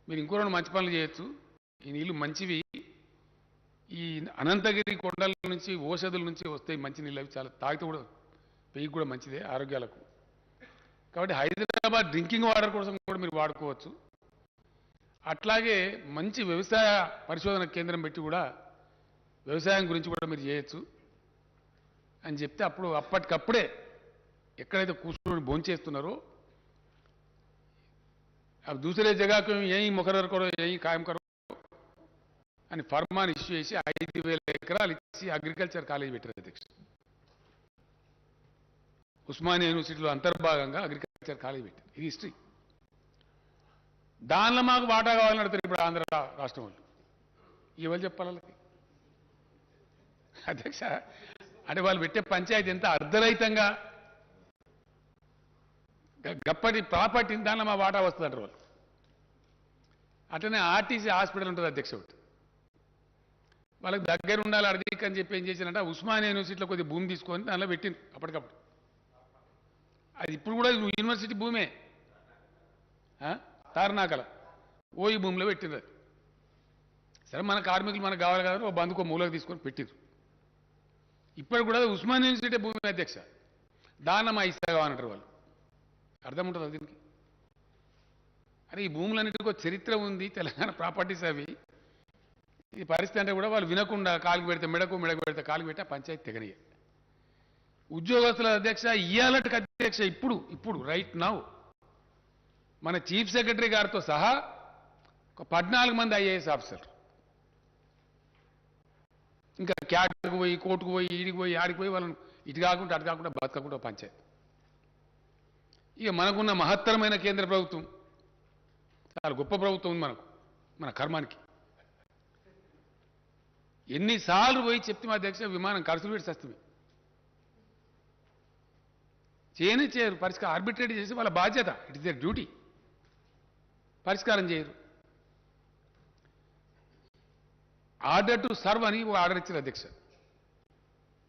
మీరు ఇంకో రెండు మంచి పనులు చేయొచ్చు. ఈ నీళ్లు మంచివి, ఈ అనంతగిరి కొండల నుంచి ఓషధుల నుంచి వస్తాయి మంచి నీళ్ళు. అవి చాలా తాగితే కూడా పెయ్యి కూడా మంచిదే ఆరోగ్యాలకు. కాబట్టి హైదరాబాద్ డ్రింకింగ్ వాటర్ కోసం కూడా మీరు వాడుకోవచ్చు. అట్లాగే మంచి వ్యవసాయ పరిశోధన కేంద్రం పెట్టి కూడా వ్యవసాయం గురించి కూడా మీరు చేయొచ్చు అని చెప్తే అప్పుడు అప్పటికప్పుడే ఎక్కడైతే కూర్చొని భోంచేస్తున్నారో अब दूसरे जगह को यही मुकर्रर करो, यही कायम करो అని ఫర్మాన్ ఇష్యూ చేసి 5,000 ఎకరాలు ఇచ్చి అగ్రికల్చర్ కాలేజ్ పెట్టారు అధ్యక్ష. ఉస్మానియా యూనివర్సిటీలో అంతర్భాగంగా అగ్రికల్చర్ కాలేజ్ పెట్టారు. ఇది హిస్టరీ. దానిలో మాకు వాటా కావాలని అడుగుతారు ఇప్పుడు ఆంధ్ర రాష్ట్రం వాళ్ళు. ఎవరు చెప్పాలి వాళ్ళకి అధ్యక్ష? అంటే వాళ్ళు పెట్టే పంచాయతీ ఎంత అర్ధరహితంగా గప్పటి ప్రాపర్టీ దానిలో మా వాటా వస్తుందంటారు వాళ్ళు. అట్లనే ఆర్టీసీ హాస్పిటల్ ఉంటుంది అధ్యక్ష. ఒకటి వాళ్ళకి దగ్గర ఉండాలి అడిగి అని చెప్పి ఏం చేశారంటే ఉస్మానియా యూనివర్సిటీలో కొద్దిగా భూమి తీసుకొని దానిలో పెట్టింది అప్పటికప్పుడు. అది ఇప్పుడు కూడా యూనివర్సిటీ భూమే, తారనాకల ఈ భూమిలో పెట్టింది. అది సరే మన కార్మికులు మనకు కావాలి కదా, ఓ బందుకో మూలకు తీసుకొని పెట్టిరు. ఇప్పుడు కూడా ఉస్మానియా యూనివర్సిటీ భూమి అధ్యక్ష. దాన్ని మా ఇస్తా కావాలంటారు వాళ్ళు. అర్థం ఉంటుంది దీనికి. అరే ఈ భూములన్నిటికీ చరిత్ర ఉంది, తెలంగాణ ప్రాపర్టీస్ అవి. ఈ పరిస్థితి అంటే కూడా వాళ్ళు వినకుండా కాలుకి పెడితే మెడకు పెడితే కాలుకి పెడితే పంచాయతీ తెగనియ. ఉద్యోగస్తుల అధ్యక్ష ఇయ్యాలటికి అధ్యక్ష ఇప్పుడు రైట్ నౌ మన చీఫ్ సెక్రటరీ గారితో సహా ఒక 14 మంది ఐఏఎస్ ఆఫీసర్లు ఇంకా క్యాట్కు పోయి కోర్టుకు పోయి ఈడికి పోయి ఆడికి పోయి వాళ్ళని ఇటు కాకుండా అటు కాకుండా బతకకుండా పంచాయతీ. ఇక మనకున్న మహత్తరమైన కేంద్ర ప్రభుత్వం చాలా గొప్ప ప్రభుత్వం ఉంది మనకు, మన కర్మానికి. ఎన్నిసార్లు పోయి చెప్తే మా అధ్యక్ష విమానం ఖర్చులు పెట్టి వస్తుంది. చేయరు పరిష్కారం. ఆర్బిట్రేట్ చేసి వాళ్ళ బాధ్యత, ఇట్ ఇస్ దేర్ డ్యూటీ. పరిష్కారం చేయరు. ఆర్డర్ టు సర్వ్ అని ఆర్డర్ ఇచ్చారు అధ్యక్ష.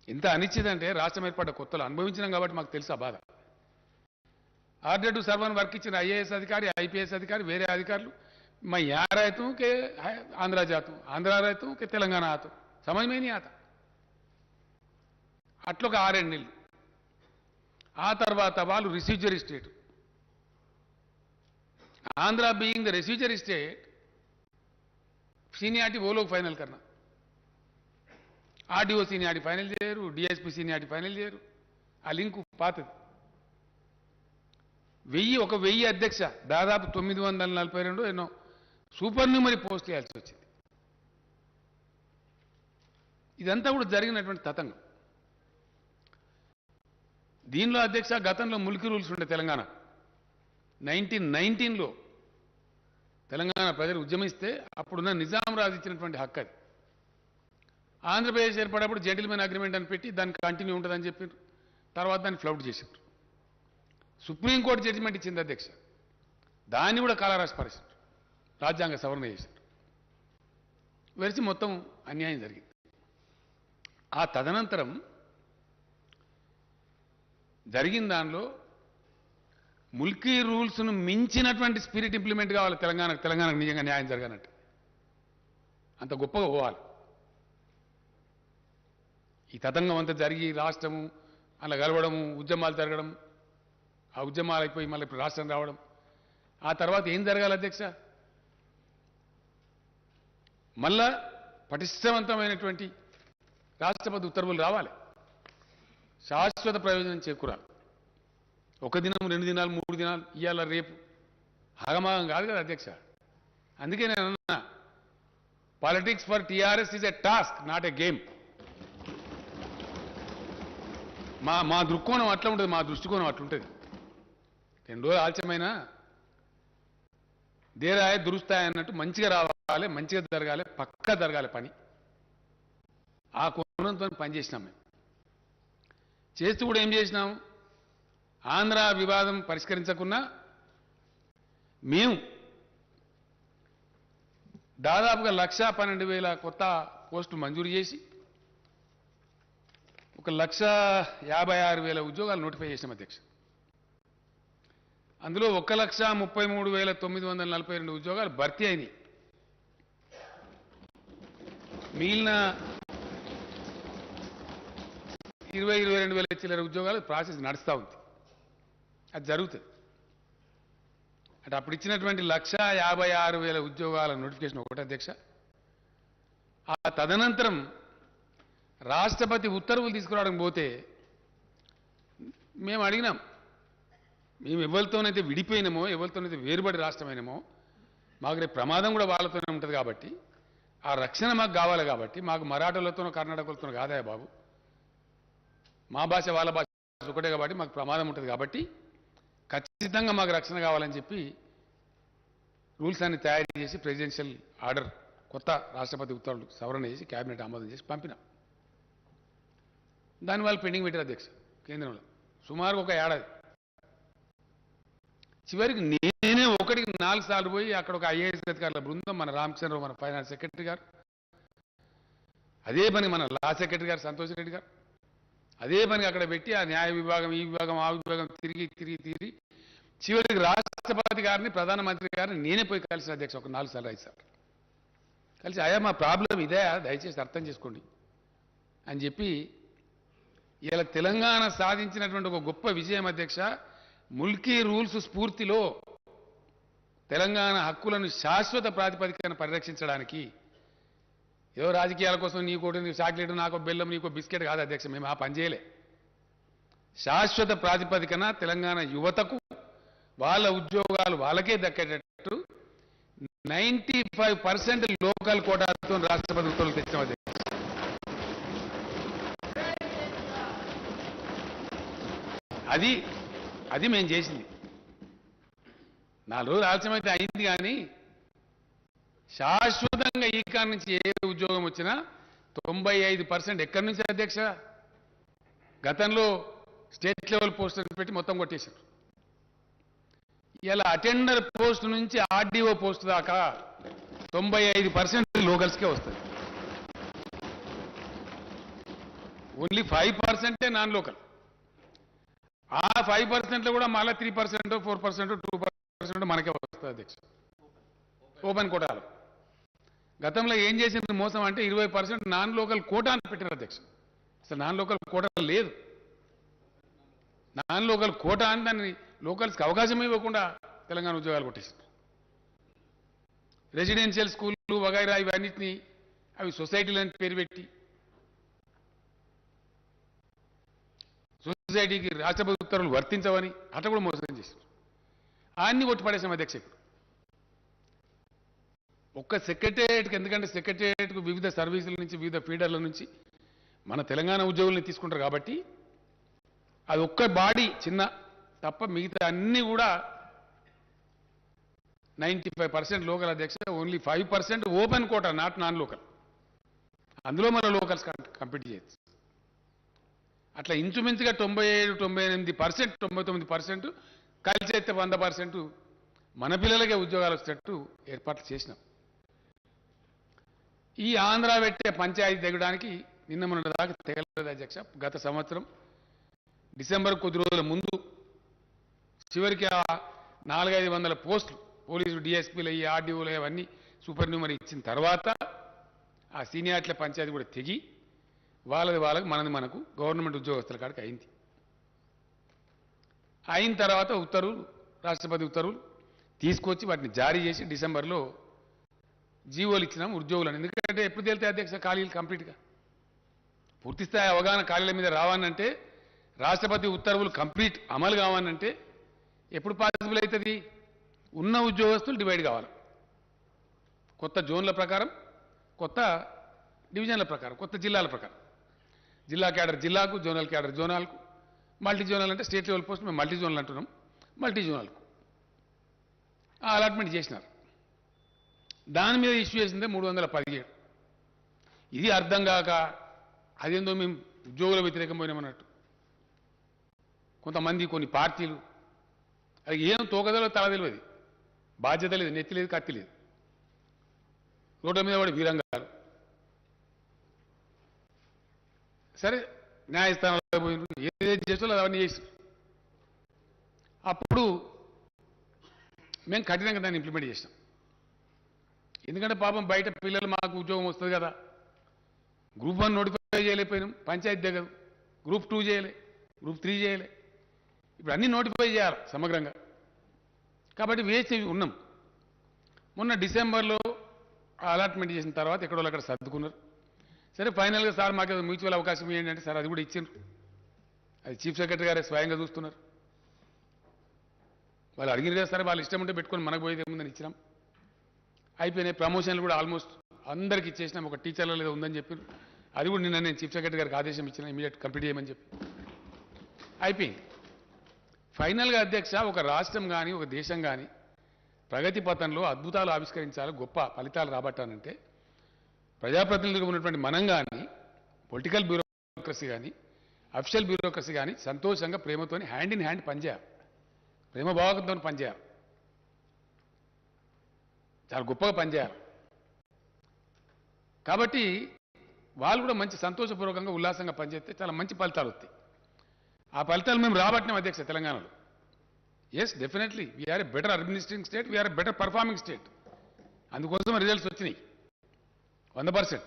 ఎంత అనిశ్చితంటే రాష్ట్రం ఏర్పడ్డ కొత్తలో అనుభవించినాం కాబట్టి మాకు తెలుసు ఆ బాధ. ఆర్డర్ టు సర్వ్ అని వర్క్ ఇచ్చిన ఐఏఎస్ అధికారి, ఐపీఎస్ అధికారి, వేరే అధికారులు मैं यहाँ रहता हूँ कि आंध्रा जाता हूँ, आंध्रा रहता हूँ कि तेलंगाना आता हूँ, समझ में नहीं आता. అట్లా ఒక 6 నెలలు. ఆ తర్వాత వాళ్ళు residuary state. Andhra being the residuary state, seniority वो लोग फाइनल करना. आरडीओ सीनियरिटी फाइनल చేయరు, डीएसपी सीनियरिटी फाइनल చేయరు. ఆ లింకు పాతది. 1000 అధ్యక్ష దాదాపు 942 ఎన్నో సూపర్ న్యూమరీ పోస్టులు వేయాల్సి వచ్చింది. ఇదంతా కూడా జరిగినటువంటి తతంగం. దీనిలో అధ్యక్ష గతంలో ముల్కీ రూల్స్ ఉండే తెలంగాణ 1919లో తెలంగాణ ప్రజలు ఉద్యమిస్తే అప్పుడున్న నిజాం రాజు ఇచ్చినటువంటి హక్కు అది. ఆంధ్రప్రదేశ్ ఏర్పడేప్పుడు జెంటిల్మెన్ అగ్రిమెంట్ అని పెట్టి దానికి కంటిన్యూ ఉంటుందని చెప్పారు. తర్వాత దాన్ని ఫ్లౌట్ చేశారు. సుప్రీంకోర్టు జడ్జిమెంట్ ఇచ్చింది అధ్యక్ష. దాన్ని కూడా కాలరాసి పరిస్థితి రాజ్యాంగ సవరణ చేశారు. వెరిసి మొత్తం అన్యాయం జరిగింది. ఆ తదనంతరం జరిగిన దానిలో ముల్కీ రూల్స్ను మించినటువంటి స్పిరిట్ ఇంప్లిమెంట్ కావాలి తెలంగాణకు నిజంగా న్యాయం జరగాలంటే. అంత గొప్పగా పోవాలి. ఈ తతంగం అంతా జరిగి రాష్ట్రము అలా కలవడము, ఉద్యమాలు జరగడం, ఆ ఉద్యమాలు అయిపోయి మళ్ళీ ఇప్పుడు రాష్ట్రం రావడం. ఆ తర్వాత ఏం జరగాలి అధ్యక్ష? మళ్ళా పటిష్టవంతమైనటువంటి రాష్ట్రపతి ఉత్తర్వులు రావాలి. శాశ్వత ప్రయోజనం చేకూరాలి. 1 దినం 2 దినాలు 3 దినాలు ఇవాళ రేపు ఆగమాగం కాదు కదా అధ్యక్ష. అందుకే నేను అన్నా politics for TRS is a task, not a game. మా దృక్కోణం అట్లా ఉంటుంది, మా దృష్టికోణం అట్లుంటుంది. 2 రోజులు ఆలస్యమైనా దేరాయ దురుస్తాయి అన్నట్టు మంచిగా రావాలి, మంచిగా జరగాలి, పక్కా జరగాలి పని. ఆ కోణంతో పనిచేసినాం. మేము చేస్తూ కూడా ఏం చేసినాం? ఆంధ్ర వివాదం పరిష్కరించకున్నా మేము దాదాపుగా 1,12,000 కొత్త పోస్టులు మంజూరు చేసి 1,56,000 ఉద్యోగాలు నోటిఫై చేసినాం అధ్యక్ష. అందులో 1,33,942 ఉద్యోగాలు భర్తీ అయినాయి. మిగిలిన 22,000 చిల్లర ఉద్యోగాలు ప్రాసెస్ నడుస్తూ ఉంది. అది జరుగుతుంది. అంటే అప్పుడు ఇచ్చినటువంటి 1,56,000 ఉద్యోగాల నోటిఫికేషన్ ఒకటి అధ్యక్ష. ఆ తదనంతరం రాష్ట్రపతి ఉత్తర్వులు తీసుకురావడానికి పోతే మేము అడిగినాం, మేము ఎవరితోనైతే విడిపోయినామో, ఎవరితోనైతే వేరుబడి రాష్ట్రమైనామో, మాకు రేపు ప్రమాదం కూడా వాళ్ళతోనే ఉంటుంది కాబట్టి ఆ రక్షణ మాకు కావాలి. కాబట్టి మాకు మరాఠాలతోనో కర్ణాటకలతోనో కాదా బాబు, మా భాష వాళ్ళ భాష ఒకటే కాబట్టి మాకు ప్రమాదం ఉంటుంది కాబట్టి ఖచ్చితంగా మాకు రక్షణ కావాలని చెప్పి రూల్స్ అన్ని తయారు చేసి ప్రెసిడెన్షియల్ ఆర్డర్ కొత్త రాష్ట్రపతి ఉత్తర్వులు సవరణ చేసి క్యాబినెట్ ఆమోదం చేసి పంపినాం. దానివల్ల పెండింగ్ పెట్టారు అధ్యక్ష కేంద్రంలో సుమారు ఒక ఏడాది. చివరికి నేనే ఒకటికి 4 సార్లు పోయి అక్కడ ఒక ఐఏఎస్ అధికారుల బృందం, మన రామచంద్రరావు మన ఫైనాన్స్ సెక్రటరీ గారు, అదే పని మన లా సెక్రటరీ గారు సంతోష్ రెడ్డి గారు, అదే పని అక్కడ పెట్టి ఆ న్యాయ విభాగం, ఈ విభాగం, ఆ విభాగం తిరిగి చివరికి రాష్ట్రపతి గారిని, ప్రధానమంత్రి గారిని నేనే పోయి కలిసిన అధ్యక్ష ఒక 4 సార్లు 5 సార్లు కలిసి, అయ్యా మా ప్రాబ్లం ఇదే, దయచేసి అర్థం చేసుకోండి అని చెప్పి ఇలా తెలంగాణ సాధించినటువంటి ఒక గొప్ప విజయం అధ్యక్ష. ముల్కీ రూల్స్ స్ఫూర్తిలో తెలంగాణ హక్కులను శాశ్వత ప్రాతిపదికన పరిరక్షించడానికి ఏదో రాజకీయాల కోసం నీకోటి చాక్లెట్, నాకో బెల్లం, నీకో బిస్కెట్ కాదు అధ్యక్ష. మేము ఆ పని చేయలే. శాశ్వత ప్రాతిపదికన తెలంగాణ యువతకు వాళ్ళ ఉద్యోగాలు వాళ్ళకే దక్కేటట్టు 95% లోకల్ కోటాతో రాష్ట్రపతి ఉత్తర్వులు తెచ్చిన అధ్యక్ష. అది మేము చేసింది. 4 రోజులు ఆలస్యమైతే అయింది, కానీ శాశ్వతంగా ఈ కాడ నుంచి ఏ ఉద్యోగం వచ్చినా 95% ఎక్కడి నుంచి అధ్యక్ష? గతంలో స్టేట్ లెవెల్ పోస్టులు పెట్టి మొత్తం కొట్టేశారు. ఇలా అటెండర్ పోస్ట్ నుంచి ఆర్డీఓ పోస్ట్ దాకా 95% లోకల్స్కే వస్తుంది. Only 5% non local. ఆ 5%లో కూడా మళ్ళీ 3%, 4%, 2% మనకే వస్తుంది అధ్యక్ష ఓపెన్ కోటాలో. గతంలో ఏం చేసింది మోసం అంటే 20% నాన్ లోకల్ కోటా అని పెట్టారు అధ్యక్ష. అసలు నాన్ లోకల్ కోటా లేదు. నాన్ లోకల్ కోటా అని దాన్ని లోకల్స్కి అవకాశం ఇవ్వకుండా తెలంగాణ ఉద్యోగాలు కొట్టేసింది. రెసిడెన్షియల్ స్కూళ్ళు వగైరా ఇవన్నిటినీ అవి సొసైటీలని పేరు పెట్టి సొసైటీకి రాష్ట్రపతి ఉత్తర్వులు వర్తించవని అట్లా కూడా మోసం చేశారు. అన్ని కొట్టి పడేసాం అధ్యక్ష. ఒక్క సెక్రటేరియట్కి, ఎందుకంటే సెక్రటేరియట్కు వివిధ సర్వీసుల నుంచి, వివిధ ఫీడర్ల నుంచి మన తెలంగాణ ఉద్యోగుల్ని తీసుకుంటారు కాబట్టి అది ఒక్క బాడీ చిన్న తప్ప మిగతా అన్నీ కూడా 95% లోకల్ అధ్యక్ష. Only 5% open quota, not non local. అందులో మన లోకల్స్ కంపీట్ చేయొచ్చు. అట్లా ఇంచుమించుగా 97, 98%, 99% కలిసి అయితే 100% మన పిల్లలకే ఉద్యోగాలు వచ్చేటట్టు ఏర్పాట్లు చేసినాం. ఈ ఆంధ్ర పెట్టే పంచాయతీ తెగడానికి నిన్న మొన్న దాకా తెగలేదు అధ్యక్ష. గత సంవత్సరం డిసెంబర్ కొద్ది రోజుల ముందు చివరికి ఆ 400-500 పోస్టులు పోలీసు డిఎస్పీలు అయ్యి, ఆర్డీఓలు అవన్నీ సూపర్ న్యూమరీ ఇచ్చిన తర్వాత ఆ సీనియార్ల పంచాయతీ కూడా తెగి వాళ్ళకి మనకు గవర్నమెంట్ ఉద్యోగస్తుల కాడికి అయింది. అయిన తర్వాత ఉత్తర్వులు, రాష్ట్రపతి ఉత్తర్వులు తీసుకొచ్చి వాటిని జారీ చేసి డిసెంబర్లో జీవోలు ఇచ్చినాం ఉద్యోగులను. ఎందుకంటే ఎప్పుడు తేలితే అధ్యక్ష ఖాళీలు కంప్లీట్గా పూర్తిస్థాయి అవగాహన ఖాళీల మీద రావాలంటే, రాష్ట్రపతి ఉత్తర్వులు కంప్లీట్ అమలు కావాలంటే ఎప్పుడు పాసిబుల్ అవుతుంది? ఉన్న ఉద్యోగస్తులు డివైడ్ కావాలి. కొత్త జోన్ల ప్రకారం, కొత్త డివిజన్ల ప్రకారం, కొత్త జిల్లాల ప్రకారం. జిల్లా క్యాడర్ జిల్లాకు, జోనల్ క్యాడర్ జోనాల్కు, మల్టీ జోనల్ అంటే స్టేట్ లెవెల్ పోస్ట్ మేము మల్టీ జోనల్ అంటున్నాం, మల్టీ జోనల్కు ఆ అలాట్మెంట్ చేసినారు. దాని మీద ఇష్యూ చేసిందే 317. ఇది అర్థం కాక అదేందో మేము ఉద్యోగుల వ్యతిరేకం పోయినామన్నట్టు కొంతమంది, కొన్ని పార్టీలు, అది ఏం తోకదలో తల తెలియదు, బాధ్యత లేదు, నెత్తి లేదు, కత్తి లేదు, రోడ్ల మీద వాడు వీరంగారు. సరే న్యాయస్థానాలకు పోయినారు, ఏదైతే చేస్తారో అవన్నీ చేసి అప్పుడు మేము కఠినంగా దాన్ని ఇంప్లిమెంట్ చేసినాం. ఎందుకంటే పాపం బయట పిల్లలు మాకు ఉద్యోగం వస్తుంది కదా, గ్రూప్ 1 నోటిఫై చేయలేకపోయినాం, పంచాయతీ దగ్గర గ్రూప్ 2 చేయలే, గ్రూప్ 3 చేయలే, ఇప్పుడు అన్నీ నోటిఫై చేయాలి సమగ్రంగా. కాబట్టి వేచి ఉన్నాం. మొన్న డిసెంబర్లో అలాట్మెంట్ చేసిన తర్వాత ఎక్కడో అక్కడ సర్దుకున్నారు. సరే ఫైనల్గా సార్ మాకు మ్యూచువల్ అవకాశం ఏంటంటే సార్ అది కూడా ఇచ్చిండ్రు. అది చీఫ్ సెక్రటరీ గారే స్వయంగా చూస్తున్నారు. వాళ్ళు అడిగిన కదా సరే వాళ్ళ ఇష్టం ఉంటే పెట్టుకొని మనకు పోయేది ఏముందని ఇచ్చినాం. అయిపోయినాయి. ప్రమోషన్లు కూడా ఆల్మోస్ట్ అందరికి ఇచ్చేసినాం. ఒక టీచర్ల లేదా ఉందని చెప్పారు. అది కూడా నిన్న నేను చీఫ్ సెక్రటరీ గారికి ఆదేశం ఇచ్చిన ఇమీడియట్ కంప్లీట్ చేయమని చెప్పి అయిపోయింది. ఫైనల్గా అధ్యక్ష, ఒక రాష్ట్రం కానీ ఒక దేశం కానీ ప్రగతి పథంలో అద్భుతాలు ఆవిష్కరించాలి, గొప్ప ఫలితాలు రాబట్టానంటే ప్రజాప్రతినిధులుగా ఉన్నటువంటి మనం కానీ, పొలిటికల్ బ్యూరోక్రసీ కానీ, అఫిషియల్ బ్యూరోక్రసీ కానీ సంతోషంగా ప్రేమతోని హ్యాండ్ ఇన్ హ్యాండ్ పనిచేయాలి, ప్రేమ భావంతో పనిచేయాలి, చాలా గొప్పగా పనిచేయాలి. కాబట్టి వాళ్ళు కూడా మంచి సంతోషపూర్వకంగా ఉల్లాసంగా పనిచేస్తే చాలా మంచి ఫలితాలు వస్తాయి. ఆ ఫలితాలు మేము రాబట్టినాం అధ్యక్ష తెలంగాణలో. Yes, definitely we are a better administrating state, we are a better performing state. అందుకోసం రిజల్ట్స్ వచ్చినాయి 100%.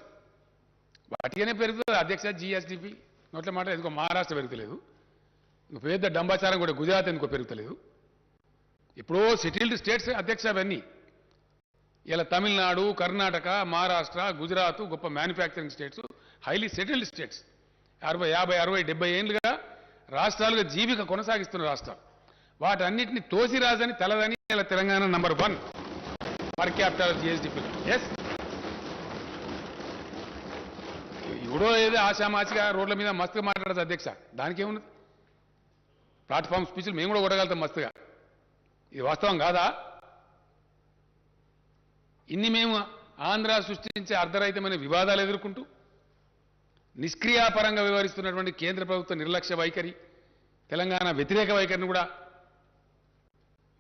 వాటికనే పెరుగుతుంది అధ్యక్ష. జిఎస్డిపి నోట్ల మాట ఎందుకో మహారాష్ట్ర పెరుగుతలేదు, ఇంకో పెద్ద డంబాచారం కూడా గుజరాత్ ఎందుకో పెరుగుతలేదు. ఎప్పుడో సెటిల్డ్ స్టేట్స్ అధ్యక్ష అవన్నీ. ఇలా తమిళనాడు, కర్ణాటక, మహారాష్ట్ర, గుజరాత్ గొప్ప manufacturing states, highly settled states. 40, 50, 60, 70 ఏళ్ళుగా రాష్ట్రాలుగా జీవిక కొనసాగిస్తున్న రాష్ట్రాలు. వాటన్నిటిని తోసిరాజని తలదని ఇలా Telangana number 1 per capita GSDP. Yes, ఇవిడో ఏదో ఆశామాచిగా రోడ్ల మీద మస్తుగా మాట్లాడదు అధ్యక్ష. దానికేమున్నది? ప్లాట్ఫామ్ స్పీచ్లు మేము కూడా కొట్టగలుగుతాం మస్తుగా. ఇది వాస్తవం కాదా? ఇన్ని మేము ఆంధ్ర సృష్టించే అర్ధరహితమైన వివాదాలు ఎదుర్కొంటూ నిష్క్రియాపరంగా వ్యవహరిస్తున్నటువంటి కేంద్ర ప్రభుత్వ నిర్లక్ష్య వైఖరి, తెలంగాణ వ్యతిరేక వైఖరిని కూడా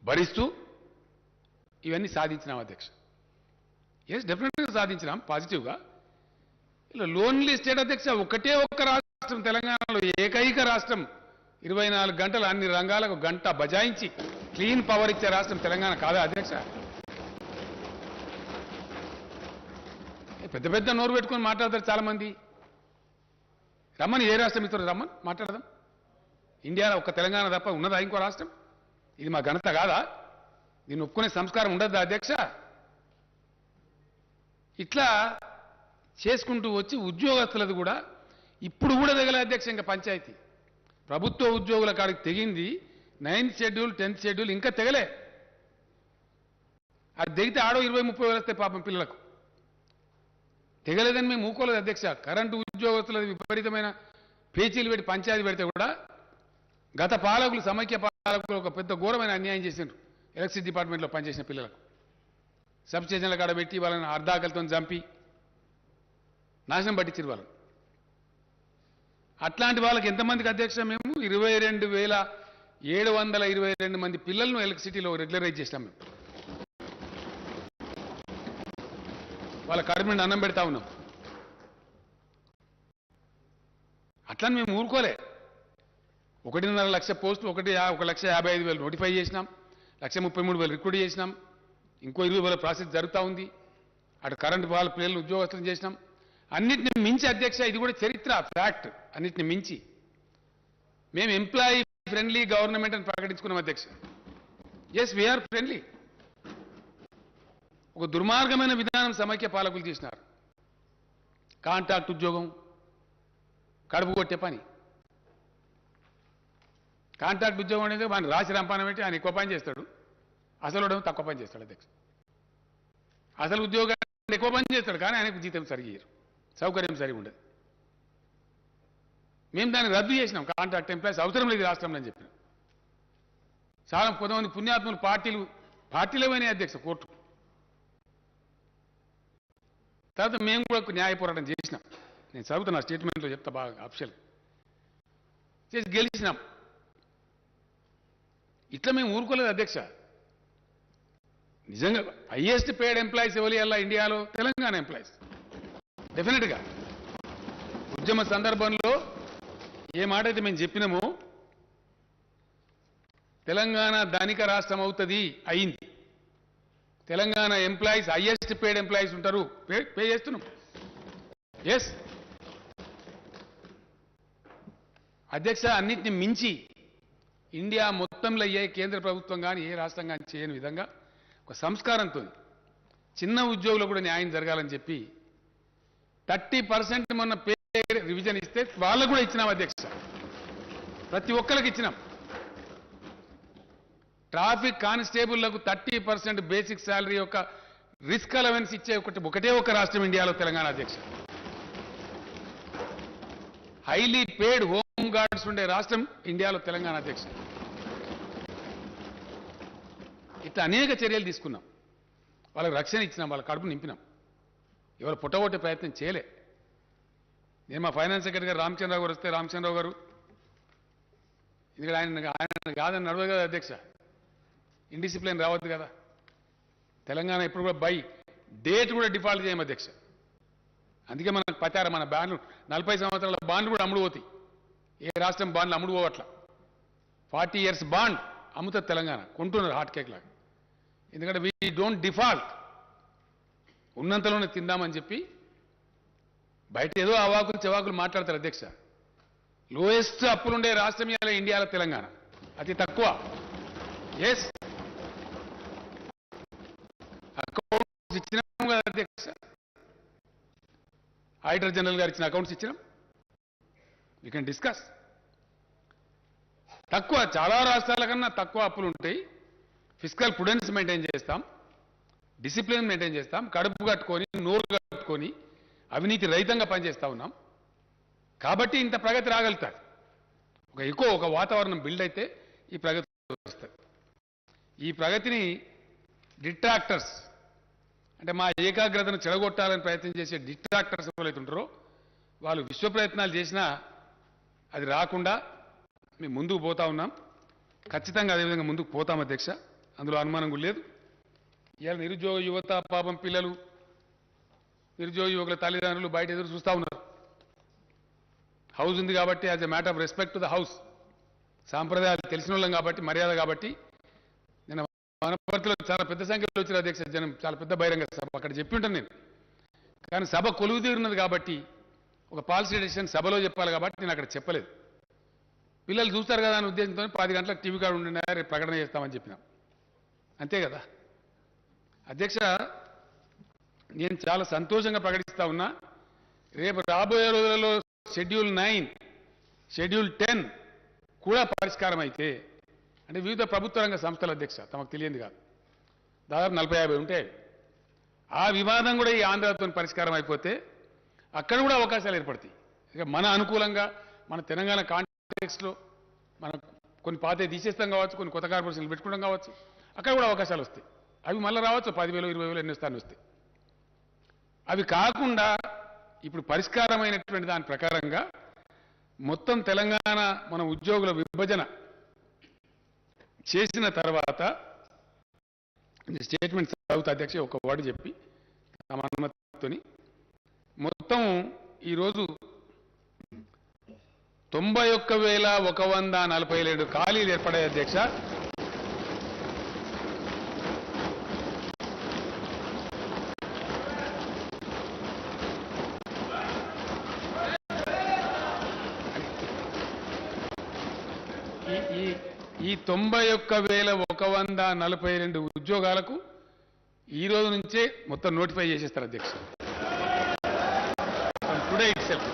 భరిస్తూ ఇవన్నీ సాధించినాం అధ్యక్ష. ఎస్, డెఫినెట్గా సాధించినాం పాజిటివ్గా. ఇలా లోన్లీ స్టేట్ అధ్యక్ష. ఒకటే ఒక్క రాష్ట్రం తెలంగాణలో, ఏకైక రాష్ట్రం 24 గంటలు అన్ని రంగాలకు గంట బజాయించి క్లీన్ పవర్ ఇచ్చే రాష్ట్రం తెలంగాణ కాదా అధ్యక్ష? పెద్ద పెద్ద నోరు పెట్టుకొని మాట్లాడతారు చాలామంది. రమ్మని ఏ రాష్ట్రం ఇస్తారు, రమ్మని మాట్లాడదాం. ఇండియాలో ఒక్క తెలంగాణ తప్ప ఉన్నదా ఇంకో రాష్ట్రం? ఇది మా ఘనత కాదా? దీన్ని ఒప్పుకునే సంస్కారం ఉండద్దా అధ్యక్ష? ఇట్లా చేసుకుంటూ వచ్చి ఉద్యోగస్తులది కూడా ఇప్పుడు కూడా తెగలే అధ్యక్ష. ఇంకా పంచాయతీ ప్రభుత్వ ఉద్యోగుల కాడికి తెగింది 9th షెడ్యూల్ 10th షెడ్యూల్ ఇంకా తెగలే. అది తెగితే ఆడో 20-30 వేలు వస్తాయి పాపం పిల్లలకు. తెగలేదని మేము ఊకోలేదు అధ్యక్ష. కరెంటు ఉద్యోగస్తులది విపరీతమైన పేచీలు పెట్టి పంచాయతీ పెడితే కూడా గత పాలకులు, సమైక్య పాలకులు ఒక పెద్ద ఘోరమైన అన్యాయం చేసిండ్రు. ఎలక్ట్రిసిటీ డిపార్ట్మెంట్లో పనిచేసిన పిల్లలకు సబ్ స్టేషన్ల కాడ పెట్టి వాళ్ళని అర్ధాకలతో చంపి నాశనం పట్టించారు వాళ్ళని. అట్లాంటి వాళ్ళకి ఎంతమందికి అధ్యక్ష మేము 22,722 మంది పిల్లలను ఎలక్ట్రిసిటీలో రెగ్యులరైజ్ చేసినాం. మేము వాళ్ళ కడుపు నుండి అన్నం పెడతా ఉన్నాం. అట్లా మేము ఊరుకోలే. 1.5 లక్ష పోస్టులు 1,55,000 నోటిఫై చేసినాం, 1,33,000 రిక్రూట్ చేసినాం, ఇంకో 20,000 ప్రాసెస్ జరుగుతూ ఉంది. అటు కరెంటు వాళ్ళ పిల్లలు ఉద్యోగస్తులను చేసినాం. అన్నిటిని మించి అధ్యక్ష, ఇది కూడా చరిత్ర, ఫ్యాక్ట్, అన్నిటిని మించి మేము ఎంప్లాయీ ఫ్రెండ్లీ గవర్నమెంట్ అని ప్రకటించుకున్నాం అధ్యక్ష. Yes, we are friendly. ఒక దుర్మార్గమైన విధానం సమైక్య పాలకులు చేసినారు. కాంట్రాక్ట్ ఉద్యోగం, కడుపు కొట్టే పని. కాంట్రాక్ట్ ఉద్యోగం అనేది మన రాసి రంపానం పెట్టి ఆయన ఎక్కువ పని చేస్తాడు, అసలు తక్కువ పని చేస్తాడు అధ్యక్ష. అసలు ఉద్యోగాన్ని ఎక్కువ పని చేస్తాడు కానీ ఆయనకు జీతం సరిగేయరు, సౌకర్యం సరిగా ఉండదు. మేము దాన్ని రద్దు చేసినాం. కాంట్రాక్ట్ ఎంప్లాయీస్ అవసరం లేదు రాష్ట్రంలో అని చెప్పినాం. చాలా కొంతమంది పుణ్యాత్ములు పార్టీలో పోయినాయి అధ్యక్ష కోర్టు. తర్వాత మేము కూడా న్యాయ పోరాటం చేసినాం. నేను చదువుతున్నా స్టేట్మెంట్లో చెప్తా బాగా అఫిషియల్ చేసి గెలిచినాం. ఇట్లా మేము ఊరుకోలేదు అధ్యక్ష. నిజంగా హైయెస్ట్ పేడ్ ఎంప్లాయీస్ ఎవరి అలా ఇండియాలో తెలంగాణ ఎంప్లాయీస్. డెఫినెట్గా ఉద్యమ సందర్భంలో ఏ మాట అయితే మేము చెప్పినామో తెలంగాణ ధనిక రాష్ట్రం అవుతుంది, అయింది. Telangana employees highest paid employees ఉంటారు, పే చేస్తున్నాం. ఎస్ అధ్యక్ష, అన్నిటిని మించి ఇండియా మొత్తంలో ఏ కేంద్ర ప్రభుత్వం కానీ ఏ రాష్ట్రం కానీ చేయని విధంగా ఒక సంస్కారంతో చిన్న ఉద్యోగులు కూడా న్యాయం జరగాలని చెప్పి 30% మొన్న పే రివిజన్ ఇస్తే వాళ్ళకు కూడా ఇచ్చినాం అధ్యక్ష. ప్రతి ఒక్కరికి ఇచ్చినాం. ట్రాఫిక్ కానిస్టేబుళ్లకు 30% బేసిక్ శాలరీ యొక్క రిస్క్ అలవెన్స్ ఇచ్చే ఒకటే ఒక రాష్ట్రం ఇండియాలో తెలంగాణ అధ్యక్ష. హైలీ పేడ్ హోమ్ గార్డ్స్ ఉండే రాష్ట్రం ఇండియాలో తెలంగాణ అధ్యక్ష. ఇట్లా అనేక చర్యలు తీసుకున్నాం. వాళ్ళకి రక్షణ ఇచ్చినాం, వాళ్ళ కడుపు నింపినాం. ఎవరు పుట్టగొట్టే ప్రయత్నం చేయలే. నేను మా ఫైనాన్స్ సెక్రటరీ గారు రామచంద్రరావు గారు వస్తే రామచంద్రరావు గారు ఎందుకంటే ఆయన కాదని నడవదు కదా అధ్యక్ష, ఇండిసిప్లిన్ రావద్దు కదా. తెలంగాణ ఇప్పుడు కూడా బై డేట్ కూడా డిఫాల్ట్ చేయం అధ్యక్ష. అందుకే మనకు పతారా మన బాండ్లు 40 సంవత్సరాల బాండ్లు కూడా అమ్ముడు పోతాయి. ఏ రాష్ట్రం బాండ్లు అమ్ముడు పోవట్ల. 40 years బాండ్ అమ్ముతుంది తెలంగాణ, కొంటున్నారు హాట్ కేక్ లాగా. ఎందుకంటే వీ డోంట్ డిఫాల్ట్, ఉన్నంతలోనే తిందామని చెప్పి. బయట ఏదో అవాకులు చెవాకులు మాట్లాడతారు అధ్యక్ష. లోయెస్ట్ అప్పులుండే రాష్ట్రం ఇవాళ ఇండియాలో తెలంగాణ, అతి తక్కువ. ఎస్ అకౌంట్స్ ఇచ్చినాం కదా అధ్యక్ష, ఆడిటర్ జనరల్ గారు ఇచ్చిన అకౌంట్స్ ఇచ్చినాం. We can discuss. తక్కువ, చాలా రాష్ట్రాల కన్నా తక్కువ అప్పులు ఉంటాయి. ఫిజికల్ ప్రుడెన్స్ మెయింటైన్ చేస్తాం, డిసిప్లిన్ మెయింటైన్ చేస్తాం, కడుపు కట్టుకొని నోరు కట్టుకొని అవినీతి రహితంగా పనిచేస్తూ ఉన్నాం. కాబట్టి ఇంత ప్రగతి రాగలుగుతారు. ఒక వాతావరణం బిల్డ్ అయితే ఈ ప్రగతి వస్తుంది. ఈ ప్రగతిని డిట్రాక్టర్స్ అంటే మా ఏకాగ్రతను చెడగొట్టాలని ప్రయత్నం చేసే డిట్రాక్టర్స్ ఎవరైతే ఉంటారో వాళ్ళు విశ్వ ప్రయత్నాలు చేసినా అది రాకుండా మేము ముందుకు పోతా ఉన్నాం. ఖచ్చితంగా అదేవిధంగా ముందుకు పోతాం అధ్యక్ష, అందులో అనుమానం కూడా లేదు. ఇవాళ నిరుద్యోగ యువత పాపం పిల్లలు, నిరుద్యోగ యువకుల తల్లిదండ్రులు బయట ఎదురు చూస్తూ ఉన్నారు. హౌస్ ఉంది కాబట్టి as a matter of respect to the house, సాంప్రదాయాలు తెలిసిన వాళ్ళం కాబట్టి, మర్యాద కాబట్టి. నేను వనపర్తిలో చాలా పెద్ద సంఖ్యలో వచ్చిన అధ్యక్ష జనం, చాలా పెద్ద బహిరంగ సభ అక్కడ చెప్పి ఉంటాను నేను. కానీ సభ కొలువు తీరినది కాబట్టి ఒక పాలసీ డెసిషన్ సభలో చెప్పాలి కాబట్టి నేను అక్కడ చెప్పలేదు. పిల్లలు చూస్తారు కదా అనే ఉద్దేశంతో 10 గంటలకు టీవీ కార్డు ఉండినా రేపు ప్రకటన చేస్తామని చెప్పినాం. అంతే కదా అధ్యక్ష. నేను చాలా సంతోషంగా ప్రకటిస్తా ఉన్నా, రేపు రాబోయే రోజులలో షెడ్యూల్ 9, షెడ్యూల్ 10 కూడా పరిష్కారం అయితే, అంటే వివిధ ప్రభుత్వ రంగ సంస్థల అధ్యక్ష తమకు తెలియంది కాదు, దాదాపు 40-50 ఉంటాయి. ఆ వివాదం కూడా ఈ ఆంధ్రతో పరిష్కారం అయిపోతే అక్కడ కూడా అవకాశాలు ఏర్పడతాయి. ఇక మన అనుకూలంగా మన తెలంగాణ కాంటెక్స్లో మనం కొన్ని పాతే తీసేస్తాం కావచ్చు, కొన్ని కొత్త కార్పొరేషన్లు పెట్టుకోవడం కావచ్చు, అక్కడ కూడా అవకాశాలు వస్తాయి. అవి మళ్ళీ రావచ్చు, 10,000 20,000 ఎన్ని స్థానం వస్తాయి. అవి కాకుండా ఇప్పుడు పరిష్కారమైనటువంటి దాని ప్రకారంగా మొత్తం తెలంగాణ మన ఉద్యోగుల విభజన చేసిన తర్వాత స్టేట్మెంట్ చదువుతా అధ్యక్ష, ఒక వర్డ్ చెప్పి తమ అనుమతితోని. మొత్తం ఈరోజు 91,147 ఖాళీలు ఏర్పడాయి అధ్యక్ష. ఈ 91,142 ఉద్యోగాలకు ఈ రోజు నుంచే మొత్తం నోటిఫై చేసేస్తారు అధ్యక్ష. Today it self.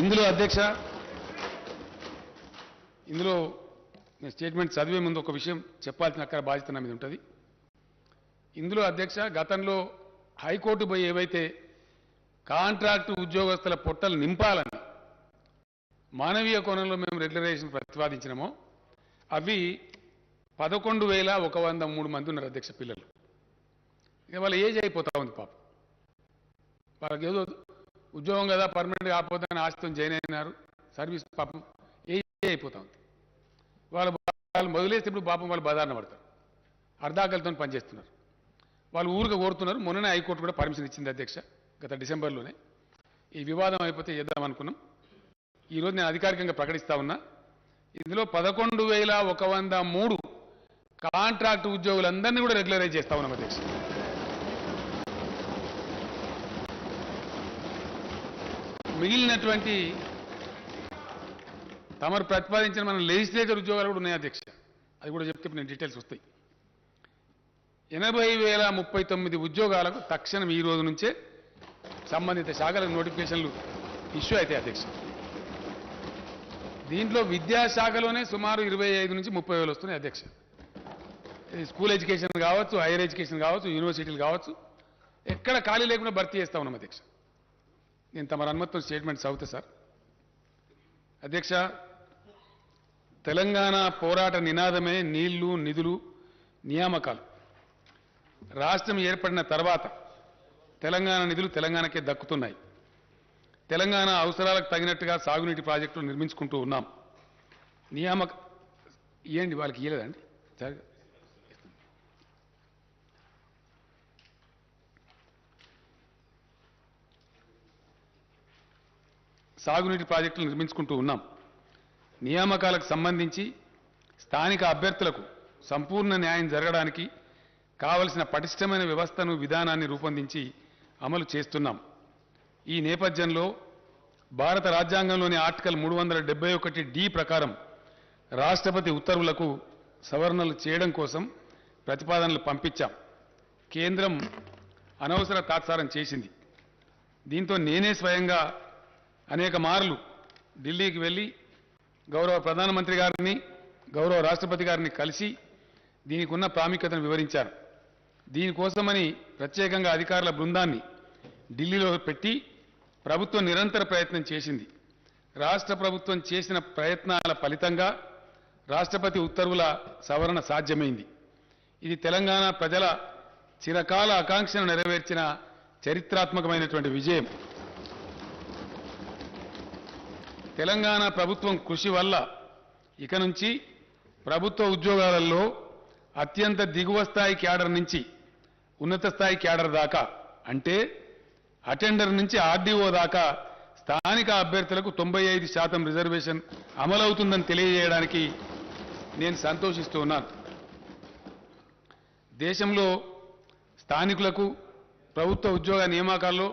ఇందులో అధ్యక్ష, ఇందులో నేను స్టేట్మెంట్ చదివే ముందు ఒక విషయం చెప్పాల్సిన అక్కడ బాధ్యత నా మీద ఉంటుంది. ఇందులో అధ్యక్ష, గతంలో హైకోర్టు పోయి ఏవైతే కాంట్రాక్టు ఉద్యోగస్తుల పొట్టలు నింపాలని మానవీయ కోణంలో మేము రెగ్యులరైజేషన్ ప్రతిపాదించినామో అవి 11,103 మంది ఉన్నారు అధ్యక్ష పిల్లలు. ఇక వాళ్ళ ఏజ్ అయిపోతా ఉంది పాపం. వాళ్ళకి ఏదో ఉద్యోగం కదా పర్మనెంట్గా ఆపోతుందని ఆశతో జాయిన్ అయినారు, సర్వీస్ పాపం ఏజ్ అయిపోతా ఉంది. వాళ్ళు మొదలేస్తే ఇప్పుడు పాపం వాళ్ళు బదారణ పడతారు, అర్ధాకలతో పనిచేస్తున్నారు. వాళ్ళు ఊరుగా కోరుతున్నారు. మొన్ననే హైకోర్టు కూడా పర్మిషన్ ఇచ్చింది అధ్యక్ష, గత డిసెంబర్లోనే. ఈ వివాదం అయిపోతే చేద్దామనుకున్నాం. ఈరోజు నేను అధికారికంగా ప్రకటిస్తా ఉన్నా, ఇందులో 11,103 కాంట్రాక్ట్ ఉద్యోగులందరినీ కూడా రెగ్యులరైజ్ చేస్తా ఉన్నాం అధ్యక్ష. మిగిలినటువంటి తమరు ప్రతిపాదించిన మన లెజిస్లేచర్ ఉద్యోగాలు కూడా ఉన్నాయి అధ్యక్ష. అది కూడా చెప్తే నేను డీటెయిల్స్ వస్తాయి. 80,039 ఉద్యోగాలకు తక్షణం ఈ రోజు నుంచే సంబంధిత శాఖలకు నోటిఫికేషన్లు ఇష్యూ అవుతాయి అధ్యక్ష. దీంట్లో విద్యాశాఖలోనే సుమారు 25 నుంచి 30,000 వస్తున్నాయి అధ్యక్ష. స్కూల్ ఎడ్యుకేషన్ కావచ్చు, హైయర్ ఎడ్యుకేషన్ కావచ్చు, యూనివర్సిటీలు కావచ్చు, ఎక్కడ ఖాళీ లేకుండా భర్తీ చేస్తా ఉన్నాం అధ్యక్ష. నేను తమ అనుమతితో స్టేట్మెంట్స్ అవుతా సార్. అధ్యక్ష, తెలంగాణ పోరాట నినాదమే నీళ్లు, నిధులు, నియామకాలు. రాష్ట్రం ఏర్పడిన తర్వాత తెలంగాణ నిధులు తెలంగాణకే దక్కుతున్నాయి. తెలంగాణ అవసరాలకు తగినట్టుగా సాగునీటి ప్రాజెక్టులు నిర్మించుకుంటూ ఉన్నాం. నియామక ఇవ్వండి, వాళ్ళకి ఇవ్వలేదండి. సాగునీటి ప్రాజెక్టులు నిర్మించుకుంటూ ఉన్నాం. నియామకాలకు సంబంధించి స్థానిక అభ్యర్థులకు సంపూర్ణ న్యాయం జరగడానికి కావలసిన పటిష్టమైన వ్యవస్థను, విధానాన్ని రూపొందించి అమలు చేస్తున్నాం. ఈ నేపథ్యంలో భారత రాజ్యాంగంలోని ఆర్టికల్ 371D ప్రకారం రాష్ట్రపతి ఉత్తర్వులకు సవరణలు చేయడం కోసం ప్రతిపాదనలు పంపించాం. కేంద్రం అనవసర తాత్సారం చేసింది. దీంతో నేనే స్వయంగా అనేక మార్లు ఢిల్లీకి వెళ్ళి గౌరవ ప్రధానమంత్రి గారిని, గౌరవ రాష్ట్రపతి గారిని కలిసి దీనికి ఉన్న ప్రాముఖ్యతను వివరించారు. దీనికోసమని ప్రత్యేకంగా అధికారుల బృందాన్ని ఢిల్లీలో పెట్టి ప్రభుత్వం నిరంతర ప్రయత్నం చేసింది. రాష్ట్ర ప్రభుత్వం చేసిన ప్రయత్నాల ఫలితంగా రాష్ట్రపతి ఉత్తర్వుల సవరణ సాధ్యమైంది. ఇది తెలంగాణ ప్రజల చిరకాల ఆకాంక్షను నెరవేర్చిన చరిత్రాత్మకమైనటువంటి విజయం. తెలంగాణ ప్రభుత్వం కృషి వల్ల ఇక నుంచి ప్రభుత్వ ఉద్యోగాలలో అత్యంత దిగువ స్థాయి క్యాడర్ నుంచి ఉన్నత స్థాయి క్యాడర్ దాకా, అంటే అటెండర్ నుంచి ఆర్డీఓ దాకా స్థానిక అభ్యర్థులకు 95% రిజర్వేషన్ అమలవుతుందని తెలియజేయడానికి నేను సంతోషిస్తూ ఉన్నాను. దేశంలో స్థానికులకు ప్రభుత్వ ఉద్యోగ నియామకాల్లో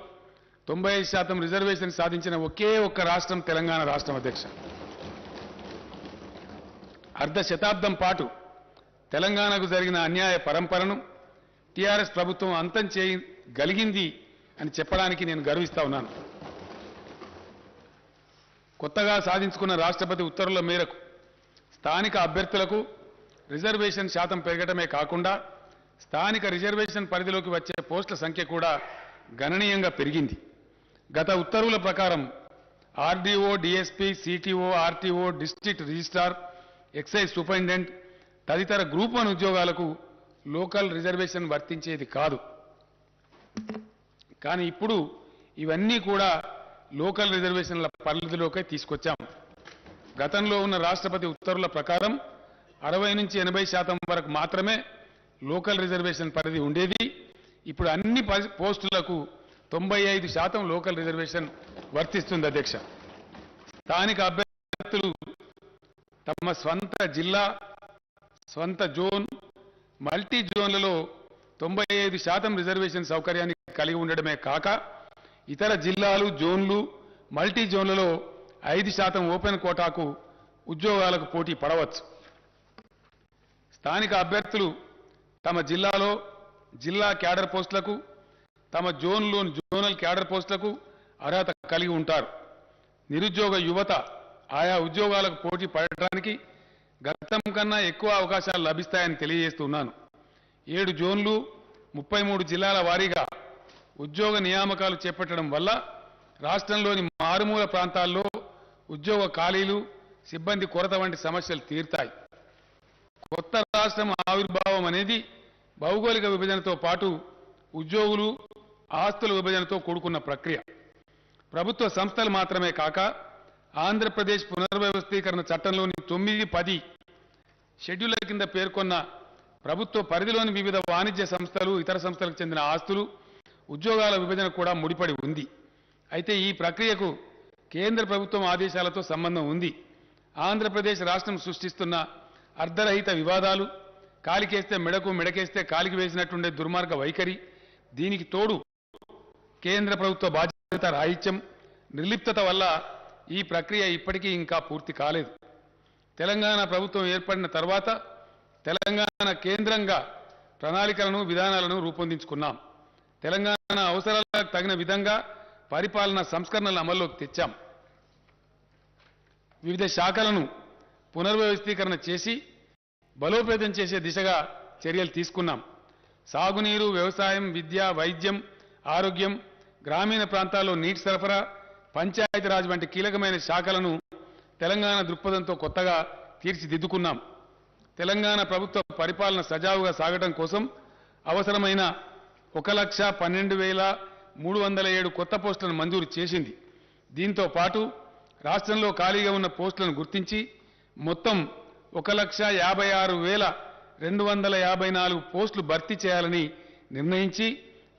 95% రిజర్వేషన్ సాధించిన ఒకే ఒక్క రాష్ట్రం తెలంగాణ రాష్ట్రం అధ్యక్ష. అర్ధ శతాబ్దం పాటు తెలంగాణకు జరిగిన అన్యాయ పరంపరను టీఆర్ఎస్ ప్రభుత్వం అంతం చేయగలిగింది అని చెప్పడానికి నేను గర్విస్తా ఉన్నాను. కొత్తగా సాధించుకున్న రాష్ట్రపతి ఉత్తర్వుల మేరకు స్థానిక అభ్యర్థులకు రిజర్వేషన్ శాతం పెరగటమే కాకుండా స్థానిక రిజర్వేషన్ పరిధిలోకి వచ్చే పోస్టుల సంఖ్య కూడా గణనీయంగా పెరిగింది. గత ఉత్తర్వుల ప్రకారం RDO, DSP, CTO, RTO, district registrar, excise superintendent తదితర గ్రూప్ 1 ఉద్యోగాలకు లోకల్ రిజర్వేషన్ వర్తించేది కాదు. కానీ ఇప్పుడు ఇవన్నీ కూడా లోకల్ రిజర్వేషన్ల పరిధిలోకే తీసుకొచ్చాం. గతంలో ఉన్న రాష్ట్రపతి ఉత్తర్వుల ప్రకారం 60 నుంచి 80% వరకు మాత్రమే లోకల్ రిజర్వేషన్ పరిధి ఉండేది. ఇప్పుడు అన్ని పోస్టులకు 95% లోకల్ రిజర్వేషన్ వర్తిస్తుంది అధ్యక్ష. స్థానిక అభ్యర్థులు తమ స్వంత జిల్లా, స్వంత జోన్, మల్టీ జోన్లలో 95% రిజర్వేషన్ సౌకర్యాన్ని కలిగి ఉండడమే కాక ఇతర జిల్లాలు, జోన్లు, మల్టీ జోన్లలో 5% ఓపెన్ కోటాకు ఉద్యోగాలకు పోటీ పడవచ్చు. స్థానిక అభ్యర్థులు తమ జిల్లాలో జిల్లా క్యాడర్ పోస్టులకు, తమ జోన్లోని జోనల్ క్యాడర్ పోస్టులకు అర్హత కలిగి ఉంటారు. నిరుద్యోగ యువత ఆయా ఉద్యోగాలకు పోటీ పడటానికి గతం కన్నా ఎక్కువ అవకాశాలు లభిస్తాయని తెలియజేస్తున్నాను. 7 జోన్లు, 33 జిల్లాల వారీగా ఉద్యోగ నియామకాలు చేపట్టడం వల్ల రాష్ట్రంలోని మారుమూల ప్రాంతాల్లో ఉద్యోగ ఖాళీలు, సిబ్బంది కొరత వంటి సమస్యలు తీరుతాయి. కొత్త రాష్ట్రం ఆవిర్భావం అనేది భౌగోళిక విభజనతో పాటు ఉద్యోగులు, ఆస్తుల విభజనతో కూడుకున్న ప్రక్రియ. ప్రభుత్వ సంస్థలు మాత్రమే కాక ఆంధ్రప్రదేశ్ పునర్వ్యవస్థీకరణ చట్టంలోని 9, 10 షెడ్యూళ్ల కింద పేర్కొన్న ప్రభుత్వ పరిధిలోని వివిధ వాణిజ్య సంస్థలు, ఇతర సంస్థలకు చెందిన ఆస్తులు, ఉద్యోగాల విభజన కూడా ముడిపడి ఉంది. అయితే ఈ ప్రక్రియకు కేంద్ర ప్రభుత్వం ఆదేశాలతో సంబంధం ఉంది. ఆంధ్రప్రదేశ్ రాష్ట్రం సృష్టిస్తున్న అర్ధరహిత వివాదాలు, కాలికేస్తే మెడకు, మెడకేస్తే కాలికి వేసినట్టుండే దుర్మార్గ వైఖరి, దీనికి తోడు కేంద్ర ప్రభుత్వ బాధ్యత రాహిత్యం, నిర్లిప్తత వల్ల ఈ ప్రక్రియ ఇప్పటికీ ఇంకా పూర్తి కాలేదు. తెలంగాణ ప్రభుత్వం ఏర్పడిన తర్వాత తెలంగాణ కేంద్రంగా ప్రణాళికలను, విధానాలను రూపొందించుకున్నాం. తెలంగాణ అవసరాలకు తగిన విధంగా పరిపాలన సంస్కరణలను అమల్లోకి తెచ్చాం. వివిధ శాఖలను పునర్వ్యవస్థీకరణ చేసి బలోపేతం చేసే దిశగా చర్యలు తీసుకున్నాం. సాగునీరు, వ్యవసాయం, విద్య, వైద్యం, ఆరోగ్యం, గ్రామీణ ప్రాంతాల్లో నీటి సరఫరా, పంచాయతీరాజ్ వంటి కీలకమైన శాఖలను తెలంగాణ దృక్పథంతో కొత్తగా తీర్చిదిద్దుకున్నాం. తెలంగాణ ప్రభుత్వ పరిపాలన సజావుగా సాగడం కోసం అవసరమైన 1,12,307 కొత్త పోస్టులను మంజూరు చేసింది. దీంతో పాటు రాష్ట్రంలో ఖాళీగా ఉన్న పోస్టులను గుర్తించి మొత్తం 1,56,254 పోస్టులు భర్తీ చేయాలని నిర్ణయించి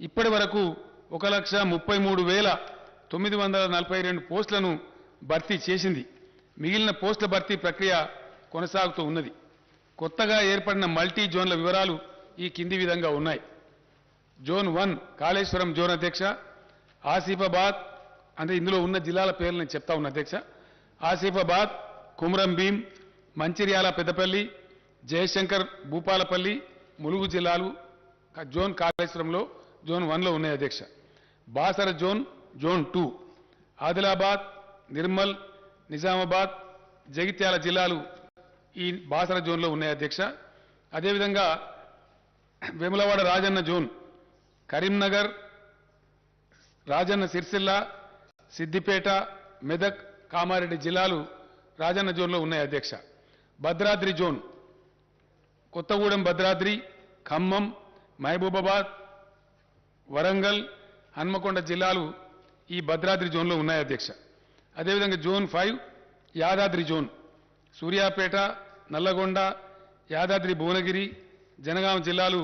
ఇప్పటి వరకు 1,33,942 పోస్టులను భర్తీ చేసింది. మిగిలిన పోస్టుల భర్తీ ప్రక్రియ కొనసాగుతూ ఉన్నది. కొత్తగా ఏర్పడిన మల్టీ జోన్ల వివరాలు ఈ కింది విధంగా ఉన్నాయి. జోన్ 1 కాళేశ్వరం జోన్ అధ్యక్ష, ఆసిఫాబాద్, అంటే ఇందులో ఉన్న జిల్లాల పేర్లు నేను చెప్తా ఉన్నా అధ్యక్ష. ఆసిఫాబాద్, కుమ్రం భీం, మంచిర్యాల, పెద్దపల్లి, జయశంకర్, భూపాలపల్లి, ములుగు జిల్లాలు జోన్ కాళేశ్వరంలో జోన్ 1లో ఉన్నాయి అధ్యక్ష. బాసర జోన్, జోన్ 2, ఆదిలాబాద్, నిర్మల్, నిజామాబాద్, జగిత్యాల జిల్లాలు ఈ బాసర జోన్లో ఉన్నాయి అధ్యక్ష. అదేవిధంగా వేములవాడ రాజన్న జోన్, కరీంనగర్, రాజన్న సిరిసిల్ల, సిద్దిపేట, మెదక్, కామారెడ్డి జిల్లాలు రాజన్న జోన్లో ఉన్నాయి అధ్యక్ష. భద్రాద్రి జోన్, కొత్తగూడెం భద్రాద్రి, ఖమ్మం, మహబూబాబాద్, వరంగల్, హన్మకొండ జిల్లాలు ఈ భద్రాద్రి జోన్లో ఉన్నాయి అధ్యక్ష. అదేవిధంగా జోన్ 5 యాదాద్రి జోన్, సూర్యాపేట, నల్లగొండ, యాదాద్రి భువనగిరి, జనగాం జిల్లాలు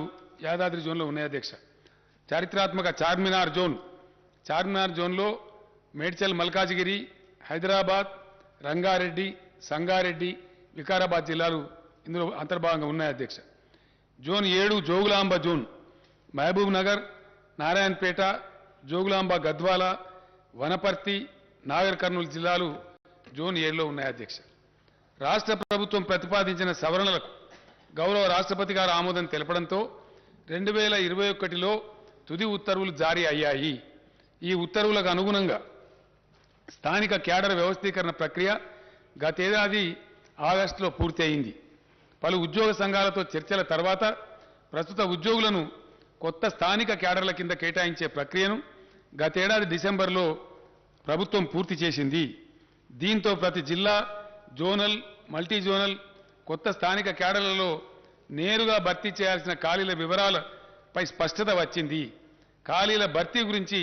యాదాద్రి జోన్లో ఉన్నాయి అధ్యక్ష. చారిత్రాత్మక చార్మినార్ జోన్, చార్మినార్ జోన్లో మేడ్చల్, మల్కాజిగిరి, హైదరాబాద్, రంగారెడ్డి, సంగారెడ్డి, వికారాబాద్ జిల్లాలు ఇందులో అంతర్భాగంగా ఉన్నాయి అధ్యక్ష. జోన్ 7 జోగులాంబ జోన్, మహబూబ్ నగర్, నారాయణపేట, జోగులాంబ, గద్వాల, వనపర్తి, నాగర్ కర్నూలు జిల్లాలు జోన్ 7లో ఉన్నాయి అధ్యక్ష. రాష్ట్ర ప్రభుత్వం ప్రతిపాదించిన సవరణలకు గౌరవ రాష్ట్రపతి గారు ఆమోదం తెలపడంతో 2021లో తుది ఉత్తర్వులు జారీ అయ్యాయి. ఈ ఉత్తర్వులకు అనుగుణంగా స్థానిక క్యాడర్ వ్యవస్థీకరణ ప్రక్రియ గతేడాది ఆగస్టులో పూర్తి అయింది. పలు ఉద్యోగ సంఘాలతో చర్చల తర్వాత ప్రస్తుత ఉద్యోగులను కొత్త స్థానిక క్యాడర్ల కింద కేటాయించే ప్రక్రియను గతేడాది డిసెంబర్లో ప్రభుత్వం పూర్తి చేసింది. దీంతో ప్రతి జిల్లా, జోనల్, మల్టీ జోనల్ కొత్త స్థానిక క్యాడర్లలో నేరుగా భర్తీ చేయాల్సిన ఖాళీల వివరాలపై స్పష్టత వచ్చింది. ఖాళీల భర్తీ గురించి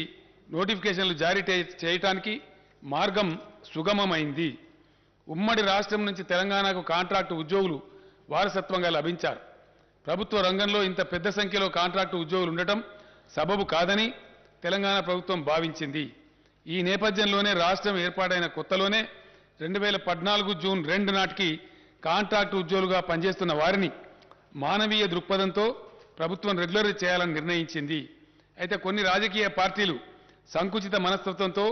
నోటిఫికేషన్లు జారీ చేయడానికి మార్గం సుగమమైంది. ఉమ్మడి రాష్ట్రం నుంచి తెలంగాణకు కాంట్రాక్టు ఉద్యోగులు వారసత్వంగా లభించారు. ప్రభుత్వ రంగంలో ఇంత పెద్ద సంఖ్యలో కాంట్రాక్టు ఉద్యోగులు ఉండటం సబబు కాదని తెలంగాణ ప్రభుత్వం భావించింది. ఈ నేపథ్యంలోనే రాష్ట్రం ఏర్పాటైన కొత్తలోనే 2014 జూన్ 2 నాటికి కాంట్రాక్టు ఉద్యోగులుగా పనిచేస్తున్న వారిని మానవీయ దృక్పథంతో ప్రభుత్వం రెగ్యులర్ చేయాలని నిర్ణయించింది. అయితే కొన్ని రాజకీయ పార్టీలు సంకుచిత మనస్తత్వంతో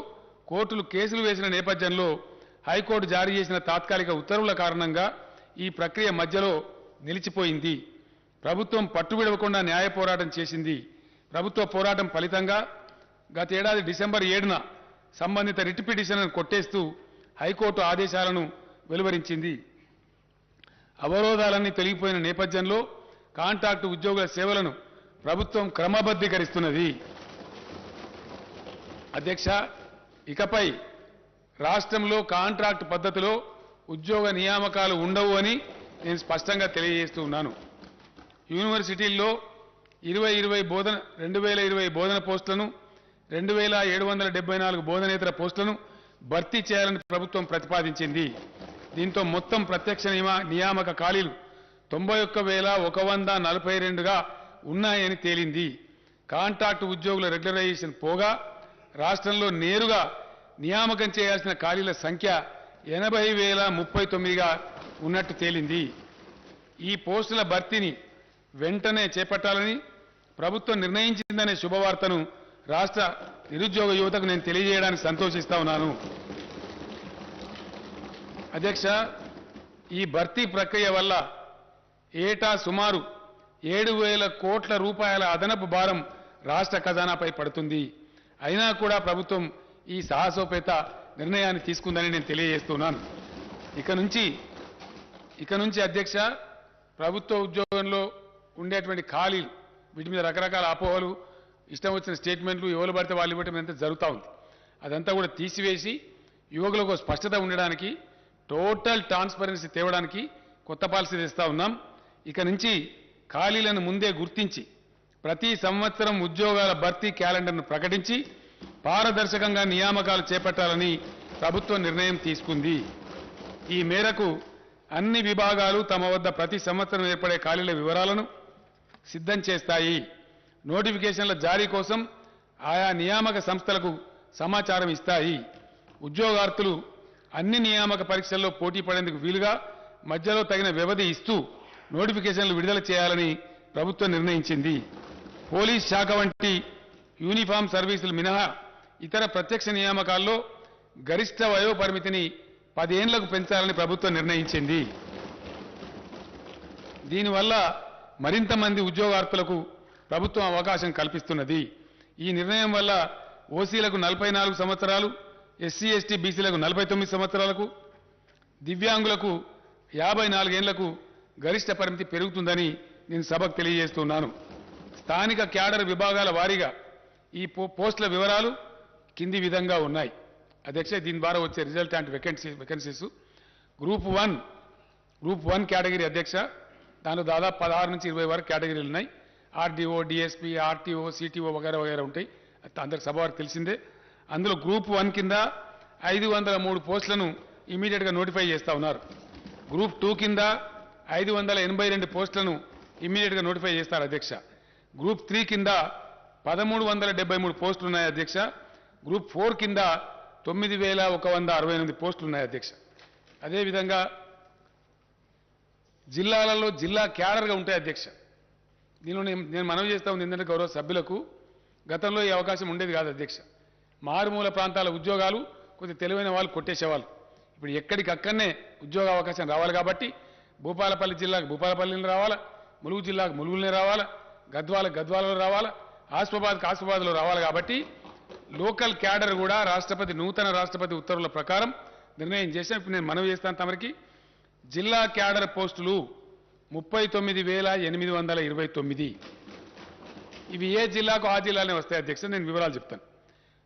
కోర్టులు కేసులు వేసిన నేపథ్యంలో హైకోర్టు జారీ చేసిన తాత్కాలిక ఉత్తర్వుల కారణంగా ఈ ప్రక్రియ మధ్యలో నిలిచిపోయింది. ప్రభుత్వం పట్టువిడవకుండా న్యాయ పోరాటం చేసింది. ప్రభుత్వ పోరాటం ఫలితంగా గతేడాది డిసెంబర్ 7న సంబంధిత రిట్ పిటిషన్లను కొట్టేస్తూ హైకోర్టు ఆదేశాలను వెలువరించింది. అవరోధాలన్నీ తొలగిపోయిన నేపథ్యంలో కాంట్రాక్టు ఉద్యోగుల సేవలను ప్రభుత్వం క్రమబద్ధీకరిస్తున్నది. అధ్యక్ష, ఇకపై రాష్ట్రంలో కాంట్రాక్ట్ పద్ధతిలో ఉద్యోగ నియామకాలు ఉండవు అని నేను స్పష్టంగా తెలియజేస్తూ ఉన్నాను. యూనివర్సిటీల్లో 2020 బోధన పోస్టులను 2774 బోధనేతర పోస్టులను భర్తీ చేయాలని ప్రభుత్వం ప్రతిపాదించింది. దీంతో మొత్తం ప్రత్యక్ష నియామక ఖాళీలు 91,142గా ఉన్నాయని తేలింది. కాంట్రాక్టు ఉద్యోగుల రెగ్యులరైజేషన్ పోగా రాష్ట్రంలో నేరుగా నియామకం చేయాల్సిన ఖాళీల సంఖ్య 80,039గా ఉన్నట్టు తేలింది. ఈ పోస్టుల భర్తీని వెంటనే చేపట్టాలని ప్రభుత్వం నిర్ణయించిందనే శుభవార్తను రాష్ట్ర నిరుద్యోగ యువతకు నేను తెలియజేయడానికి సంతోషిస్తా ఉన్నాను. అధ్యక్ష, ఈ భర్తీ ప్రక్రియ వల్ల ఏటా సుమారు 7,000 కోట్ల రూపాయల అదనపు భారం రాష్ట్ర ఖజానాపై పడుతుంది. అయినా కూడా ప్రభుత్వం ఈ సాహసోపేత నిర్ణయాన్ని తీసుకుందని నేను తెలియజేస్తున్నాను. ఇక నుంచి అధ్యక్ష, ప్రభుత్వ ఉద్యోగంలో ఉండేటువంటి ఖాళీలు, వీటి మీద రకరకాల అపోహలు, ఇష్టం వచ్చిన స్టేట్మెంట్లు, ఎవరు పడితే వాళ్ళు ఇవ్వటం అంతా జరుగుతూ ఉంది. అదంతా కూడా తీసివేసి యువకులకు స్పష్టత ఉండడానికి, టోటల్ ట్రాన్స్పరెన్సీ తేవడానికి కొత్త పాలసీ తెస్తా ఉన్నాం. ఇక నుంచి ఖాళీలను ముందే గుర్తించి ప్రతి సంవత్సరం ఉద్యోగాల భర్తీ క్యాలెండర్ను ప్రకటించి పారదర్శకంగా నియామకాలు చేపట్టాలని ప్రభుత్వం నిర్ణయం తీసుకుంది. ఈ మేరకు అన్ని విభాగాలు తమ వద్ద ప్రతి సంవత్సరం ఏర్పడే ఖాళీల వివరాలను సిద్ధం చేస్తాయి. నోటిఫికేషన్ల జారీ కోసం ఆయా నియామక సంస్థలకు సమాచారం ఇస్తాయి. ఉద్యోగార్థులు అన్ని నియామక పరీక్షల్లో పోటీ పడేందుకు వీలుగా మధ్యలో తగిన వ్యవధి ఇస్తూ నోటిఫికేషన్లు విడుదల చేయాలని ప్రభుత్వం నిర్ణయించింది. పోలీస్ శాఖ వంటి యూనిఫామ్ సర్వీసులు మినహా ఇతర ప్రత్యక్ష నియామకాల్లో గరిష్ట వయో పరిమితిని 10 ఏళ్లకు పెంచాలని ప్రభుత్వం నిర్ణయించింది. దీనివల్ల మరింత మంది ఉద్యోగార్థులకు ప్రభుత్వం అవకాశం కల్పిస్తున్నది. ఈ నిర్ణయం వల్ల ఓసీలకు 44 సంవత్సరాలు, ఎస్సీ ఎస్టీ బీసీలకు 49 సంవత్సరాలకు, దివ్యాంగులకు 54 ఏళ్లకు గరిష్ట పరిమితి పెరుగుతుందని నేను సభకు తెలియజేస్తున్నాను. స్థానిక క్యాడర్ విభాగాల వారీగా ఈ పోస్టుల వివరాలు కింది విధంగా ఉన్నాయి. అధ్యక్ష, దీని ద్వారా వచ్చే result and vacancies group 1 category అధ్యక్ష, దానిలో దాదాపు 16 నుంచి 20 వరకు కేటగిరీలు ఉన్నాయి. ఆర్డీఓ, డిఎస్పీ, ఆర్టీఓ, సిటీఓ వగైరా ఉంటాయి. అందరికి సభ వారికి తెలిసిందే. అందులో గ్రూప్ 1 కింద 503 పోస్టులను ఇమీడియట్గా నోటిఫై చేస్తా ఉన్నారు. గ్రూప్ 2 కింద 582 పోస్టులను ఇమీడియట్గా నోటిఫై చేస్తారు అధ్యక్ష. గ్రూప్ 3 కింద 1,373 పోస్టులు ఉన్నాయి అధ్యక్ష. గ్రూప్ 4 కింద 9,168 పోస్టులు ఉన్నాయి అధ్యక్ష. అదేవిధంగా జిల్లాలలో జిల్లా క్యాడర్గా ఉంటాయి అధ్యక్ష. దీనిలో నేను మనవి చేస్తా ఉంది ఏంటంటే, గౌరవ సభ్యులకు గతంలో ఈ అవకాశం ఉండేది కాదు అధ్యక్ష. మారుమూల ప్రాంతాల ఉద్యోగాలు కొద్ది తెలివైన వాళ్ళు కొట్టేసేవాళ్ళు. ఇప్పుడు ఎక్కడికక్కడనే ఉద్యోగ అవకాశం రావాలి కాబట్టి భూపాలపల్లి జిల్లాకు భూపాలపల్లిని రావాలా, ములుగు జిల్లాకు ములుగులనే రావాలా, గద్వాలలో రావాలా, ఆసిఫాబాద్లో రావాలి. కాబట్టి లోకల్ క్యాడర్ కూడా నూతన రాష్ట్రపతి ఉత్తర్వుల ప్రకారం నిర్ణయం చేశాం. ఇప్పుడు నేను మనవి చేస్తాను తమరికి, జిల్లా క్యాడర్ పోస్టులు 39,829. ఇవి ఏ జిల్లాకు ఆ జిల్లానే వస్తాయి అధ్యక్ష. నేను వివరాలు చెప్తాను.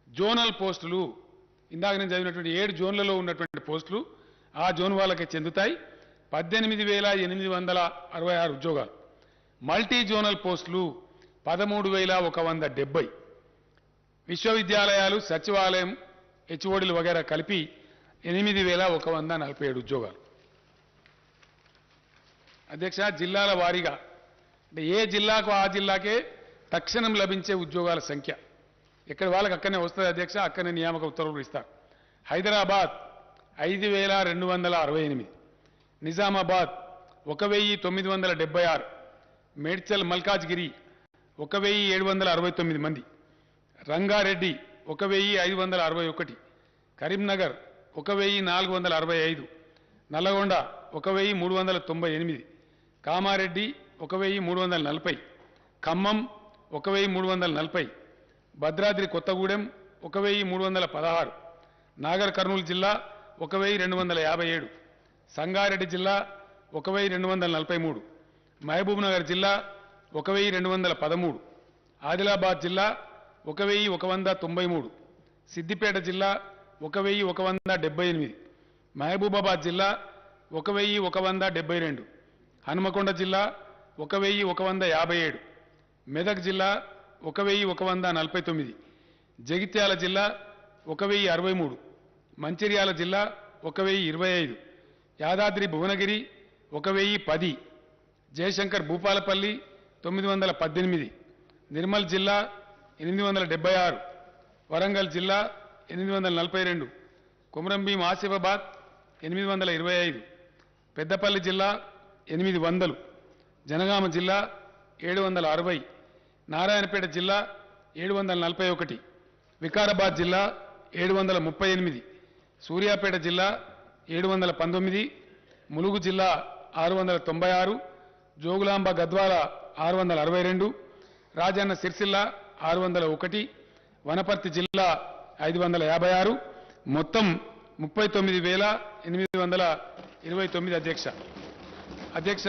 జోనల్ పోస్టులు, ఇందాక నేను చదివినటువంటి 7 జోన్లలో ఉన్నటువంటి పోస్టులు ఆ జోన్ వాళ్ళకే చెందుతాయి. 18,866 ఉద్యోగాలు. మల్టీ జోనల్ పోస్టులు 13,170. విశ్వవిద్యాలయాలు, సచివాలయం, హెచ్ఓడీలు వగైరా కలిపి 8,147 ఉద్యోగాలు. అధ్యక్ష, జిల్లాల వారీగా అంటే ఏ జిల్లాకు ఆ జిల్లాకే తక్షణం లభించే ఉద్యోగాల సంఖ్య ఎక్కడ వాళ్ళకి అక్కడనే వస్తుంది అధ్యక్ష. అక్కడనే నియామక ఉత్తర్వులు ఇస్తారు. హైదరాబాద్ 5,268, నిజామాబాద్ 1,976, మేడ్చల్ మల్కాజ్గిరి 1,769 మంది, రంగారెడ్డి 1,561, కరీంనగర్ 1,465, నల్లగొండ 1,398, కామారెడ్డి 1,340, ఖమ్మం 1,340, భద్రాద్రి కొత్తగూడెం 1,316, నాగర్ కర్నూలు జిల్లా 1,257, సంగారెడ్డి జిల్లా 1,243, మహబూబ్ నగర్ జిల్లా 1,213, ఆదిలాబాద్ జిల్లా 1,193, సిద్దిపేట జిల్లా 1,178, మహబూబాబాద్ జిల్లా 1,172, హనుమకొండ జిల్లా 1,157, మెదక్ జిల్లా 1,149, జగిత్యాల జిల్లా 1,063, మంచిర్యాల జిల్లా 1,025, యాదాద్రి భువనగిరి 1,010, జయశంకర్ భూపాలపల్లి 918, నిర్మల్ జిల్లా 876, వరంగల్ జిల్లా 842, కుమ్రంభీం ఆసిఫాబాద్ 825, పెద్దపల్లి జిల్లా 800, జనగామ జిల్లా 760, నారాయణపేట జిల్లా 741, వికారాబాద్ జిల్లా 738, సూర్యాపేట జిల్లా 719, ములుగు జిల్లా 696, జోగులాంబ గద్వాల 662, రాజన్న సిరిసిల్ల 601, వనపర్తి జిల్లా 556, మొత్తం 39,829 అధ్యక్ష.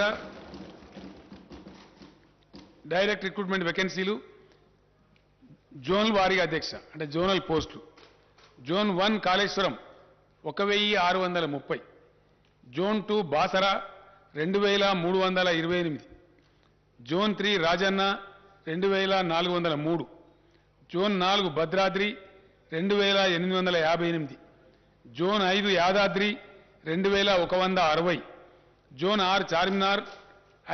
డైరెక్ట్ రిక్రూట్మెంట్ వేకెన్సీలు జోన్ వారీగా అధ్యక్ష, అంటే జోనల్ పోస్టులు. Zone 1 Kaleshwaram 1630, zone 2 Basara 2328, zone 3 Rajanna 2403, zone 4 Bhadradri 2858, zone 5 Yadadri 2160, zone 6 Charminar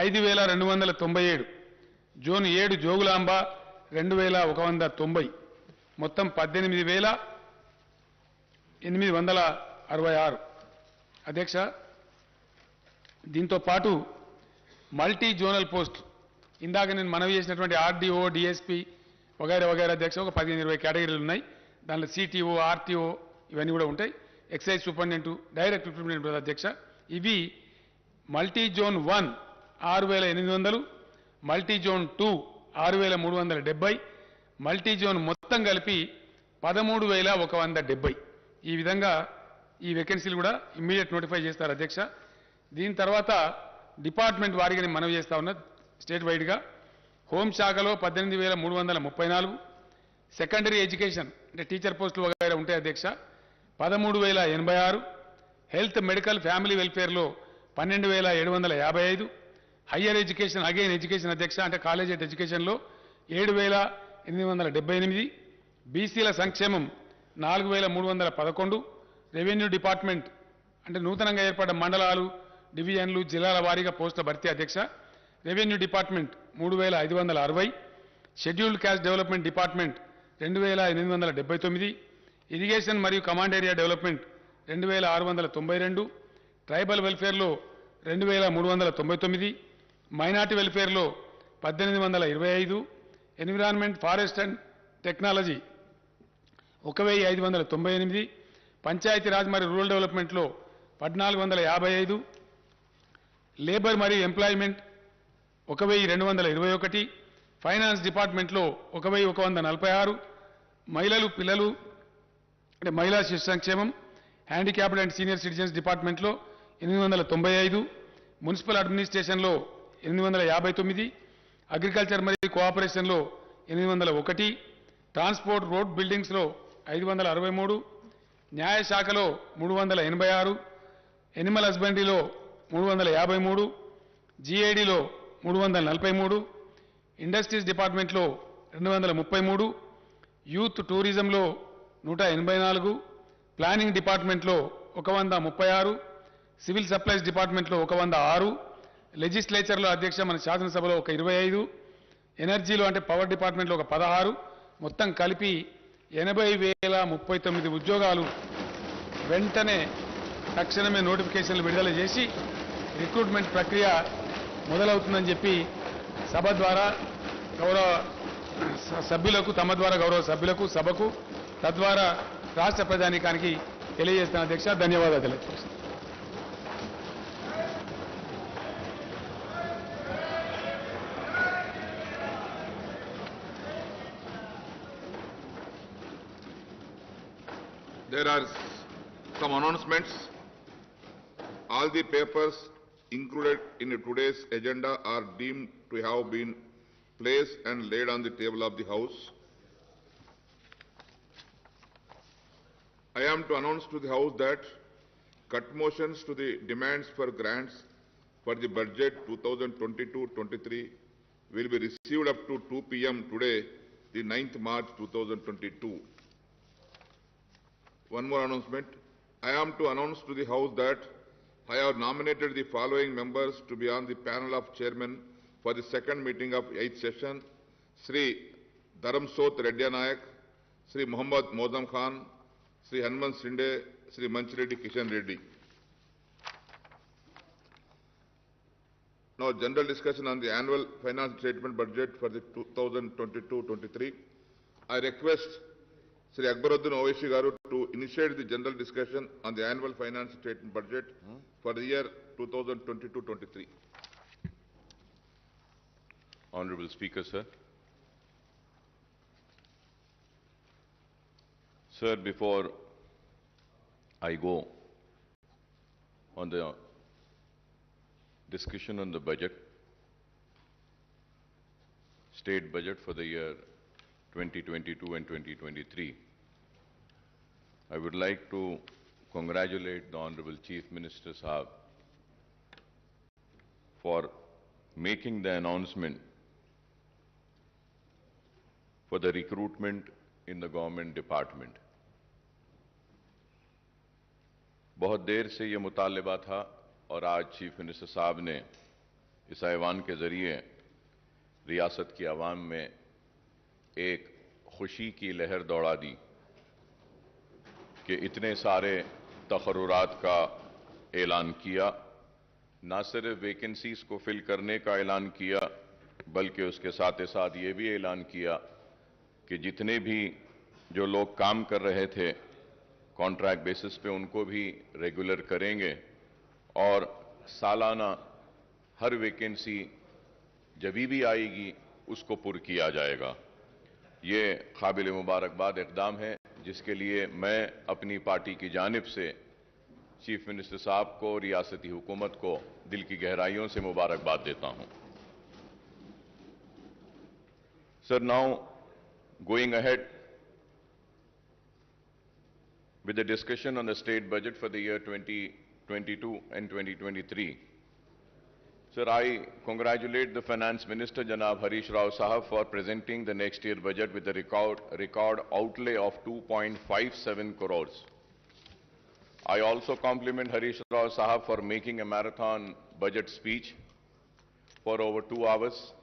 5297, zone 7 Jogulamba 2190, మొత్తం 18,866 అధ్యక్ష. దీంతో పాటు మల్టీ జోనల్ పోస్ట్ ఇందాక నేను మనవి చేసినటువంటి ఆర్డీఓ, డిఎస్పీ వగైరా వగైరా అధ్యక్ష ఒక 15-20 కేటగిరీలు ఉన్నాయి. దాంట్లో సిటీఓ, ఆర్టీఓ ఇవన్నీ కూడా ఉంటాయి. ఎక్సైజ్ సూపరింటెండెంట్, డైరెక్ట్ రిక్రూట్మెంట్ అధ్యక్ష. ఇవి multi zone 1 6,800, multi zone 2 6,370, multi zone మొత్తం కలిపి 13,170. ఈ విధంగా ఈ వేకెన్సీలు కూడా ఇమ్మీడియట్ నోటిఫై చేస్తారు అధ్యక్ష. దీని తర్వాత డిపార్ట్మెంట్ వారీగా నేను మనవి చేస్తా ఉన్నా స్టేట్ వైడ్గా. హోంశాఖలో 18,334, సెకండరీ ఎడ్యుకేషన్ అంటే టీచర్ పోస్టులు వగైరా ఉంటాయి అధ్యక్ష 13,086, హెల్త్ మెడికల్ ఫ్యామిలీ వెల్ఫేర్లో 12,755, హయ్యర్ ఎడ్యుకేషన్ అగైన్ ఎడ్యుకేషన్ అధ్యక్ష అంటే కాలేజ్ ఎడ్యుకేషన్లో 7,878, బీసీల సంక్షేమం 4,311, రెవెన్యూ డిపార్ట్మెంట్ అంటే నూతనంగా ఏర్పడ్డ మండలాలు, డివిజన్లు, జిల్లాల వారీగా పోస్టుల భర్తీ అధ్యక్ష. Revenue department 3,560, scheduled caste development department 2,879, irrigation మరియు command area development 2,692, tribal వెల్ఫేర్లో 2,399, minority వెల్ఫేర్లో 1,825, environment, forest and technology 1,598, Panchayati Raj మరియు రూరల్ డెవలప్మెంట్లో 1,455, లేబర్ మరియు ఎంప్లాయ్మెంట్ 1,221, ఫైనాన్స్ డిపార్ట్మెంట్లో 1,146, మహిళలు పిల్లలు అంటే మహిళా శిశు సంక్షేమం, హ్యాండిక్యాప్డ్ అండ్ సీనియర్ సిటిజన్స్ డిపార్ట్మెంట్లో 895, మున్సిపల్ అడ్మినిస్ట్రేషన్లో 859, అగ్రికల్చర్ మరియు కోఆపరేషన్లో 801, ట్రాన్స్పోర్ట్ రోడ్ బిల్డింగ్స్లో 563, న్యాయశాఖలో 386, ఎనిమల్ హస్బెండరీలో 353, జీఐడీలో 343, ఇండస్ట్రీస్ డిపార్ట్మెంట్లో 233, యూత్ టూరిజంలో 184, ప్లానింగ్ డిపార్ట్మెంట్లో 136, సివిల్ సప్లైస్ డిపార్ట్మెంట్లో 106, లెజిస్లేచర్లో అధ్యక్ష మన శాసనసభలో 25, ఎనర్జీలో అంటే పవర్ డిపార్ట్మెంట్లో 16, మొత్తం కలిపి 80,039 ఉద్యోగాలు వెంటనే తక్షణమే నోటిఫికేషన్లు విడుదల చేసి రిక్రూట్మెంట్ ప్రక్రియ మొదలవుతుందని చెప్పి సభ ద్వారా గౌరవ సభ్యులకు, తమ ద్వారా గౌరవ సభ్యులకు, సభకు, తద్వారా రాష్ట్ర ప్రజానీకానికి తెలియజేస్తున్న అధ్యక్ష. ధన్యవాదాలు తెలియజేస్తాను. There are some announcements. All the papers included in today's agenda are deemed to have been placed and laid on the table of the House. I am to announce to the House that cut motions to the demands for grants for the budget 2022-23 will be received up to 2 p.m. today, the 9th March 2022. One more announcement. I am to announce to the House that I have nominated the following members to be on the panel of chairmen for the second meeting of 8th session: Sri Dharamsot Reddy Nayak, Sri Muhammad Modam Khan, Sri Hanuman Sinde, Sri Manchireddy Kishan Reddy. Now, general discussion on the annual finance statement budget for the 2022-23. I request Sri Akbaruddin Owaisi Garu to initiate the general discussion on the annual finance statement budget for the year 2022-23. Honorable Speaker, sir. Sir, before I go on the discussion on the budget, state budget for the year 2022 and 2023, I would like to congratulate the Honorable Chief Minister Sahab for making the announcement for the recruitment in the government department. बहुत देर से ये मुतालिबा था और आज chief minister साहब ने इस ऐवान के जरिए रियासत की आवाम में एक खुशी की लहर दौड़ा दी कि इतने सारे तकर्रुरात का ऐलान किया, ना सिर्फ वैकेंसीज को फिल करने का ऐलान किया बल्कि उसके साथ साथ ये भी ऐलान किया कि जितने भी जो लोग काम कर रहे थे कॉन्ट्रैक्ट बेसिस पे उनको भी रेगुलर करेंगे और सालाना हर वैकेंसी जब भी आएगी उसको पुर किया जाएगा। ये काबिल मुबारकबाद इक़दाम है जिसके लिए मैं अपनी पार्टी की जानिब से चीफ मिनिस्टर साहब को, रियासती हुकूमत को दिल की गहराइयों से मुबारकबाद देता हूं। Sir, now going ahead with the discussion on the state budget for the year 2022 and 2023. Sir, I congratulate the Finance Minister, Janab Harish Rao Sahab, for presenting the next year budget with a record outlay of 2.57 crores. I also compliment Harish Rao Sahab for making a marathon budget speech for over 2 hours.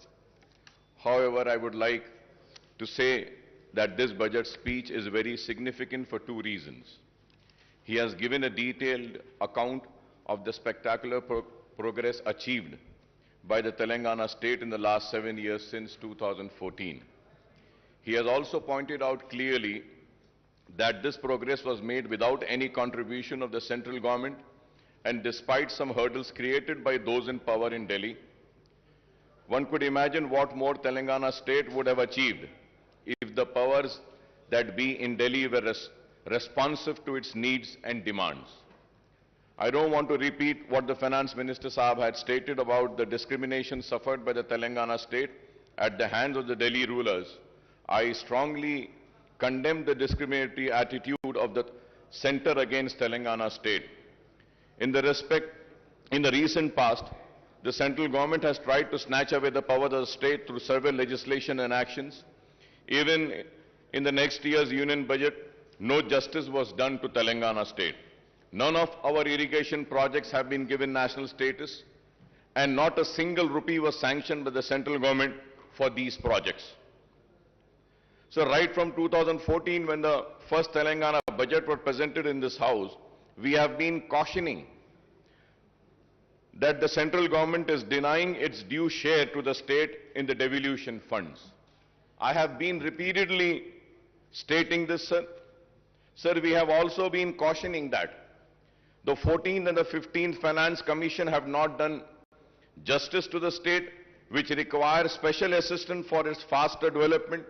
However, I would like to say that this budget speech is very significant for 2 reasons. He has given a detailed account of the spectacular progress achieved by the Telangana state in the last 7 years since 2014. He has also pointed out clearly that this progress was made without any contribution of the central government and despite some hurdles created by those in power in Delhi. One could imagine what more Telangana state would have achieved if the powers that be in Delhi were responsive to its needs and demands. I don't want to repeat what the Finance Minister Sahab had stated about the discrimination suffered by the Telangana state at the hands of the Delhi rulers. I strongly condemn the discriminatory attitude of the centre against Telangana state. In the recent past, the central government has tried to snatch away the power of the state through several legislation and actions. Even in the next year's union budget, no justice was done to Telangana state. None of our irrigation projects have been given national status, and not a single rupee was sanctioned by the central government for these projects. So right from 2014, when the first Telangana budget was presented in this house, we have been cautioning that the central government is denying its due share to the state in the devolution funds. I have been repeatedly stating this, sir. Sir, we have also been cautioning that the 14th and the 15th Finance Commission have not done justice to the state, which requires special assistance for its faster development.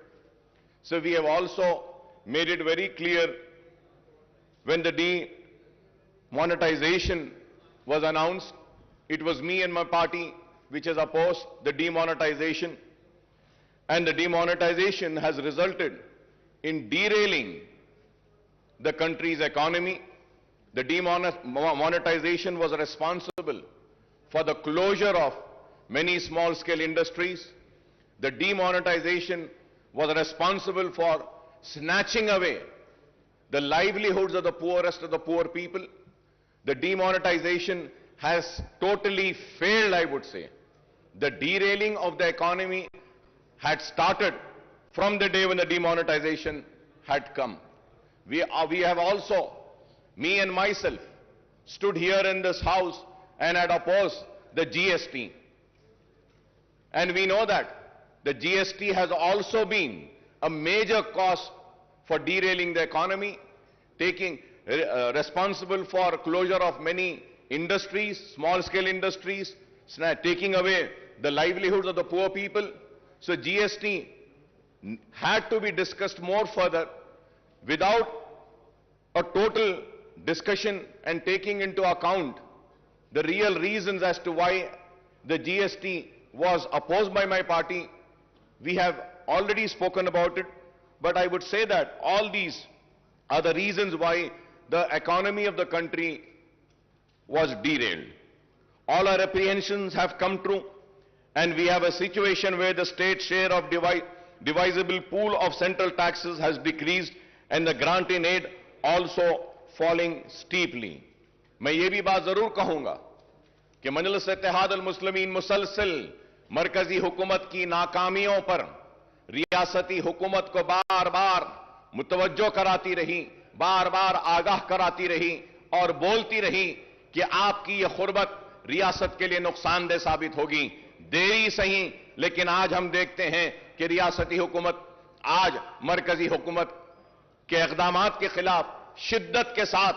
So we have also made it very clear when the demonetization was announced, it was me and my party which has opposed the demonetization. And the demonetization has resulted in derailing the country's economy. The demonetization was responsible for the closure of many small-scale industries. The demonetization was responsible for snatching away the livelihoods of the poorest of the poor people. The demonetization has totally failed, I would say. The derailing of the economy had started from the day when the demonetization had come. We have also, me and myself, stood here in this house and had opposed the GST. And we know that the GST has also been a major cause for derailing the economy, taking responsible for closure of many industries, small-scale industries, taking away the livelihoods of the poor people. So GST had to be discussed more further without a total discussion and taking into account the real reasons as to why the GST was opposed by my party. We have already spoken about it, but I would say that all these are the reasons why the economy of the country was derailed. All our apprehensions have come true, and we have a situation where the state share of divisible pool of central taxes has decreased and the grant in aid also falling steeply. मैं ये भी बात जरूर कहूंगा कि मजलिस इत्तेहाद अल मुस्लिमीन मुसलसल मरकजी हुकूमत की नाकामियों पर रियासती हुकूमत को बार बार मुतवज्जो कराती रही, बार बार आगाह कराती रही और बोलती रही कि आपकी ये खुर्बत रियासत के लिए नुकसानदेह साबित होगी। देरी सही, लेकिन आज हम देखते हैं कि रियासती हुकूमत आज मरकजी हुकूमत के इक़दामात के खिलाफ शिद्दत के साथ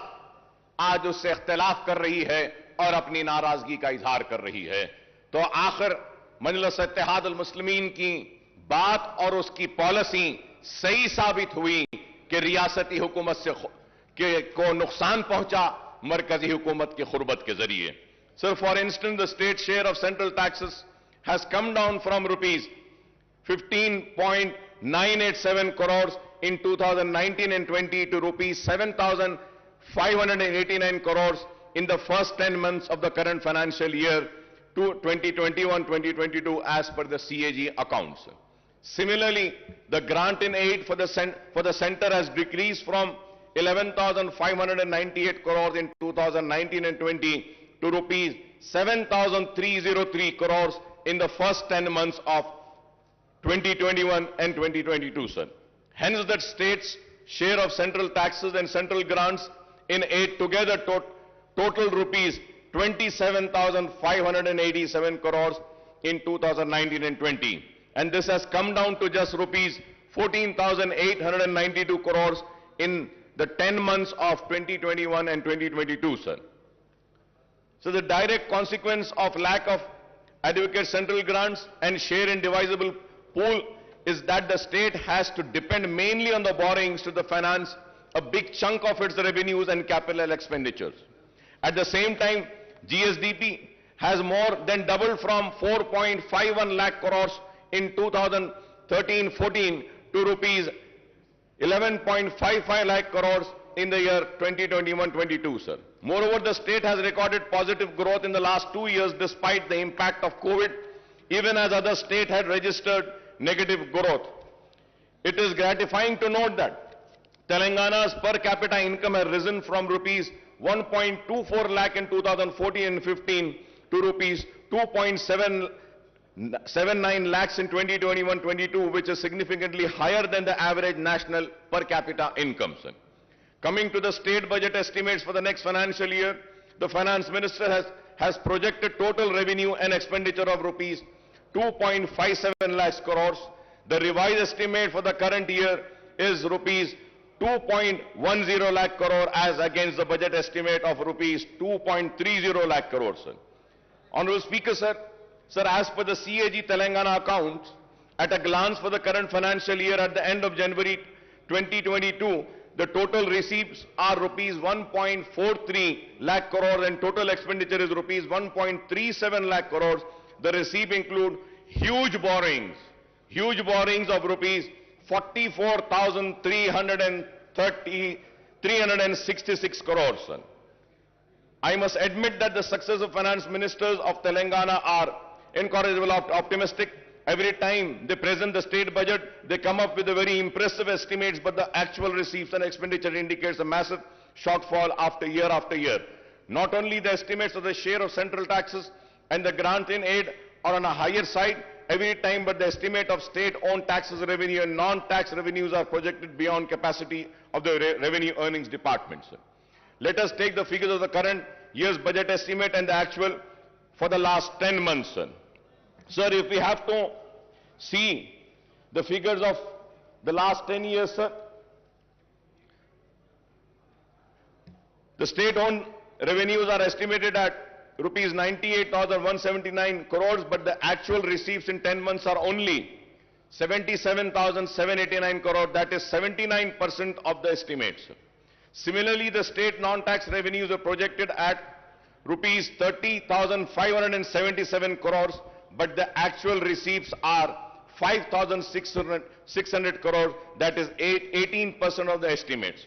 आज उससे इख्तिलाफ कर रही है और अपनी नाराजगी का इजहार कर रही है। तो आखिर मजलिस इत्तेहाद अल मुस्लिमीन की बात और उसकी पॉलिसी सही साबित हुई कि रियासती हुकूमत से को नुकसान पहुंचा मरकजी हुकूमत की खुर्बत के जरिए। Sir, for instance the state share of central taxes has come down from rupees 15.987 crores in 2019 and 20 to rupees 7,589 crores in the first 10 months of the current financial year to 2021-2022 as per the CAG accounts. Similarly, the grant in aid for the center has decreased from 11,598 crores in 2019 and 20 to rupees 7,303 crores in the first 10 months of 2021 and 2022, sir. Hence, the state's share of central taxes and central grants in aid together total rupees 27,587 crores in 2019 and 20. And this has come down to just rupees 14,892 crores in the 10 months of 2021 and 2022, sir. So the direct consequence of lack of adequate central grants and share in divisible pool is that the state has to depend mainly on the borrowings to finance a big chunk of its revenues and capital expenditures. At the same time, GSDP has more than doubled from 4.51 lakh crores in 2013-14 to rupees 11.55 lakh crores in the year 2021-22, sir. Moreover, the state has recorded positive growth in the last 2 years despite the impact of COVID, even as other states had registered negative growth. It is gratifying to note that Telangana's per capita income has risen from rupees 1.24 lakh in 2014 and 15 to rupees 2.79 lakhs in 2021-22, which is significantly higher than the average national per capita income, sir. Coming to the state budget estimates for the next financial year, the finance minister has projected total revenue and expenditure of rupees 2.57 lakhs crores. The revised estimate for the current year is rupees 2.10 lakh crore as against the budget estimate of rupees 2.30 lakh crores, sir. Honorable Speaker, sir, as per the CAG Telangana accounts, at a glance for the current financial year at the end of January 2022, the total receipts are rupees 1.43 lakh crores and total expenditure is rupees 1.37 lakh crores. The receipts include huge borrowings of rupees 44,366 crores, sir. I must admit that the successive finance ministers of Telangana are incorrigible optimistic. Every time they present the state budget, they come up with a very impressive estimates, but the actual receipts and expenditure indicates a massive shortfall after year. Not only the estimates of the share of central taxes and the grant in aid are on a higher side every time, but the estimate of state-owned taxes revenue and non-tax revenues are projected beyond capacity of the revenue earnings department, sir. Let us take the figures of the current year's budget estimate and the actual for the last 10 months, sir. Sir, if we have to see the figures of the last 10 years, sir, the state-owned revenues are estimated at rupees 98,179 crores, but the actual receipts in 10 months are only 77,789 crores, that is 79% of the estimates. Similarly, the state non-tax revenues are projected at rupees 30,577 crores, but the actual receipts are 5,600 crores, that is 18% of the estimates.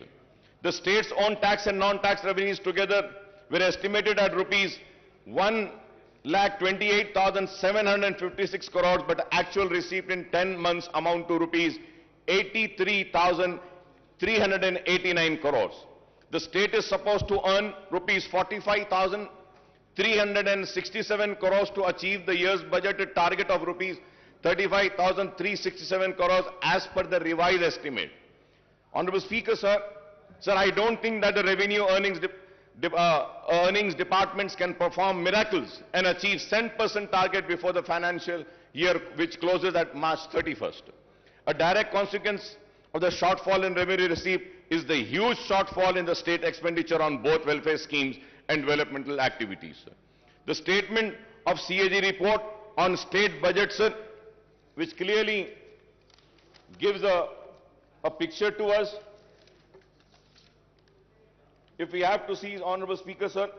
The state's own tax and non-tax revenues together were estimated at rupees 1,28,756 crores, but the actual receipt in 10 months amount to rupees 83,389 crores. The state is supposed to earn rupees 45,367 crores to achieve the year's budgeted target of rupees 35,367 crores as per the revised estimate. Honorable Speaker, sir, I don't think that the revenue earnings departments can perform miracles and achieve 10% target before the financial year which closes at March 31st. A direct consequence of the shortfall in revenue received is the huge shortfall in the state expenditure on both welfare schemes and developmental activities. The statement of CAG report on state budget, sir, which clearly gives a picture to us. If we have to see, Honorable Speaker, sir,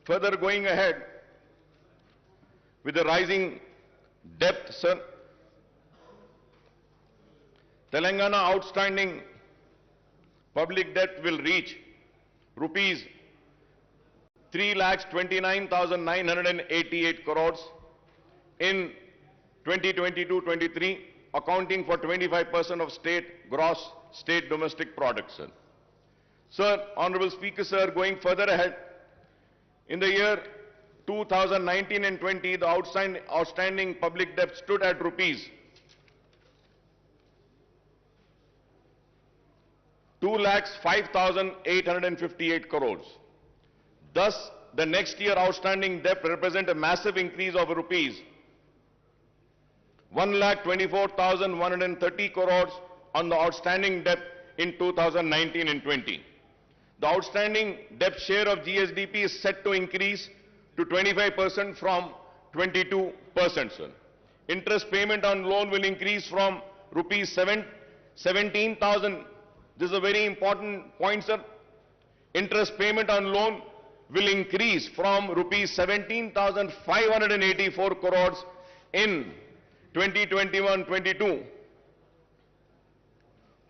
further going ahead with the rising debt, sir, Telangana outstanding public debt will reach rupees 3,29,988 crores in 2022-23, accounting for 25% of gross state domestic product, sir. Sir, Honorable Speaker, sir, going further ahead, in the year 2019 and 20, the outstanding public debt stood at rupees 2,05,858 crores. Thus, the next year outstanding debt represents a massive increase of rupees 1,24,130 crores on the outstanding debt in 2019 and 20. The outstanding debt share of GSDP is set to increase to 25% from 22%, sir. Interest payment on loan will increase from rupees 17,000. This is a very important point, sir. Interest payment on loan will increase from rupees 17,584 crores in 2021-22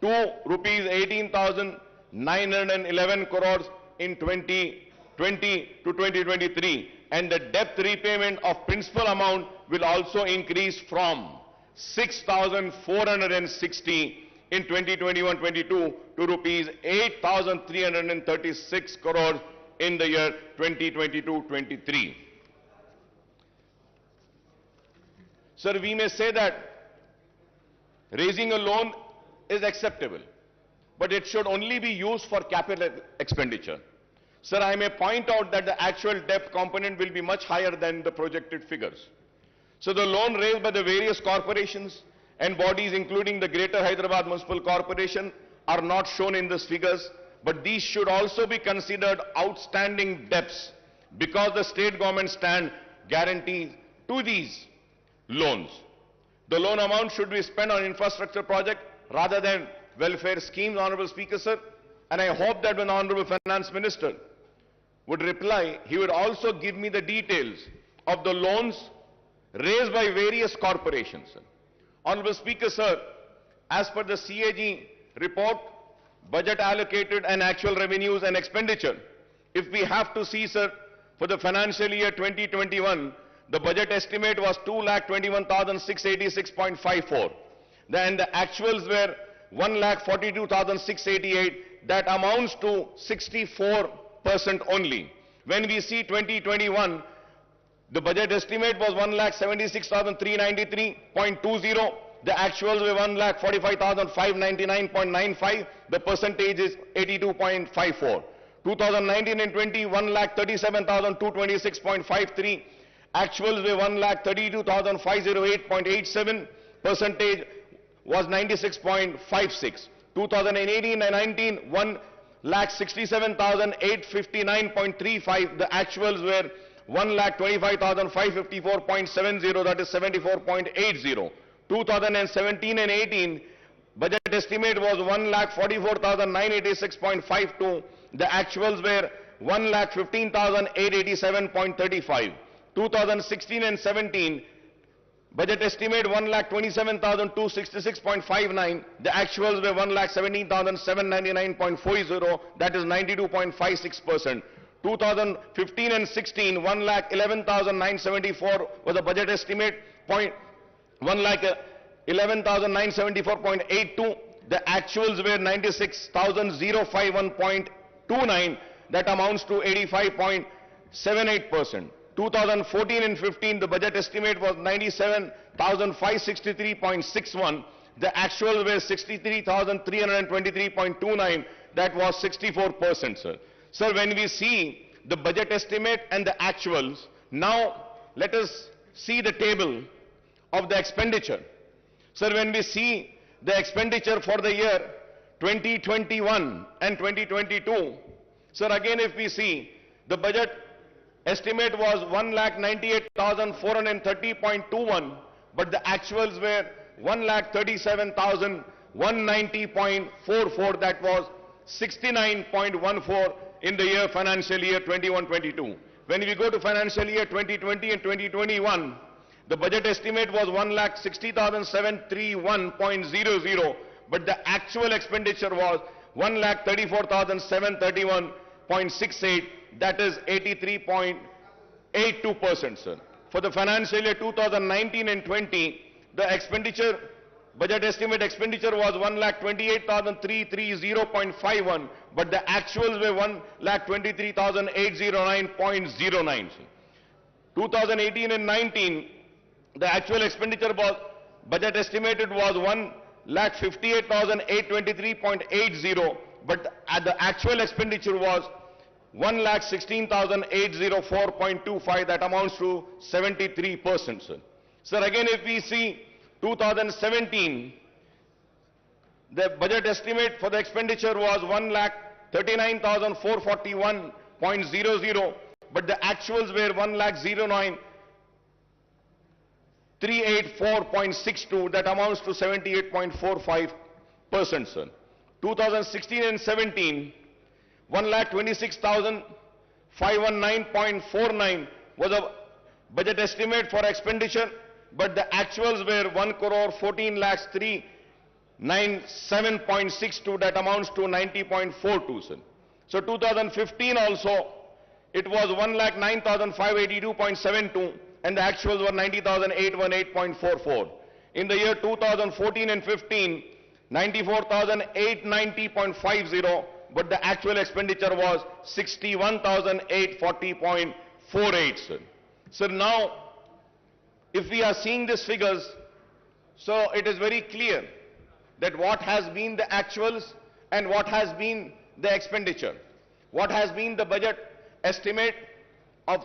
to rupees 18,911 crores in 2020 to 2023, and the debt repayment of principal amount will also increase from 6,460 in 2021-22 to rupees 8,336 crores in the year 2022-23. Sir, we may say that raising a loan is acceptable, but it should only be used for capital expenditure. Sir, I may point out that the actual debt component will be much higher than the projected figures. So the loan raised by the various corporations and bodies, including the Greater Hyderabad Municipal Corporation, are not shown in these figures, but these should also be considered outstanding debts because the state government stand guarantee to these loans. The loan amount should be spent on infrastructure project rather than welfare schemes, Honorable Speaker, sir. And I hope that when the Honorable Finance Minister would reply, he would also give me the details of the loans raised by various corporations. Honorable Speaker, sir, as per the CAG report, budget allocated and actual revenues and expenditure, if we have to see, sir, for the financial year 2021, the budget estimate was 2,21,686.54. Then the actuals were 1,42,688. That amounts to 64% only. When we see 2021, the budget estimate was 1,76,393.20. The actuals were 1,45,599.95. The percentage is 82.54. 2019 and 20, 1,37,226.53. Actuals were 1,32,508.87. Percentage was 96.56. 2018 and 19, 1,67,859.35. The actuals were 1,25,554.70, that is 74.80. 2017 and 18, budget estimate was 1,44,986.52. The actuals were 1,15,887.35. 2016 and 17, budget estimate 1,27,266.59. The actuals were 1,17,799.40. That is 92.56%. 2015 and 16, 1,11,974 was the budget estimate. 1,11,974.82. The actuals were 96,051.29. That amounts to 85.78%. 2014 and 15, the budget estimate was 97,563.61. The actuals were 63,323.29. That was 64%, sir. Sir, when we see the budget estimate and the actuals, now let us see the table of the expenditure. Sir, when we see the expenditure for the year 2021 and 2022, sir, again if we see the budget estimate was 1,98,430.21, but the actuals were 1,37,190.44. That was 69.14 in the year financial year 21-22. When we go to financial year 2020 and 2021, the budget estimate was 1,60,731.00, but the actual expenditure was 1,34,731.68. That is 83.82%, sir. For the financial year 2019 and 20, the expenditure, budget estimate expenditure was 1,28,330.51, but the actuals were 1,23,809.09. 2018 and 19, the actual expenditure was, budget estimated was 1,58,823.80, but the actual expenditure was 1,16,804.25. That amounts to 73%, sir. Sir, again if we see 2017, the budget estimate for the expenditure was 1,39,441.00, but the actuals were 1,09,384.62. That amounts to 78.45%, sir. 2016 and 17, 1,26,519.49 was a budget estimate for expenditure, but the actuals were 1,14,397.62. That amounts to 90.42, sir. So 2015 also, it was 1,09,582.72, and the actuals were 90,818.44. In the year 2014 and 15, 94,890.50, but the actual expenditure was 61,840.48, sir. Sir, now, if we are seeing these figures, so it is very clear that what has been the actuals and what has been the expenditure, what has been the budget estimate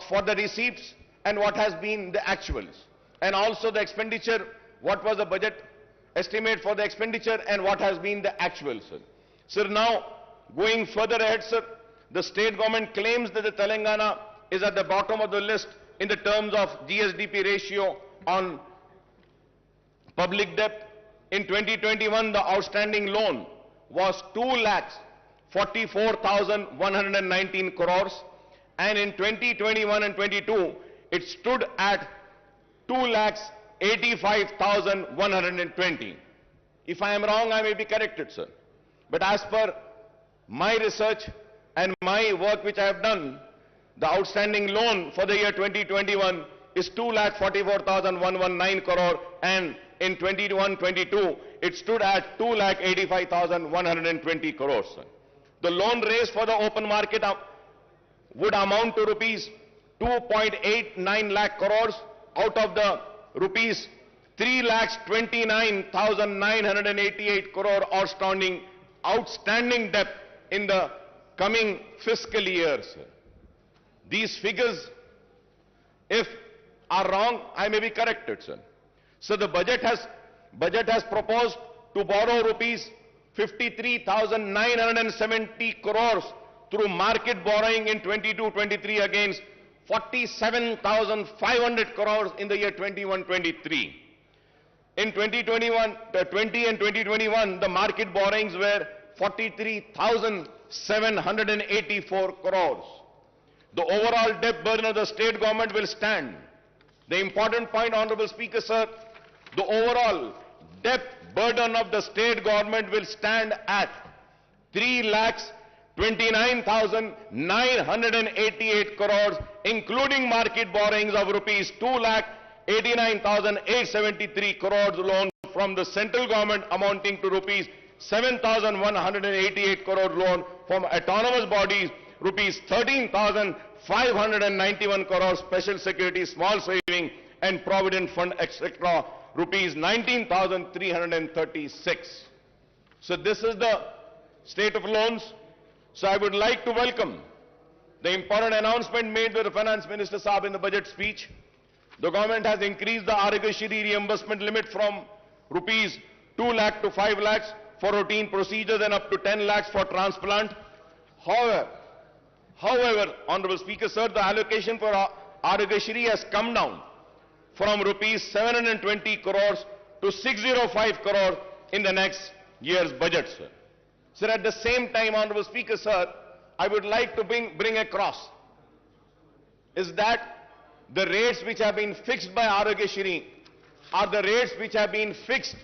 for the receipts and what has been the actuals, and also the expenditure, what was the budget estimate for the expenditure and what has been the actuals, sir. Sir, now, going further ahead, sir, the state government claims that the Telangana is at the bottom of the list in the terms of GSDP ratio on public debt. In 2021, the outstanding loan was 2,44,119 crores, and in 2021 and 22, it stood at 2,85,120. If I am wrong, I may be corrected, sir. But as per my research and my work which I have done, the outstanding loan for the year 2021 is 2,44,119 crore, and in 21-22, it stood at 2,85,120 crores, sir. The loan raised for the open market would amount to rupees 2.89 lakh crores out of the rupees 3,29,988 crore outstanding debt in the coming fiscal years. These figures, if are wrong, I may be corrected, sir. So the budget has proposed to borrow rupees 53,970 crores through market borrowing in 22-23 against 47,500 crores in the year 21-23. In 2021, 20 and 2021, the market borrowings were 43,784 crores. The overall debt burden of the state government will stand. The important point, Honorable Speaker, sir, the overall debt burden of the state government will stand at 3,29,988 crores, including market borrowings of rupees 2,89,873 crores loan from the central government amounting to rupees 7,188 crore loan from autonomous bodies, rupees 13,591 crore special security, small saving and provident fund, etc., rupees 19,336. So this is the state of loans. So I would like to welcome the important announcement made by the Finance Minister Saab in the budget speech. The government has increased the Arogashri reimbursement limit from rupees 2 lakh to 5 lakhs for routine procedures and up to 10 lakhs for transplant. However, Honorable Speaker, sir, the allocation for Arogashri has come down from rupees 720 crores to 605 crores in the next year's budget, sir. Sir, at the same time, Honorable Speaker, sir, I would like to bring across is that the rates which have been fixed by Arogashri are the rates which have been fixed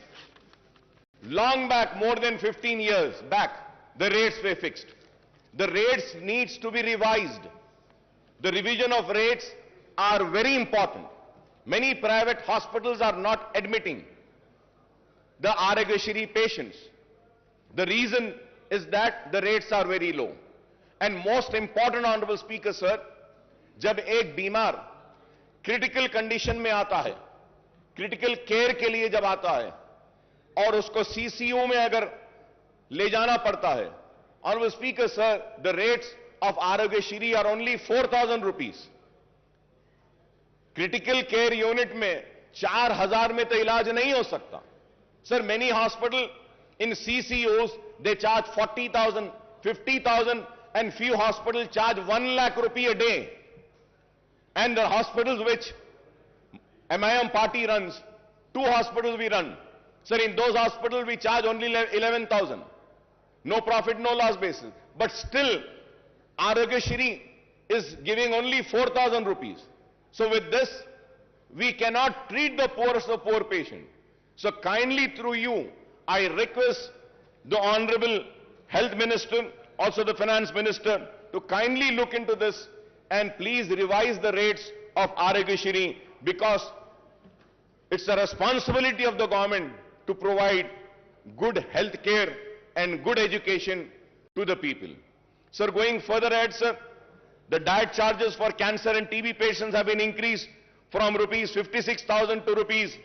long back, more than 15 years back. The rates were fixed. The rates needs to be revised. The revision of rates are very important. Many private hospitals are not admitting the Arogashri patients. The reason is that the rates are very low. And most important, Honorable Speaker, sir, जब एक बीमार critical condition में आता है, critical care के लिए जब आता है और उसको सीसीयू में अगर ले जाना पड़ता है, Honorable Speaker, sir, the rates of Arogashri are only 4,000 rupees. Critical care unit में 4,000 में तो इलाज नहीं हो सकता. Sir, many hospitals in CCUs, they charge 40,000, 50,000, and few hospitals charge 1 lakh rupee a day. And the hospitals which MIM party runs, 2 hospitals we run. Sir, in those hospitals we charge only 11,000. No profit, no loss basis. But still, Arogashri is giving only 4,000 rupees. So with this, we cannot treat the poorest of poor patient. So kindly through you, I request the Honorable Health Minister, also the Finance Minister, to kindly look into this and please revise the rates of Arogashri, because it's the responsibility of the government to provide good health care and good education to the people. Sir, going further ahead, sir, the diet charges for cancer and TB patients have been increased from rupees 56,000 to rupees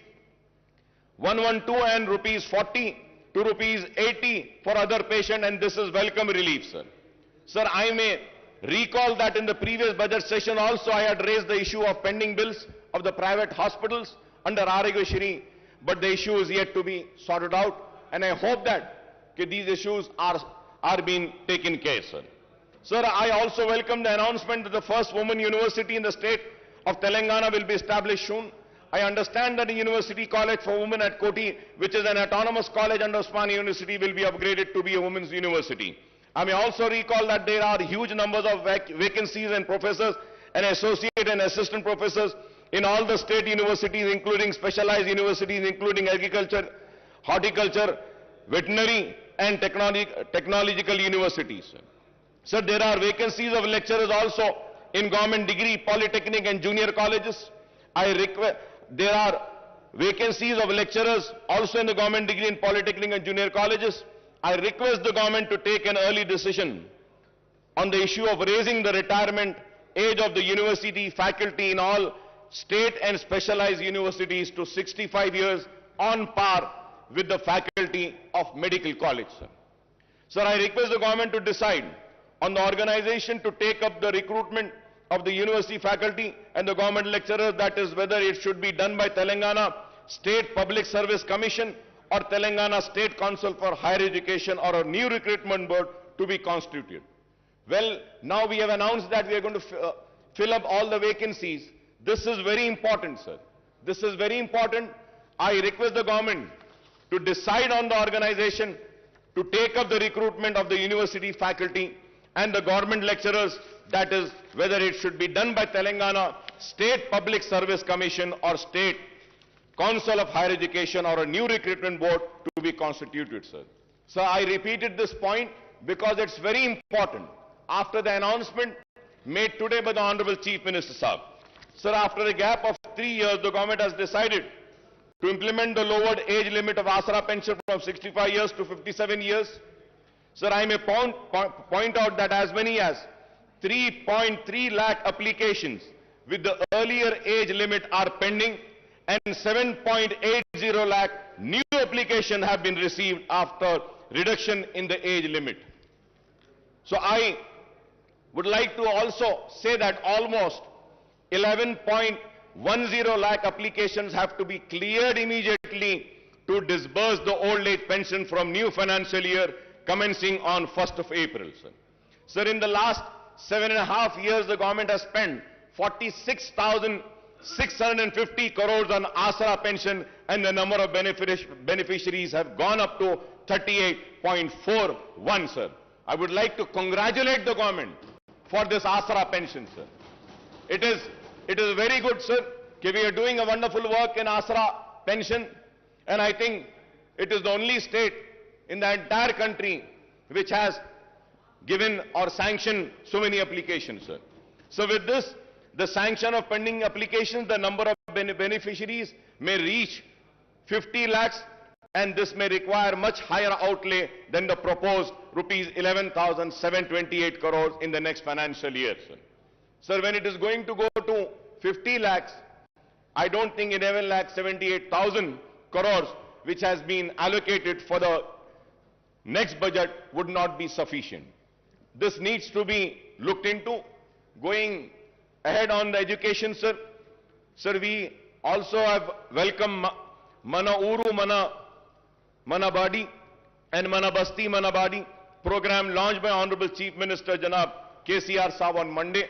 112 and rupees 40 to rupees 80 for other patients, and this is welcome relief, sir. Sir, I may recall that in the previous budget session also I had raised the issue of pending bills of the private hospitals under Arogashri, but the issue is yet to be sorted out, and I hope that these issues are being taken care of, sir. Sir, I also welcome the announcement that the first women university in the state of Telangana will be established soon. I understand that the University College for Women at Koti, which is an autonomous college under Osmania University, will be upgraded to be a women's university. I may also recall that there are huge numbers of vacancies and professors and associate and assistant professors in all the state universities, including specialized universities, including agriculture, horticulture, veterinary, and technological universities. Sir, there are vacancies of lecturers also in government degree, polytechnic, and junior colleges. There are vacancies of lecturers also in the government degree in polytechnic and junior colleges. I request the government to take an early decision on the issue of raising the retirement age of the university faculty in all state and specialized universities to 65 years on par with the faculty of medical college, sir. Sir, I request the government to decide on the organization to take up the recruitment of the university faculty and the government lecturers, that is whether it should be done by Telangana State Public Service Commission or Telangana State Council for Higher Education or a new recruitment board to be constituted. Well, now we have announced that we are going to fill up all the vacancies. This is very important, sir. This is very important. I request the government to decide on the organization to take up the recruitment of the university faculty and the government lecturers, that is whether it should be done by Telangana State Public Service Commission or State Council of Higher Education or a new recruitment board to be constituted, sir. So I repeated this point because it's very important. After the announcement made today by the Honorable Chief Minister Sahab, sir, after a gap of 3 years, the government has decided to implement the lowered age limit of Asra pension from 65 years to 57 years. Sir, I may point out that as many as 3.3 lakh applications with the earlier age limit are pending and 7.80 lakh new applications have been received after reduction in the age limit. So I would like to also say that almost 11.10 lakh applications have to be cleared immediately to disburse the old age pension from new financial year commencing on 1st of April, sir. Sir, in the last 7.5 years, the government has spent 46,650 crores on Asra pension and the number of beneficiaries have gone up to 38.41, sir. I would like to congratulate the government for this Asra pension, sir. It is very good, sir, that we are doing a wonderful work in Asra pension, and I think it is the only state in the entire country which has given or sanctioned so many applications, sir. So with this, the sanction of pending applications, the number of beneficiaries may reach 50 lakhs, and this may require much higher outlay than the proposed rupees 11,728 crores in the next financial year, sir. Sir, when it is going to go to 50 lakhs, I don't think 11,78,000 crores which has been allocated for the next budget would not be sufficient. This needs to be looked into. Going ahead on the education, sir. Sir, we also have welcomed Mana Uru Mana Badi and Mana Basti Mana Badi program launched by Honorable Chief Minister Janab KCR Saab on Monday.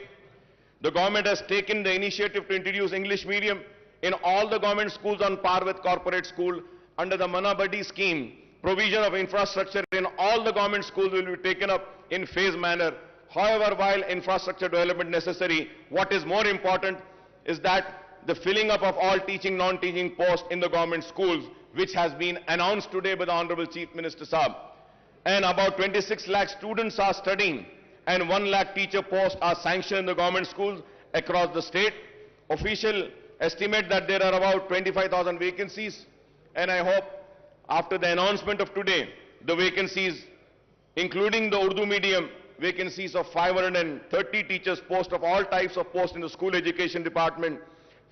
The government has taken the initiative to introduce English medium in all the government schools on par with corporate school. Under the Mana Badi scheme, provision of infrastructure in all the government schools will be taken up in phased manner. However, while infrastructure development necessary, what is more important is that the filling up of all teaching, non-teaching posts in the government schools, which has been announced today by the Honorable Chief Minister Saab. And about 26 lakh students are studying and 1 lakh teacher posts are sanctioned in the government schools across the state. Official estimate that there are about 25,000 vacancies, and I hope after the announcement of today, the vacancies, including the Urdu medium vacancies of 530 teachers posts of all types of posts in the school education department,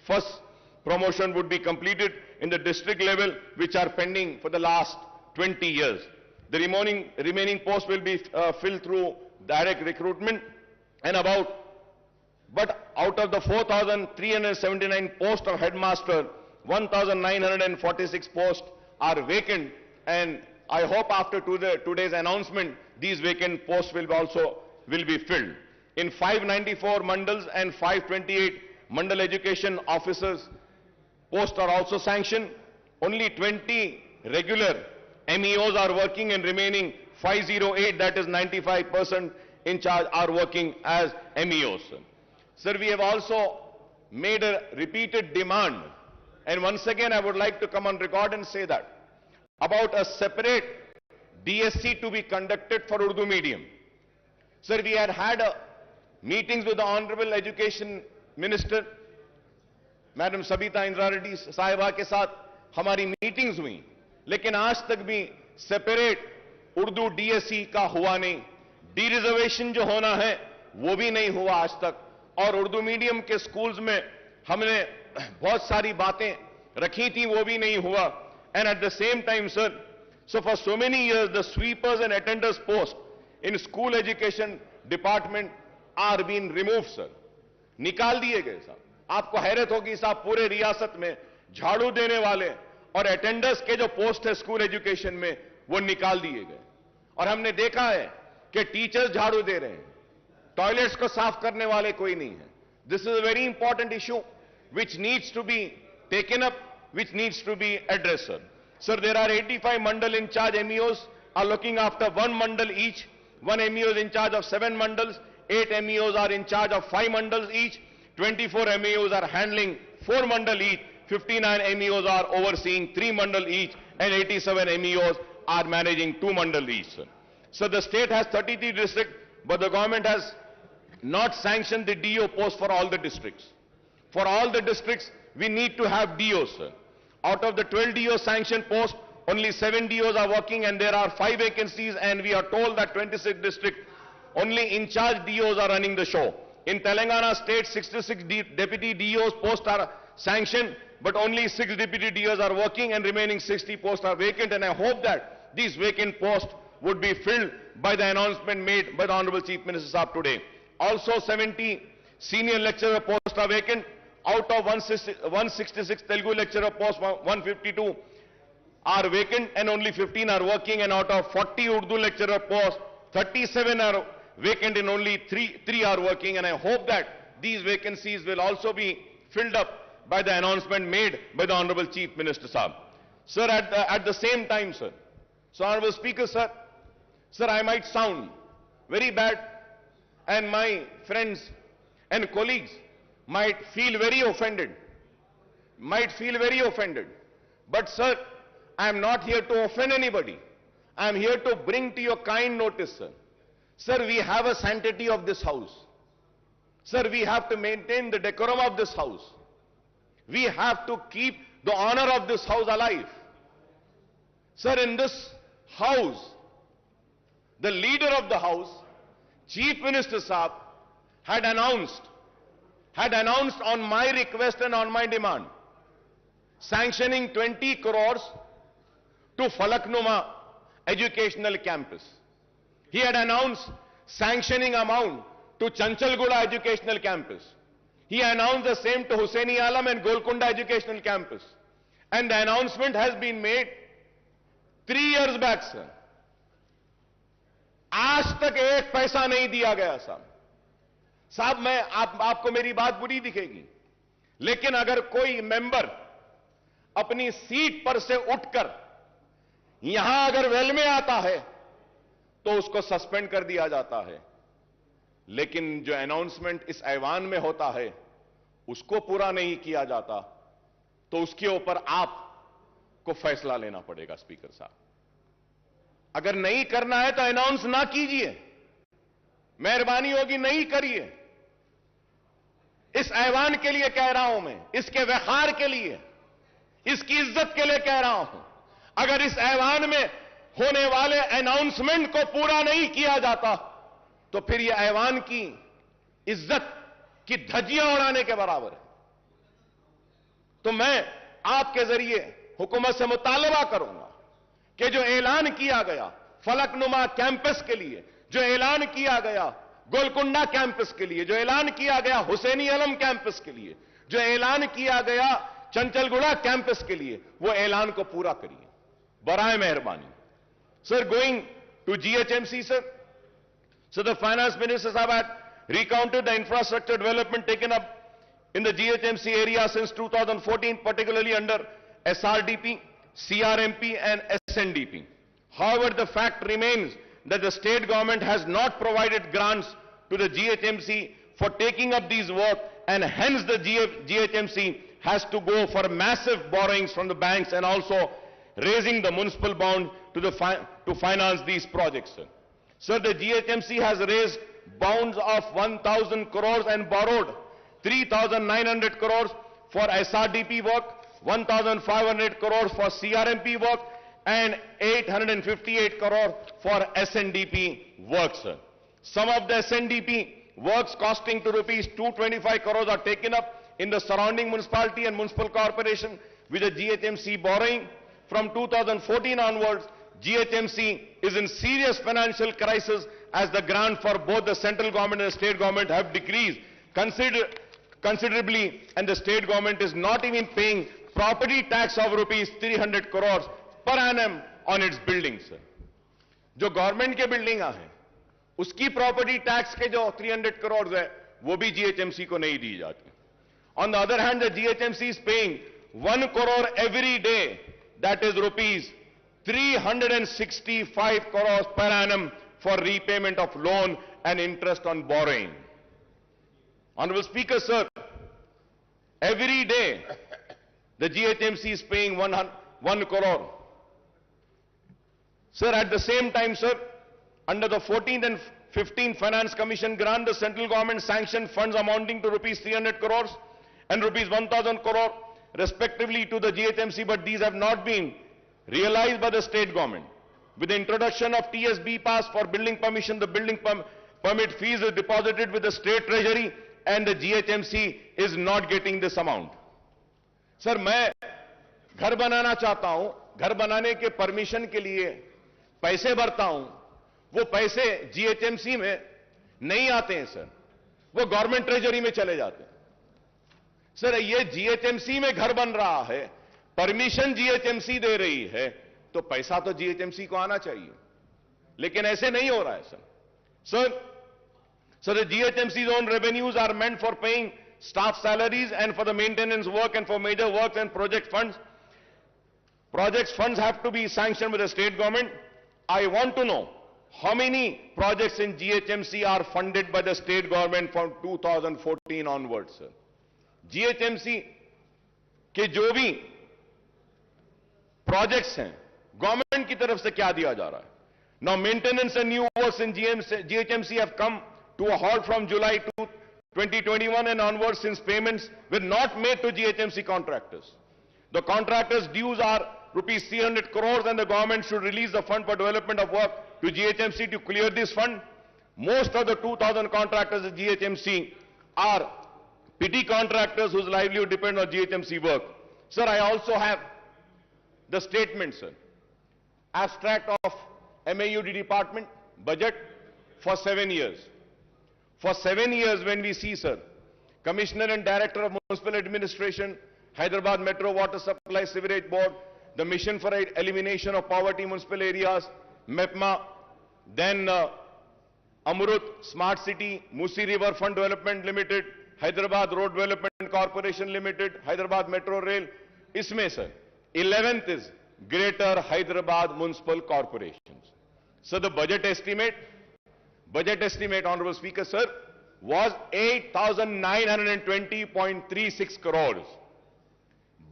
first promotion would be completed in the district level, which are pending for the last 20 years. The remaining posts will be filled through direct recruitment, and but out of the 4,379 posts of headmaster, 1,946 posts are vacant, and I hope after today's announcement, these vacant posts will be filled. In 594 mandals and 528 mandal education officers posts are also sanctioned. Only 20 regular MEOs are working, and remaining 508, that is 95% in charge, are working as MEOs. Sir, we have also made a repeated demand, and once again I would like to come on record and say that about a separate DSC to be conducted for Urdu medium. Sir, we had meetings with the Honorable Education Minister, Madam Sabita Indra Reddy साहिबा के साथ हमारी meetings हुई, लेकिन आज तक भी separate Urdu DSC का हुआ नहीं. डी रिजर्वेशन जो होना है वो भी नहीं हुआ आज तक, और उर्दू मीडियम के स्कूल्स में हमने बहुत सारी बातें रखी थी, वो भी नहीं हुआ. And at the same time, sir, so for so many years, the sweepers and attenders post in school education department are being removed, sir. निकाल दिए गए साहब. आपको हैरत होगी साहब, पूरे रियासत में झाड़ू देने वाले और अटेंडर्स के जो पोस्ट है स्कूल एजुकेशन में, वो निकाल दिए गए. और हमने देखा है कि टीचर्स झाड़ू दे रहे हैं, टॉयलेट्स को साफ करने वाले कोई नहीं है. This is a very important issue which needs to be taken up, which needs to be addressed, sir. Sir, there are 85 mandal in charge MEOs are looking after one mandal each. One MEO is in charge of 7 mandals. 8 MEOs are in charge of 5 mandals each. 24 MEOs are handling 4 mandal each. 59 MEOs are overseeing 3 mandal each, and 87 MEOs are managing 2 mandal each, sir. So the state has 33 districts, but the government has not sanctioned the DO post for all the districts. For all the districts, we need to have DOs, sir. Out of the 12 DO sanctioned posts, only 7 DOs are working, and there are 5 vacancies, and we are told that 26 districts, only in charge DOs are running the show. In Telangana state, 66 deputy DOs posts are sanctioned, but only 6 deputy DOs are working, and remaining 60 posts are vacant, and I hope that these vacant posts would be filled by the announcement made by the Honorable Chief Minister Saab today. Also, 70 senior lecturer posts are vacant. Out of 166 Telugu lecturer posts, 152 are vacant and only 15 are working, and out of 40 Urdu lecturer posts, 37 are vacant and only 3 are working, and I hope that these vacancies will also be filled up by the announcement made by the Honorable Chief Minister Saab. Sir, at the same time, sir, so Honorable Speaker, sir, I might sound very bad, and my friends and colleagues might feel very offended, But sir, I am not here to offend anybody. I am here to bring to your kind notice, sir. Sir, we have a sanctity of this house. Sir, we have to maintain the decorum of this house. We have to keep the honor of this house alive. Sir, in this house, the leader of the house, Chief Minister Saab, had announced on my request and on my demand, sanctioning 20 crores to Falaknuma Educational Campus. He had announced sanctioning amount to Chanchalguda Educational Campus. He announced the same to Hussaini Alam and Golconda Educational Campus. And the announcement has been made 3 years back, sir. आज तक 1 पैसा नहीं दिया गया साहब. साहब, मैं आपको मेरी बात बुरी दिखेगी, लेकिन अगर कोई मेंबर अपनी सीट पर से उठकर यहां अगर वेल में आता है तो उसको सस्पेंड कर दिया जाता है, लेकिन जो अनाउंसमेंट इस ऐवान में होता है उसको पूरा नहीं किया जाता, तो उसके ऊपर आपको फैसला लेना पड़ेगा स्पीकर साहब. अगर नहीं करना है तो अनाउंस ना कीजिए, मेहरबानी होगी नहीं करिए. इस ऐवान के लिए कह रहा हूं मैं, इसके वखार के लिए, इसकी इज्जत के लिए कह रहा हूं. अगर इस ऐवान में होने वाले अनाउंसमेंट को पूरा नहीं किया जाता तो फिर यह ऐवान की इज्जत की धज्जियां उड़ाने के बराबर है. तो मैं आपके जरिए हुकूमत से मुतालबा करूंगा कि जो ऐलान किया गया फलकनुमा कैंपस के लिए, जो ऐलान किया गया गोलकुंडा कैंपस के लिए, जो ऐलान किया गया हुसैनी आलम कैंपस के लिए, जो ऐलान किया गया चंचलगुड़ा कैंपस के लिए, वो ऐलान को पूरा करिए बराए मेहरबानी. Sir, going to GHMC, sir. So the finance minister had recounted the infrastructure development taken up in the GHMC area since 2014, particularly under SRDP, CRMP and SNDP. However, the fact remains that the state government has not provided grants to the GHMC for taking up these work, and hence the GHMC has to go for massive borrowings from the banks and also raising the municipal bond to finance these projects. Sir, the GHMC has raised bonds of 1,000 crores and borrowed 3,900 crores for SRDP work, 1,500 crores for CRMP work, and 858 crores for SNDP work, sir. Some of the SNDP works costing to rupees 225 crores are taken up in the surrounding municipality and municipal corporation with the GHMC borrowing. From 2014 onwards, GHMC is in serious financial crisis as the grant for both the central government and the state government have decreased considerably, and the state government is not even paying property tax of rupees 300 crores per annum on its buildings. जो government के building है उसकी property tax के जो 300 करोड़ है वो भी GHMC को नहीं दी जाती. On the other hand the GHMC is paying 1 crore every day, that is rupees 365 crores per annum for repayment of loan and interest on borrowing. Honorable Speaker, sir, every day the GHMC is paying 1 crore. Sir, at the same time, sir, under the 14th and 15th Finance Commission grant, the central government sanctioned funds amounting to rupees 300 crores and rupees 1,000 crore respectively to the GHMC, but these have not been realized by the state government. With the introduction of TSB pass for building permission, the building permit fees is deposited with the state treasury and the GHMC is not getting this amount. Sir, मैं घर बनाना चाहता हूं, घर बनाने के permission के लिए पैसे भरता हूं, वो पैसे जीएचएमसी में नहीं आते हैं सर, वो गवर्नमेंट ट्रेजरी में चले जाते हैं. सर, ये जीएचएमसी में घर बन रहा है, परमिशन जीएचएमसी दे रही है, तो पैसा तो जीएचएमसी को आना चाहिए, लेकिन ऐसे नहीं हो रहा है sir. So the GHMC's own revenues are meant for paying staff salaries and for the maintenance work and for major works and project funds. Projects funds have to be sanctioned with the state government. I want to know how many projects in GHMC are funded by the state government from 2014 onwards, sir. GHMC के जो भी projects हैं, government की तरफ से क्या दिया जा रहा है? Now maintenance and new works in GHMC have come to a halt from July 2021 and onwards, since payments were not made to GHMC contractors. The contractors' dues are rupees 300 crores and the government should release the fund for development of work to GHMC to clear this fund. Most of the 2,000 contractors at GHMC are petty contractors whose livelihood depends on GHMC work. Sir, I also have the statement, sir. Abstract of MAUD department budget for 7 years. For 7 years, when we see, sir, Commissioner and Director of Municipal Administration, Hyderabad Metro Water Supply Sewerage Board, the Mission for Elimination of Poverty Municipal Areas, MEPMA, then Amrut Smart City, Musi River Fund Development Limited, Hyderabad Road Development Corporation Limited, Hyderabad Metro Rail. Isme, sir, 11th is Greater Hyderabad Municipal Corporations. So the budget estimate, Honorable Speaker, sir, was 8,920.36 crores.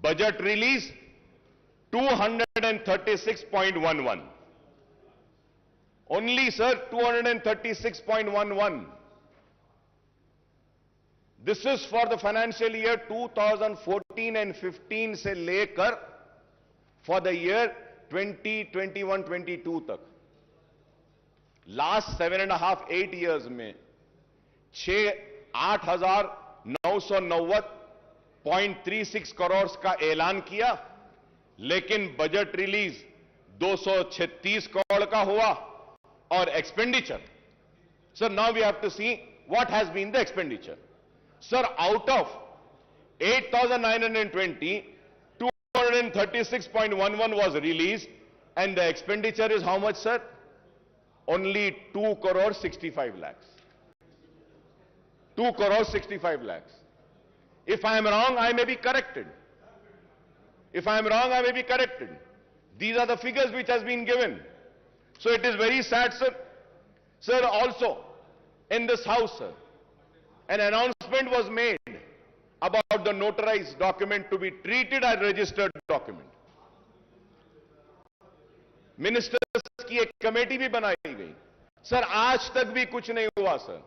Budget release, 236.11. Only, sir, 236.11. This is for the financial year 2014 and 15 se lekar for the year 2021-22 tak. Last 7.5-8 years में 8,990.36 करोड़ का ऐलान किया, लेकिन budget release 236 crore का हुआ और expenditure. Sir, now we have to see what has been the expenditure. Sir, out of 8,920, 236.11 was released and the expenditure is how much, sir? Only 2 crore 65 lakhs. 2 crore 65 lakhs. If I am wrong, I may be corrected. If I am wrong, I may be corrected. These are the figures which has been given. So it is very sad, sir. Sir, also, in this house, sir, an announcement was made about the notarized document to be treated as registered document. Ministers की एक committee भी बनाई गई. Sir, आज तक भी कुछ नहीं हुआ. सर,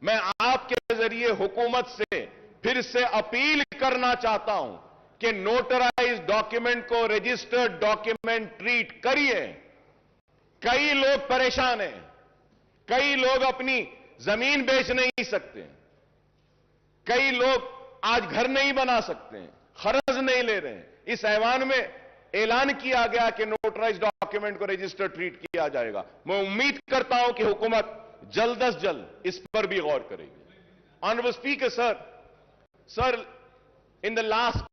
मैं आपके जरिए हुकूमत से फिर से अपील करना चाहता हूं कि नोटराइज डॉक्यूमेंट को रजिस्टर्ड डॉक्यूमेंट ट्रीट करिए. कई लोग परेशान हैं, कई लोग अपनी जमीन बेच नहीं सकते, कई लोग आज घर नहीं बना सकते हैं, खर्च नहीं ले रहे हैं। इस ऐवान में ऐलान किया गया कि नोटराइज डॉक्यूमेंट को रजिस्टर ट्रीट किया जाएगा। मैं उम्मीद करता हूं कि हुकूमत जल्द अज जल्द इस पर भी गौर करेगी। Honourable speaker sir, in the last,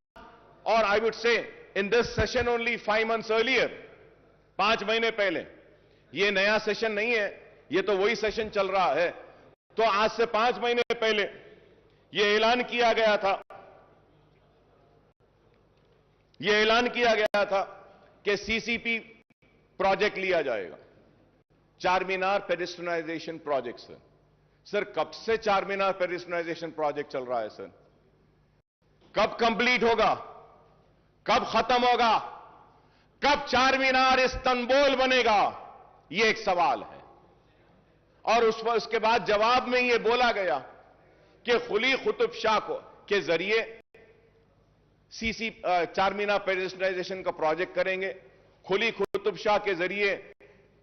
or I would say in this session only 5 months earlier, 5 महीने पहले, ये नया सेशन नहीं है, ये तो वही सेशन चल रहा है। तो आज से 5 महीने पहले ये ऐलान किया गया था कि सीसीपी प्रोजेक्ट लिया जाएगा, चार मीनार पेडिस्ट्रियनाइजेशन प्रोजेक्ट। सर कब से चार मीनार पेडिस्ट्रियनाइजेशन प्रोजेक्ट चल रहा है सर? कब कंप्लीट होगा? कब खत्म होगा? कब चार मीनार इस्तांबुल बनेगा? यह एक सवाल है। और उसके बाद जवाब में यह बोला गया कि खुली कुतुब शाह के जरिए चार मीनार पेडिस्ट्रियनाइजेशन का प्रोजेक्ट करेंगे। खुली कुतुब शाह के जरिए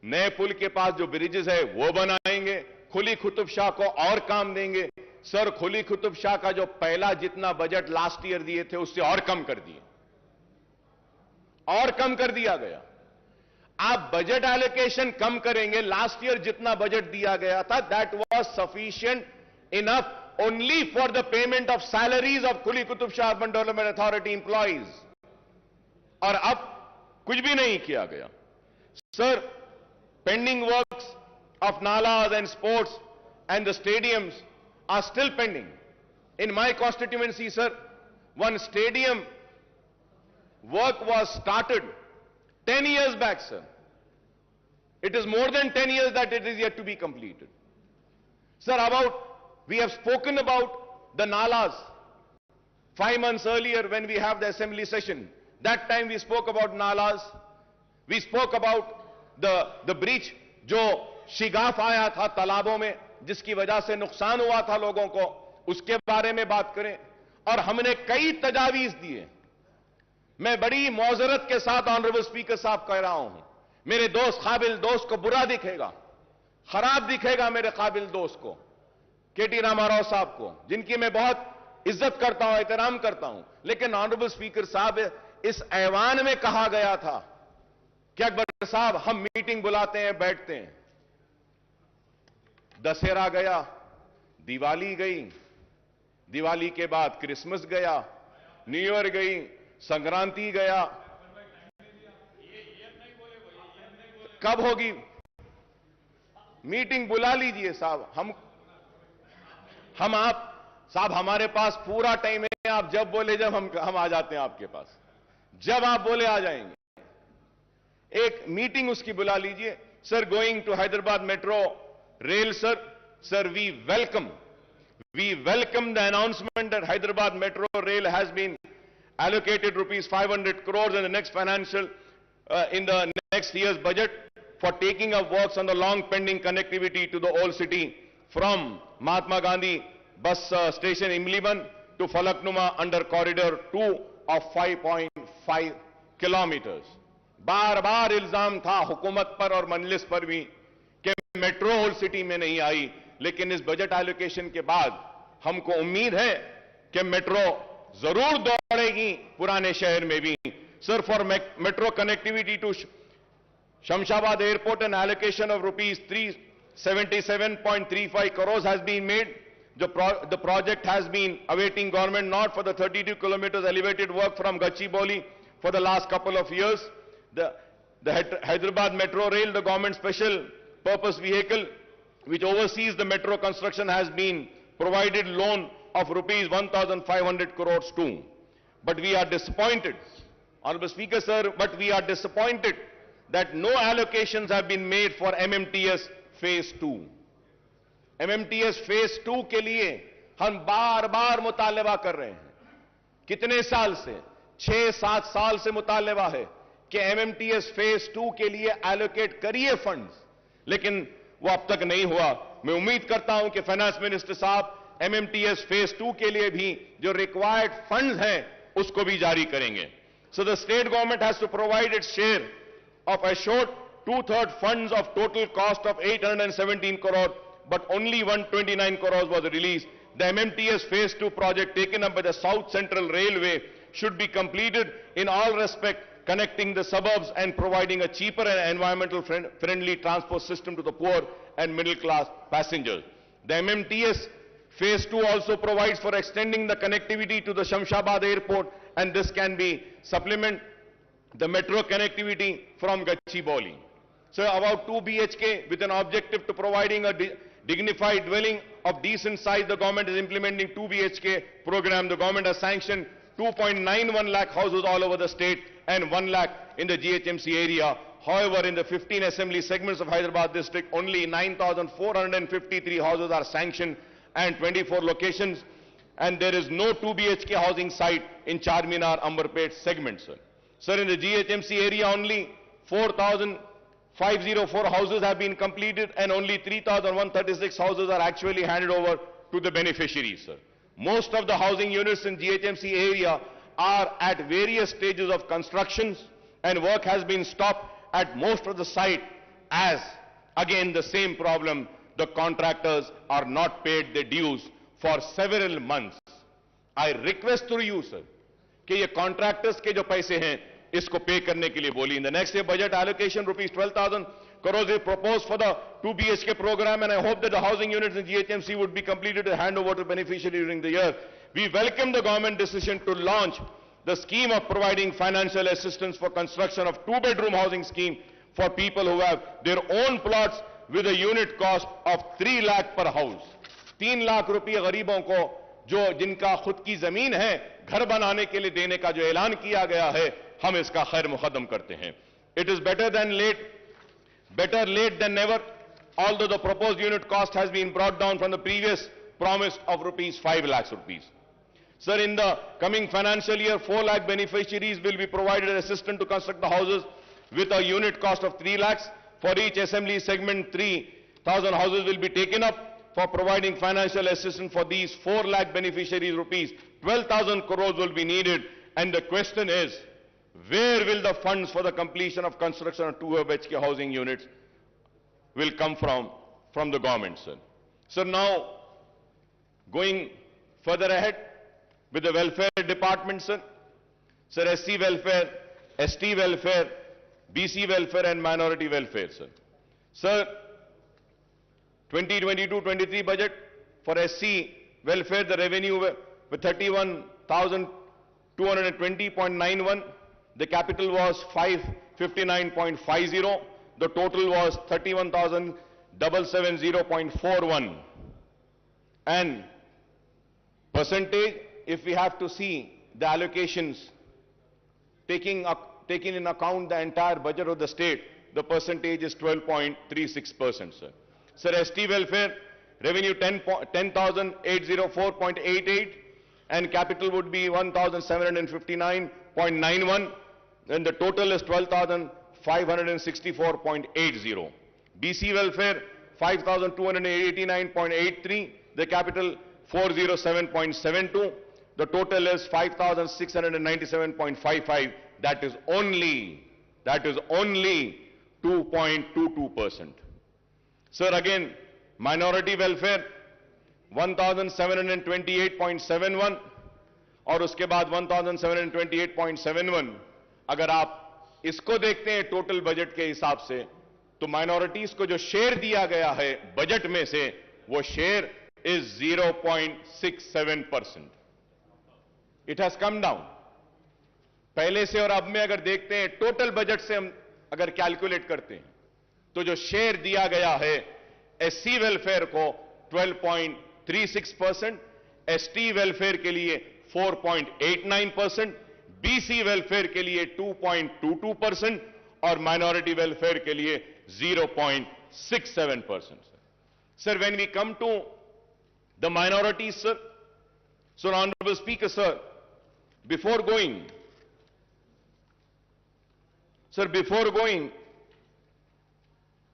नए पुल के पास जो ब्रिजेस है वो बनाएंगे। खुली कुतुब शाह को और काम देंगे। सर खुली कुतुब शाह का जो पहला जितना बजट लास्ट ईयर दिए थे उससे और कम कर दिए, और कम कर दिया गया। आप बजट एलोकेशन कम करेंगे, लास्ट ईयर जितना बजट दिया गया था that was sufficient enough only for the payment of salaries of Quli Qutub Shah Urban Development Authority employees, और अब कुछ भी नहीं किया गया। Sir pending works of nalas and sports and the stadiums are still pending. In my constituency, sir, one stadium work was started 10 years back, sir. It is more than 10 years that it is yet to be completed. Sir, we have spoken about the nalas 5 months earlier when we have the assembly session. That time we spoke about nalas. We spoke about the breach जो शिगाफ आया था तालाबों में, जिसकी वजह से नुकसान हुआ था लोगों को, उसके बारे में बात करें। और हमने कई तजावीज दिए। मैं बड़ी मौजरत के साथ ऑनरेबल स्पीकर साहब कह रहा हूं, मेरे दोस्त काबिल दोस्त को बुरा दिखेगा, खराब दिखेगा मेरे काबिल दोस्त को, केटी रामाराव साहब को, जिनकी मैं बहुत इज्जत करता हूं, एहतराम करता हूं। लेकिन ऑनरेबल स्पीकर साहब, इस ऐवान में कहा गया था कि अकबर साहब हम मीटिंग बुलाते हैं, बैठते हैं। दशहरा गया, दिवाली गई, दिवाली के बाद क्रिसमस गया, न्यू ईयर गई, संक्रांति गया, कब होगी मीटिंग? बुला लीजिए साहब। हम आप साहब, हमारे पास पूरा टाइम है। आप जब बोले जब हम आ जाते हैं आपके पास, जब आप बोले आ जाएंगे। एक मीटिंग उसकी बुला लीजिए। Sir going to Hyderabad Metro Rail, sir, we welcome the announcement that Hyderabad Metro Rail has been allocated rupees 500 crores in the next in the next year's budget for taking up works on the long pending connectivity to the old city from Mahatma Gandhi bus station Imliban to Falaknuma under corridor 2 of 5.5 kilometers. बार बार इल्जाम था हुकूमत पर और मजलिस पर भी कि metro old city में नहीं आई, लेकिन इस बजट एलोकेशन के बाद हमको उम्मीद है कि मेट्रो जरूर दौड़ेगी पुराने शहर में भी। Sir, for metro connectivity to Shamshabad airport an allocation of rupees 377.35 crores has been made. The project has been awaiting government nod for the 32 kilometers elevated work from Gorboli for the last couple of years. The Hyderabad Metro Rail, the government special purpose vehicle which oversees the metro construction, has been provided loan of rupees 1,500 crores too. But we are disappointed, Honorable Speaker sir, but we are disappointed that no allocations have been made for MMTS Phase 2. MMTS Phase 2 के लिए हम बार बार मुतालबा कर रहे हैं। कितने साल से? 6-7 साल से मुतालबा है कि MMTS Phase 2 के लिए एलोकेट करिए फंड्स, लेकिन वो अब तक नहीं हुआ। मैं उम्मीद करता हूं कि फाइनेंस मिनिस्टर साहब MMTS Phase 2 के लिए भी जो रिक्वायर्ड फंड्स हैं उसको भी जारी करेंगे। So the state government has to provide its share of assured 2/3 funds of total cost of 817 crore, but only 129 crores was released. the MMTS Phase 2 project taken up by the South Central Railway should be completed in all respect, connecting the suburbs and providing a cheaper and environmental friendly transport system to the poor and middle class passengers. The MMTS Phase 2 also provides for extending the connectivity to the Shamshabad airport, and this can be supplement the metro connectivity from Gachibowli. So about 2 BHK with an objective to providing a dignified dwelling of decent size, the government is implementing 2 BHK program. The government has sanctioned 2.91 lakh houses all over the state and 1 lakh in the GHMC area. However, in the 15 assembly segments of Hyderabad district, only 9,453 houses are sanctioned and 24 locations, and there is no 2 BHK housing site in Charminar, Amberpet segment, sir. Sir, in the GHMC area, only 4,504 houses have been completed and only 3,136 houses are actually handed over to the beneficiaries, sir. Most of the housing units in GHMC area are at various stages of constructions, and work has been stopped at most of the site as, again, the same problem, the contractors are not paid their dues for several months. I request through you, sir, कि ये contractors के जो पैसे हैं, इसको pay करने के लिए बोली. In the next year budget allocation, rupees 12,000 crores is proposed for the 2 BHK program, and I hope that the housing units in GHMC would be completed and hand over to beneficiaries during the year. We welcome the government decision to launch the scheme of providing financial assistance for construction of 2-bedroom housing scheme for people who have their own plots with a unit cost of 3 lakh per house. 3 lakh रुपये गरीबों को जो जिनका खुद की जमीन है घर बनाने के लिए देने का जो ऐलान किया गया है, हम इसका खैर मुकदम करते हैं. It is better late than never, although the proposed unit cost has been brought down from the previous promise of rupees 5 lakhs rupees. Sir, in the coming financial year, 4 lakh beneficiaries will be provided assistance to construct the houses with a unit cost of 3 lakhs. For each assembly segment, 3,000 houses will be taken up. For providing financial assistance for these 4 lakh beneficiaries, rupees 12,000 crores will be needed. And the question is, where will the funds for the completion of construction of 2 BHK housing units will come from the government, sir? So now, going further ahead with the welfare department, sir. Sir, SC welfare, ST welfare, BC welfare and minority welfare, sir. Sir, 2022-23 budget for SC welfare, the revenue with 31,220.91. The capital was 559.50. The total was 31,770.41. And percentage, if we have to see the allocations, taking in account the entire budget of the state, the percentage is 12.36%, sir. Sir, ST welfare, revenue 10,804.88, and capital would be 1,759.91, and the total is 12,564.80. BC welfare, 5,289.83, the capital 407.72, the total is 5,697.55, that is only 2.22%. Sir, again, minority welfare 1728.71 और उसके बाद 1728.71. अगर आप इसको देखते हैं total budget के हिसाब से, तो माइनॉरिटीज को जो शेयर दिया गया है बजट में से, वो share is 0.67%. It has come down पहले से, और अब में अगर देखते हैं टोटल बजट से हम अगर कैलकुलेट करते हैं, तो जो शेयर दिया गया है एससी वेलफेयर को 12.36%, एसटी वेलफेयर के लिए 4.89%, बीसी वेलफेयर के लिए 2.22% और माइनॉरिटी वेलफेयर के लिए 0.67%. Sir, when we come to the minorities, sir, so Honorable Speaker, sir, before going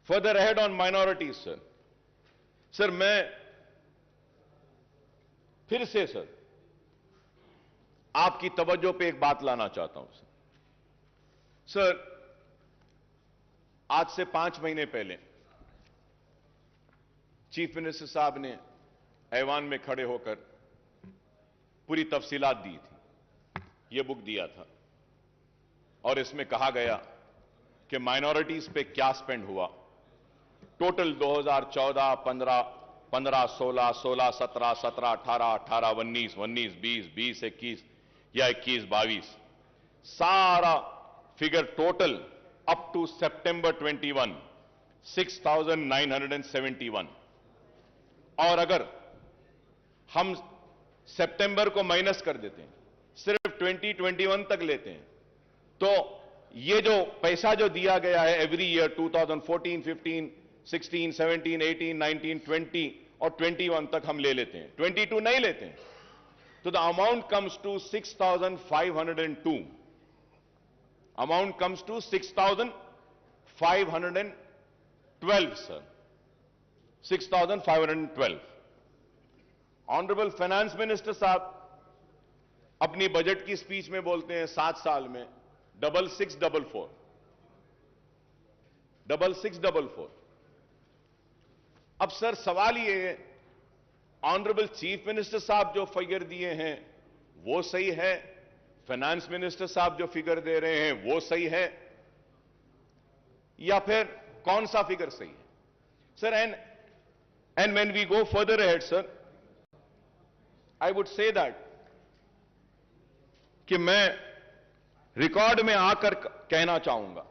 further ahead on minorities, sir, मैं फिर से सर आपकी तवज्जो पे एक बात लाना चाहता हूं सर. आज से 5 महीने पहले चीफ मिनिस्टर साहब ने ऐवान में खड़े होकर पूरी तफसीलात दी थी। ये बुक दिया था और इसमें कहा गया कि माइनॉरिटीज पे क्या स्पेंड हुआ। टोटल 2014, 15, 15, 16, 16, 17, 17, 18, 18, 19, 19, 20, 20, 21 या 21, 22 सारा फिगर टोटल अप टू सितंबर 21, 6,971। और अगर हम सितंबर को माइनस कर देते हैं, सिर्फ 2021 तक लेते हैं, तो ये जो पैसा जो दिया गया है एवरी ईयर 2014, 15, 16, 17, 18, 19, 20 और 21 तक हम ले लेते हैं, 22 नहीं लेते हैं, तो the amount comes to 6,502। Amount comes to 6,512 sir, 6,512। Honourable finance minister साहब अपनी बजट की स्पीच में बोलते हैं 7 साल में 6644, 6644। अब सर सवाल ये है, ऑनरेबल चीफ मिनिस्टर साहब जो फिगर दिए हैं वो सही है, फाइनेंस मिनिस्टर साहब जो फिगर दे रहे हैं वो सही है, या फिर कौन सा फिगर सही है sir? And when we go further ahead sir, I would say that कि मैं रिकॉर्ड में आकर कहना चाहूंगा,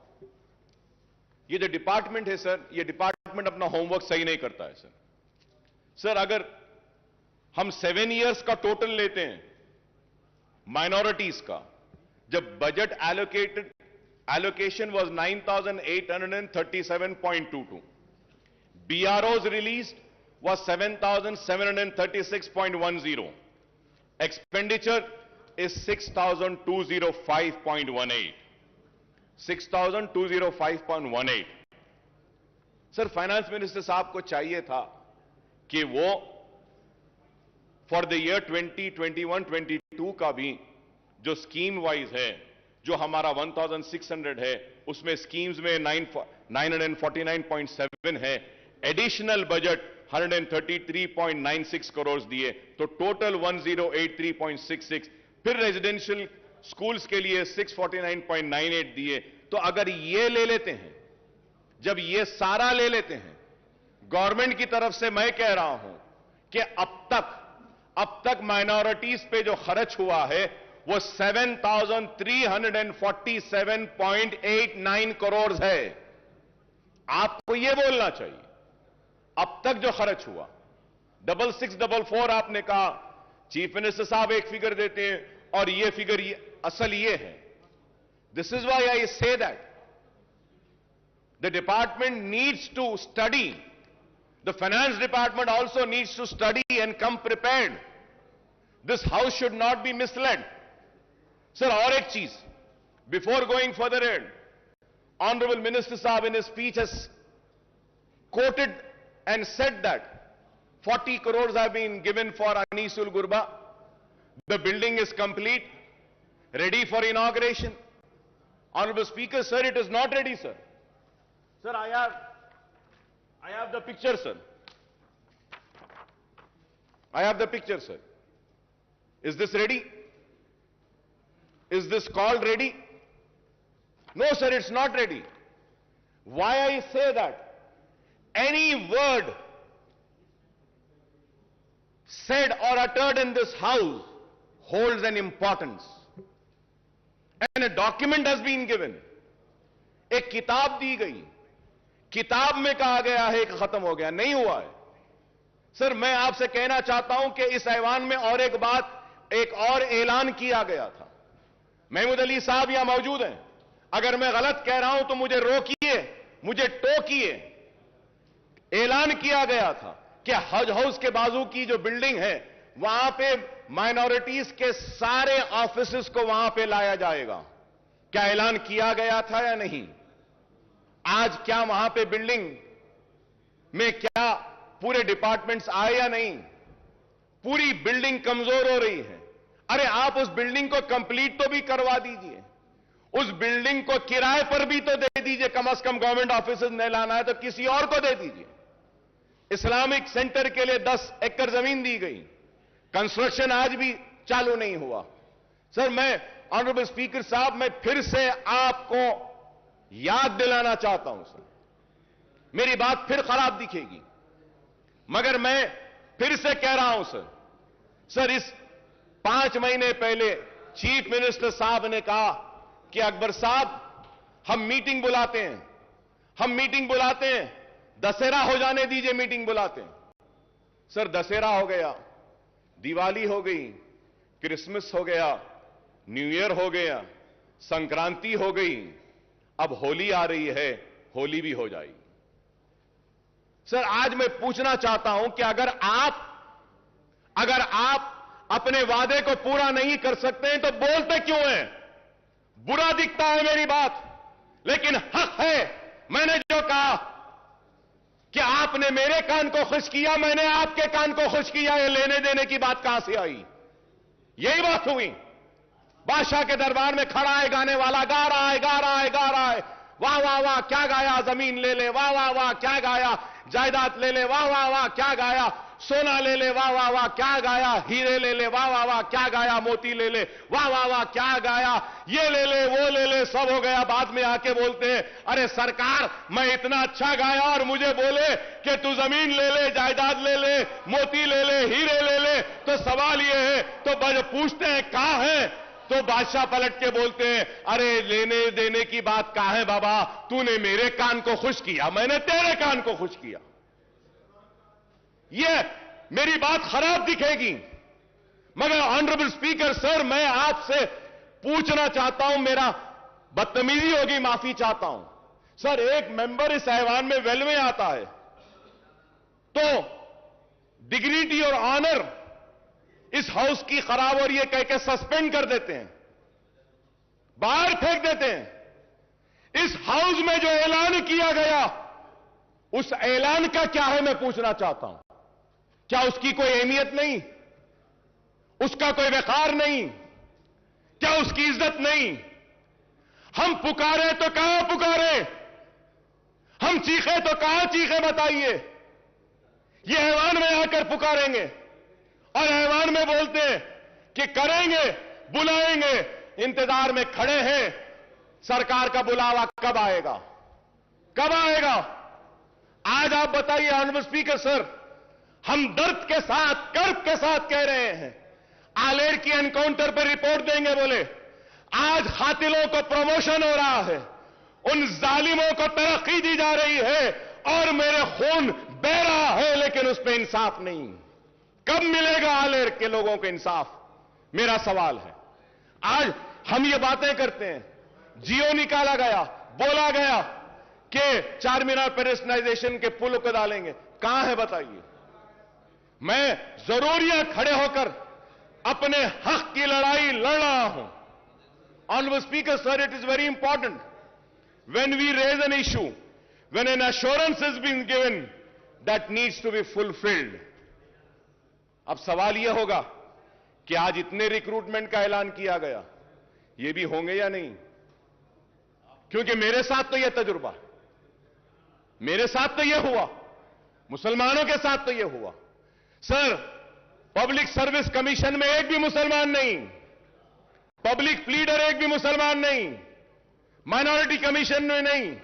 ये जो डिपार्टमेंट है सर, ये डिपार्टमेंट अपना होमवर्क सही नहीं करता है सर। सर अगर हम 7 इयर्स का टोटल लेते हैं माइनॉरिटीज का, जब budget allocation was 9,837.22, BROs released was 7,736.10, expenditure is 6,205.18, 6,205.18। Sir finance minister साहब को चाहिए था कि वो फॉर द ईयर 2021-22 का भी जो स्कीम वाइज है, जो हमारा 1,600 है, उसमें स्कीम्स में 949.7 है, एडिशनल बजट 133.96 करोड़ दिए, तो टोटल 1083.66, फिर रेजिडेंशियल स्कूल्स के लिए 649.98 दिए। तो अगर ये ले लेते हैं, जब ये सारा ले लेते हैं, गवर्नमेंट की तरफ से मैं कह रहा हूं कि अब तक माइनॉरिटीज पे जो खर्च हुआ है वो 7,347.89 करोड़ है। आपको ये बोलना चाहिए अब तक जो खर्च हुआ। 6644 आपने कहा, चीफ मिनिस्टर साहब एक फिगर देते हैं और ये फिगर असल ये है। This is why I say that the department needs to study, the finance department also needs to study and come prepared. This house should not be misled. Sir और एक चीज, before going further add, honourable minister साहब in speech has quoted and said that 40 crores have been given for Anisul Gurba. The building is complete, ready for inauguration. Honorable Speaker, sir, it is not ready, sir. Sir, I have the picture, sir. I have the picture, sir. Is this ready? Is this called ready? No, sir, it's not ready. Why I say that? Any word said or uttered in this house holds an importance. And a document has been given. एक किताब दी गई, किताब में कहा गया है कि खत्म हो गया, नहीं हुआ है। सर मैं आपसे कहना चाहता हूं कि इस ऐवान में और एक बात, एक और ऐलान किया गया था। महमूद अली साहब यहां मौजूद हैं, अगर मैं गलत कह रहा हूं तो मुझे रोकिए, मुझे टोकिए। ऐलान किया गया था कि हज हाउस के बाजू की जो बिल्डिंग है वहां पे माइनॉरिटीज के सारे ऑफिसेस को वहां पे लाया जाएगा। क्या ऐलान किया गया था या नहीं? आज क्या वहां पे बिल्डिंग में क्या पूरे डिपार्टमेंट्स आए या नहीं? पूरी बिल्डिंग कमजोर हो रही है। अरे आप उस बिल्डिंग को कंप्लीट तो भी करवा दीजिए, उस बिल्डिंग को किराए पर भी तो दे दीजिए, कम से कम गवर्नमेंट ऑफिस नहीं लाना है तो किसी और को दे दीजिए। इस्लामिक सेंटर के लिए 10 एकड़ जमीन दी गई, कंस्ट्रक्शन आज भी चालू नहीं हुआ। सर, मैं ऑनरेबल स्पीकर साहब, मैं फिर से आपको याद दिलाना चाहता हूं सर, मेरी बात फिर खराब दिखेगी मगर मैं फिर से कह रहा हूं सर, इस 5 महीने पहले चीफ मिनिस्टर साहब ने कहा कि अकबर साहब हम मीटिंग बुलाते हैं, दशहरा हो जाने दीजिए, मीटिंग बुलाते हैं। सर, दशहरा हो गया, दिवाली हो गई, क्रिसमस हो गया, न्यू ईयर हो गया, संक्रांति हो गई, अब होली आ रही है, होली भी हो जाएगी। सर, आज मैं पूछना चाहता हूं कि अगर आप अपने वादे को पूरा नहीं कर सकते हैं तो बोलते क्यों हैं? बुरा दिखता है मेरी बात, लेकिन हक है। मैंने जो कहा कि आपने मेरे कान को खुश किया, मैंने आपके कान को खुश किया, ये लेने देने की बात कहां से आई? यही बात हुई। बादशाह के दरबार में खड़ा है गाने वाला, गा रहा है, वाह वाह वाह क्या गाया, जमीन ले ले, वाह वाह वाह क्या गाया, जायदाद ले ले, वाह वाह वाह क्या गाया, सोना ले ले, वाह वाह वाह क्या गाया, हीरे ले ले, वाह वाह वाह क्या गाया, मोती ले ले, वाह वाह वाह क्या गाया, ये ले ले, वो ले ले, सब हो गया। बाद में आके बोलते हैं, अरे सरकार, मैं इतना अच्छा गाया और मुझे बोले कि तू जमीन ले ले, जायदाद ले ले, मोती ले ले, हीरे ले ले। तो सवाल ये है, तो पूछते हैं कहां है, तो बादशाह पलट के बोलते हैं, अरे लेने देने की बात कहां है बाबा, तूने मेरे कान को खुश किया, मैंने तेरे कान को खुश किया। ये मेरी बात खराब दिखेगी मगर ऑनरेबल स्पीकर सर, मैं आपसे पूछना चाहता हूं, मेरा बदतमीजी होगी, माफी चाहता हूं सर। एक मेंबर इस ऐवान में वेल में आता है तो डिग्निटी और ऑनर इस हाउस की खराब और ये कह के सस्पेंड कर देते हैं, बाहर फेंक देते हैं। इस हाउस में जो ऐलान किया गया, उस ऐलान का क्या है, मैं पूछना चाहता हूं। क्या उसकी कोई अहमियत नहीं? उसका कोई वकार नहीं? क्या उसकी इज्जत नहीं? हम पुकारे तो कहां पुकारे, हम चीखे तो कहां चीखे, बताइए। ये ऐवान में आकर पुकारेंगे और ऐवान में बोलते हैं कि करेंगे, बुलाएंगे, इंतजार में खड़े हैं। सरकार का बुलावा कब आएगा, कब आएगा? आज आप बताइए ऑनरेबल स्पीकर सर, हम दर्द के साथ, कर्ब के साथ कह रहे हैं, आलेर की एनकाउंटर पर रिपोर्ट देंगे बोले, आज कातिलों को प्रमोशन हो रहा है, उन जालिमों को तरक्की दी जा रही है और मेरे खून बह रहा है, लेकिन उस पर इंसाफ नहीं। कब मिलेगा आलेर के लोगों को इंसाफ, मेरा सवाल है। आज हम ये बातें करते हैं, जियो निकाला गया, बोला गया कि चारमीनार पेडेस्टलाइजेशन के पुल को डालेंगे, कहां है बताइए। मैं जरूर यहां खड़े होकर अपने हक की लड़ाई लड़ रहा हूं। Honourable speaker sir, it is very important when we raise an issue, when an assurance has been given, that needs to be fulfilled. अब सवाल यह होगा कि आज इतने रिक्रूटमेंट का ऐलान किया गया, ये भी होंगे या नहीं? क्योंकि मेरे साथ तो यह तजुर्बा, मेरे साथ तो यह हुआ, मुसलमानों के साथ तो यह हुआ। सर, पब्लिक सर्विस कमीशन में एक भी मुसलमान नहीं, पब्लिक प्लीडर एक भी मुसलमान नहीं, माइनॉरिटी कमीशन में नहीं।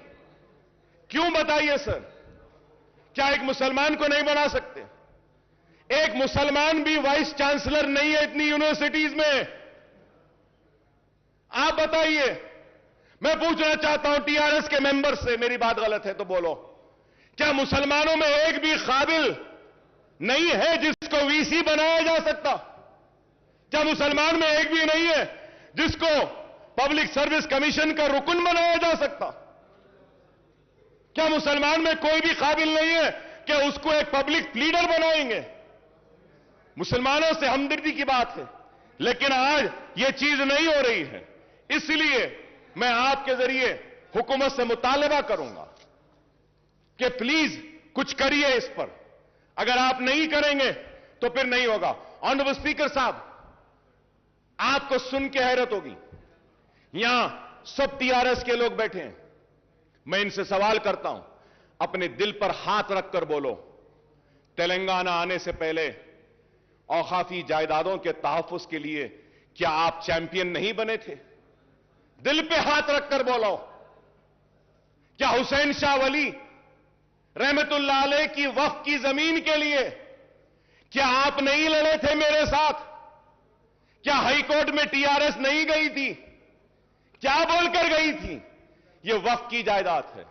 क्यों बताइए सर? क्या एक मुसलमान को नहीं बना सकते? एक मुसलमान भी वाइस चांसलर नहीं है इतनी यूनिवर्सिटीज में। आप बताइए। मैं पूछना चाहता हूं टीआरएस के मेंबर से, मेरी बात गलत है तो बोलो, क्या मुसलमानों में एक भी काबिल नहीं है जिसको वीसी बनाया जा सकता? क्या मुसलमान में एक भी नहीं है जिसको पब्लिक सर्विस कमीशन का रुकन बनाया जा सकता? क्या मुसलमान में कोई भी काबिल नहीं है कि उसको एक पब्लिक लीडर बनाएंगे? मुसलमानों से हमदर्दी की बात है, लेकिन आज यह चीज नहीं हो रही है। इसलिए मैं आपके जरिए हुकूमत से मुतालबा करूंगा कि प्लीज कुछ करिए इस पर। अगर आप नहीं करेंगे तो फिर नहीं होगा। ऑनरेबल स्पीकर साहब, आपको सुन के हैरत होगी, यहां सब टीआरएस के लोग बैठे हैं। मैं इनसे सवाल करता हूं, अपने दिल पर हाथ रखकर बोलो, तेलंगाना आने से पहले औकाफी जायदादों के तहफ्फुज के लिए क्या आप चैंपियन नहीं बने थे? दिल पे हाथ रखकर बोलो, क्या हुसैन शाह वली रहमतुल्लाह अलैह की वक्फ की जमीन के लिए क्या आप नहीं लड़े थे मेरे साथ? क्या हाईकोर्ट में टीआरएस नहीं गई थी? क्या बोलकर गई थी? यह वक्फ की जायदाद है।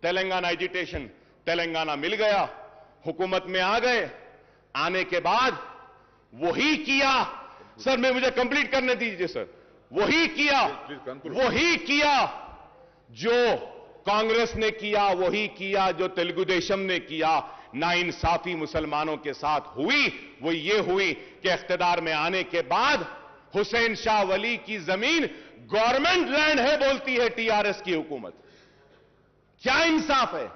तेलंगाना एजिटेशन, तेलंगाना मिल गया, हुकूमत में आ गए, आने के बाद वही किया। सर मैं मुझे कंप्लीट करने दीजिए सर। वही किया जो कांग्रेस ने किया, वही किया जो तेलुगु देशम ने किया। नाइंसाफी मुसलमानों के साथ हुई, वो ये हुई कि इख्तिदार में आने के बाद हुसैन शाह वली की जमीन गवर्नमेंट लैंड है बोलती है टीआरएस की हुकूमत। क्या इंसाफ है?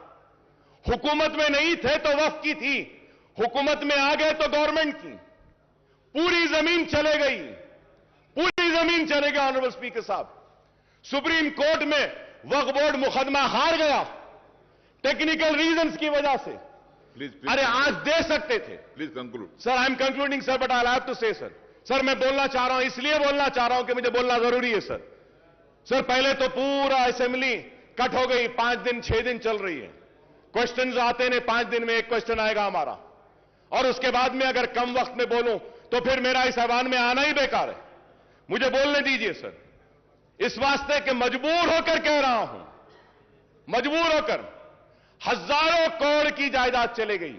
हुकूमत में नहीं थे तो वक्फ की थी, हुकूमत में आ गए तो गवर्नमेंट की। पूरी जमीन चले गई, पूरी जमीन चले गई। ऑनरेबल स्पीकर साहब, सुप्रीम कोर्ट में वक्फ बोर्ड मुकदमा हार गया टेक्निकल रीजंस की वजह से। प्लीज अरे आज दे सकते थे। Please conclude sir I am concluding sir, but I have to say sir. Sir मैं बोलना चाह रहा हूं, इसलिए बोलना चाह रहा हूं कि मुझे बोलना जरूरी है सर। सर पहले तो पूरा असेंबली कट हो गई, 5 दिन 6 दिन चल रही है। क्वेश्चंस आते ने, 5 दिन में एक क्वेश्चन आएगा हमारा, और उसके बाद में अगर कम वक्त में बोलूं तो फिर मेरा इस ऐवान में आना ही बेकार है। मुझे बोलने दीजिए सर, इस वास्ते कि मजबूर होकर कह रहा हूं, मजबूर होकर। हजारों करोड़ की जायदाद चले गई,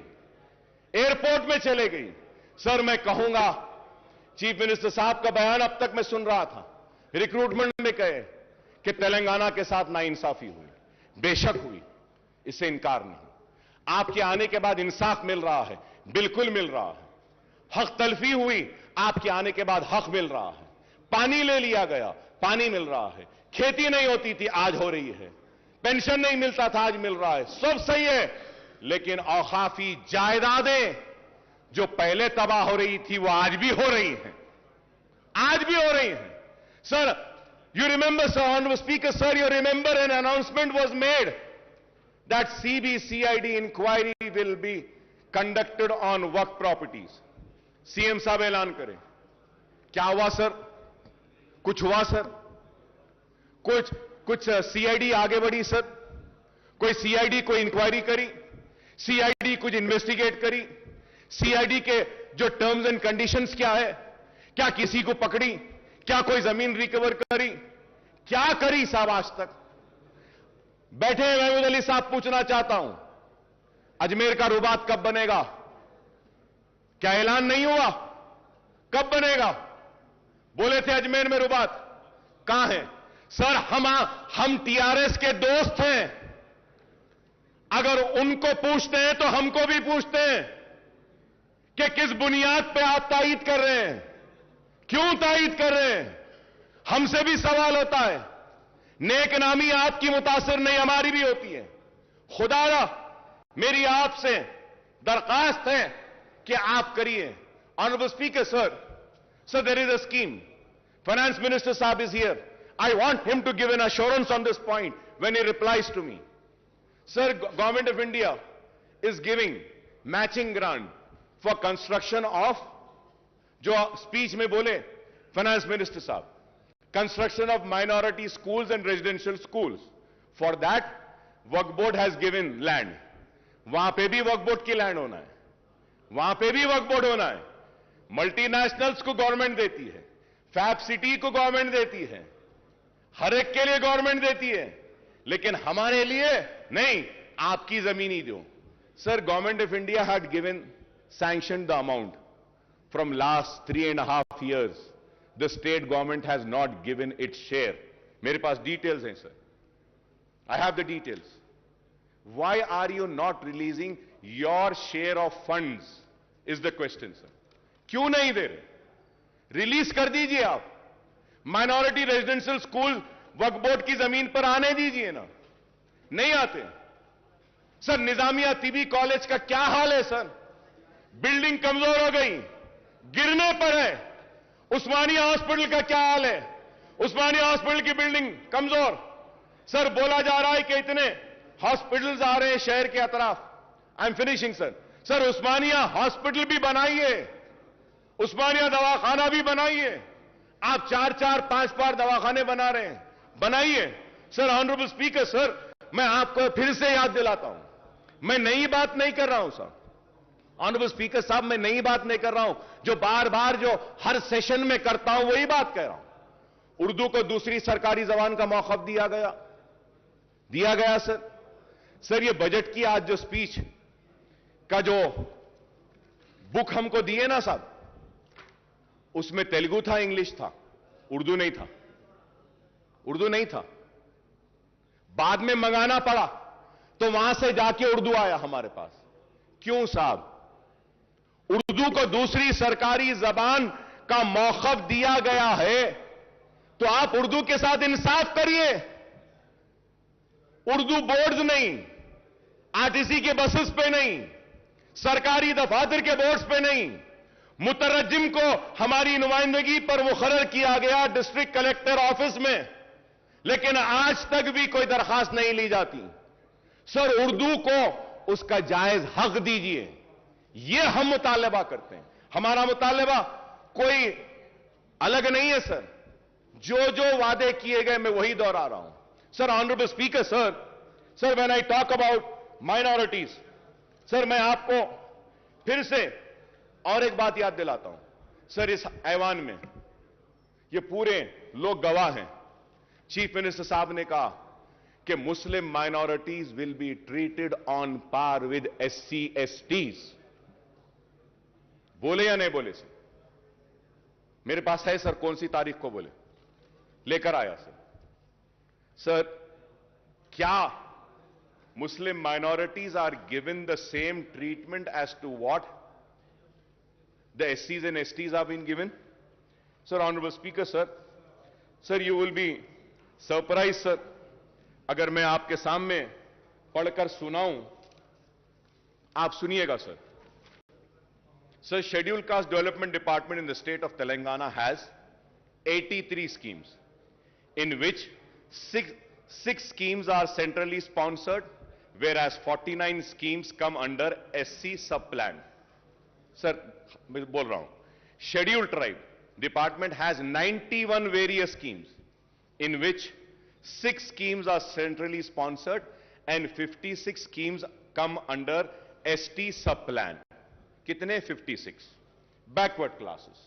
एयरपोर्ट में चले गई। सर मैं कहूंगा, चीफ मिनिस्टर साहब का बयान अब तक मैं सुन रहा था, रिक्रूटमेंट में कहे कि तेलंगाना के साथ नाइंसाफी हुई, बेशक हुई, इससे इनकार नहीं। आपके आने के बाद इंसाफ मिल रहा है, बिल्कुल मिल रहा है। हक तलफी हुई, आपके आने के बाद हक मिल रहा है। पानी ले लिया गया, पानी मिल रहा है। खेती नहीं होती थी, आज हो रही है। पेंशन नहीं मिलता था, आज मिल रहा है। सब सही है, लेकिन औकाफी जायदादें जो पहले तबाह हो रही थी वो आज भी हो रही हैं, आज भी हो रही हैं। Sir you remember, sir, honorable speaker, sir, you remember an announcement was made that CID inquiry will be conducted on work properties. CM साहब ऐलान करें। क्या हुआ सर? कुछ हुआ सर? कुछ सीआईडी आगे बढ़ी सर? कोई सीआईडी कोई इंक्वायरी करी? सीआईडी कुछ इन्वेस्टिगेट करी? सीआईडी के जो टर्म्स एंड कंडीशंस क्या है? क्या किसी को पकड़ी? क्या कोई जमीन रिकवर करी? क्या करी साहब आज तक? बैठे महमूद अली साहब, पूछना चाहता हूं, अजमेर का रुबात कब बनेगा? क्या ऐलान नहीं हुआ? कब बनेगा? बोले थे अजमेर में रुबात, कहां है? सर हम टीआरएस के दोस्त हैं, अगर उनको पूछते हैं तो हमको भी पूछते हैं कि किस बुनियाद पे आप तायीद कर रहे हैं, क्यों तायीद कर रहे हैं? हमसे भी सवाल होता है। नेक नामी आपकी मुतासिर नहीं, हमारी भी होती है। खुदारा मेरी आपसे दरखास्त है कि आप करिए। Honourable speaker sir there is a scheme, finance minister साहब is here, I want him to give an assurance on this point when he replies to me. Sir, Government of India is giving matching grant for construction of, जो speech में बोले finance minister साहब, construction of minority schools and residential schools. For that, Waqf board has given land. वहां पे भी Waqf board की land होना है, वहां पे भी Waqf board होना है। मल्टीनेशनल्स को गवर्नमेंट देती है, फैब सिटी को गवर्नमेंट देती है, हर एक के लिए गवर्नमेंट देती है, लेकिन हमारे लिए नहीं। आपकी जमीन ही दो। Sir, government of India had given sanction the amount from last 3.5 years. The state government has not given its share. मेरे पास डिटेल्स हैं sir, I have the details. Why are you not releasing your share of funds is the question sir. क्यों नहीं दे रहे? Release कर दीजिए आप। माइनॉरिटी रेजिडेंशियल स्कूल वक्फ बोर्ड की जमीन पर आने दीजिए ना, नहीं आते। सर निजामिया तिबी कॉलेज का क्या हाल है सर? बिल्डिंग कमजोर हो गई, गिरने पर है। उस्मानिया हॉस्पिटल का क्या हाल है? उस्मानिया हॉस्पिटल की बिल्डिंग कमजोर। सर बोला जा रहा है कि इतने हॉस्पिटल्स आ रहे हैं शहर के अतराफ। I am finishing sir. Sir Osmania hospital भी बनाइए, उस्मानिया दवाखाना भी बनाइए। आप 4-4, 5-5 दवाखाने बना रहे हैं, बनाइए। सर ऑनरेबल स्पीकर, सर मैं आपको फिर से याद दिलाता हूं, मैं नई बात नहीं कर रहा हूं सर। ऑनरेबल स्पीकर साहब, मैं नई बात नहीं कर रहा हूं, जो बार बार जो हर सेशन में करता हूं वही बात कह रहा हूं। उर्दू को दूसरी सरकारी जबान का मौका दिया गया सर। सर ये बजट की आज जो स्पीच का जो बुक हमको दिए ना साहब, उसमें तेलुगु था, इंग्लिश था, उर्दू नहीं था। बाद में मंगाना पड़ा तो वहां से जाके उर्दू आया हमारे पास। क्यों साहब? उर्दू को दूसरी सरकारी जबान का मौखफ दिया गया है तो आप उर्दू के साथ इंसाफ करिए। उर्दू बोर्ड्स नहीं, आरटीसी के बसेस पे नहीं, सरकारी दफातर के बोर्ड्स पे नहीं, मुतरज्जिम को हमारी नुमाइंदगी पर मुकर्रर किया गया डिस्ट्रिक्ट कलेक्टर ऑफिस में, लेकिन आज तक भी कोई दरखास्त नहीं ली जाती। सर उर्दू को उसका जायज हक दीजिए, यह हम मुतालबा करते हैं। हमारा मुतालबा कोई अलग नहीं है सर, जो वादे किए गए मैं वही दोहरा रहा हूं। Sir honourable speaker, sir when I talk about minorities, sir मैं आपको फिर से और एक बात याद दिलाता हूं। सर इस ऐवान में ये पूरे लोग गवाह हैं, चीफ मिनिस्टर साहब ने कहा कि Muslim minorities will be treated on par with SC/STs। बोले या नहीं बोले सर? मेरे पास है सर, कौन सी तारीख को बोले, लेकर आया सर। सर क्या Muslim minorities are given the same treatment as to what the SCs and STs have been given? Sir, Honorable Speaker, sir, you will be surprised, sir, अगर मैं आपके सामने पढ़कर सुनाऊं, आप सुनिएगा sir. Sir, Scheduled Caste Development Department in the state of Telangana has 83 schemes, in which six schemes are centrally sponsored, whereas 49 schemes come under SC sub-plan. Sir, मैं बोल रहा हूं, Scheduled Tribe Department has 91 various schemes, in which 6 schemes are centrally sponsored and 56 schemes come under ST sub-plan. कितने? 56. Backward classes.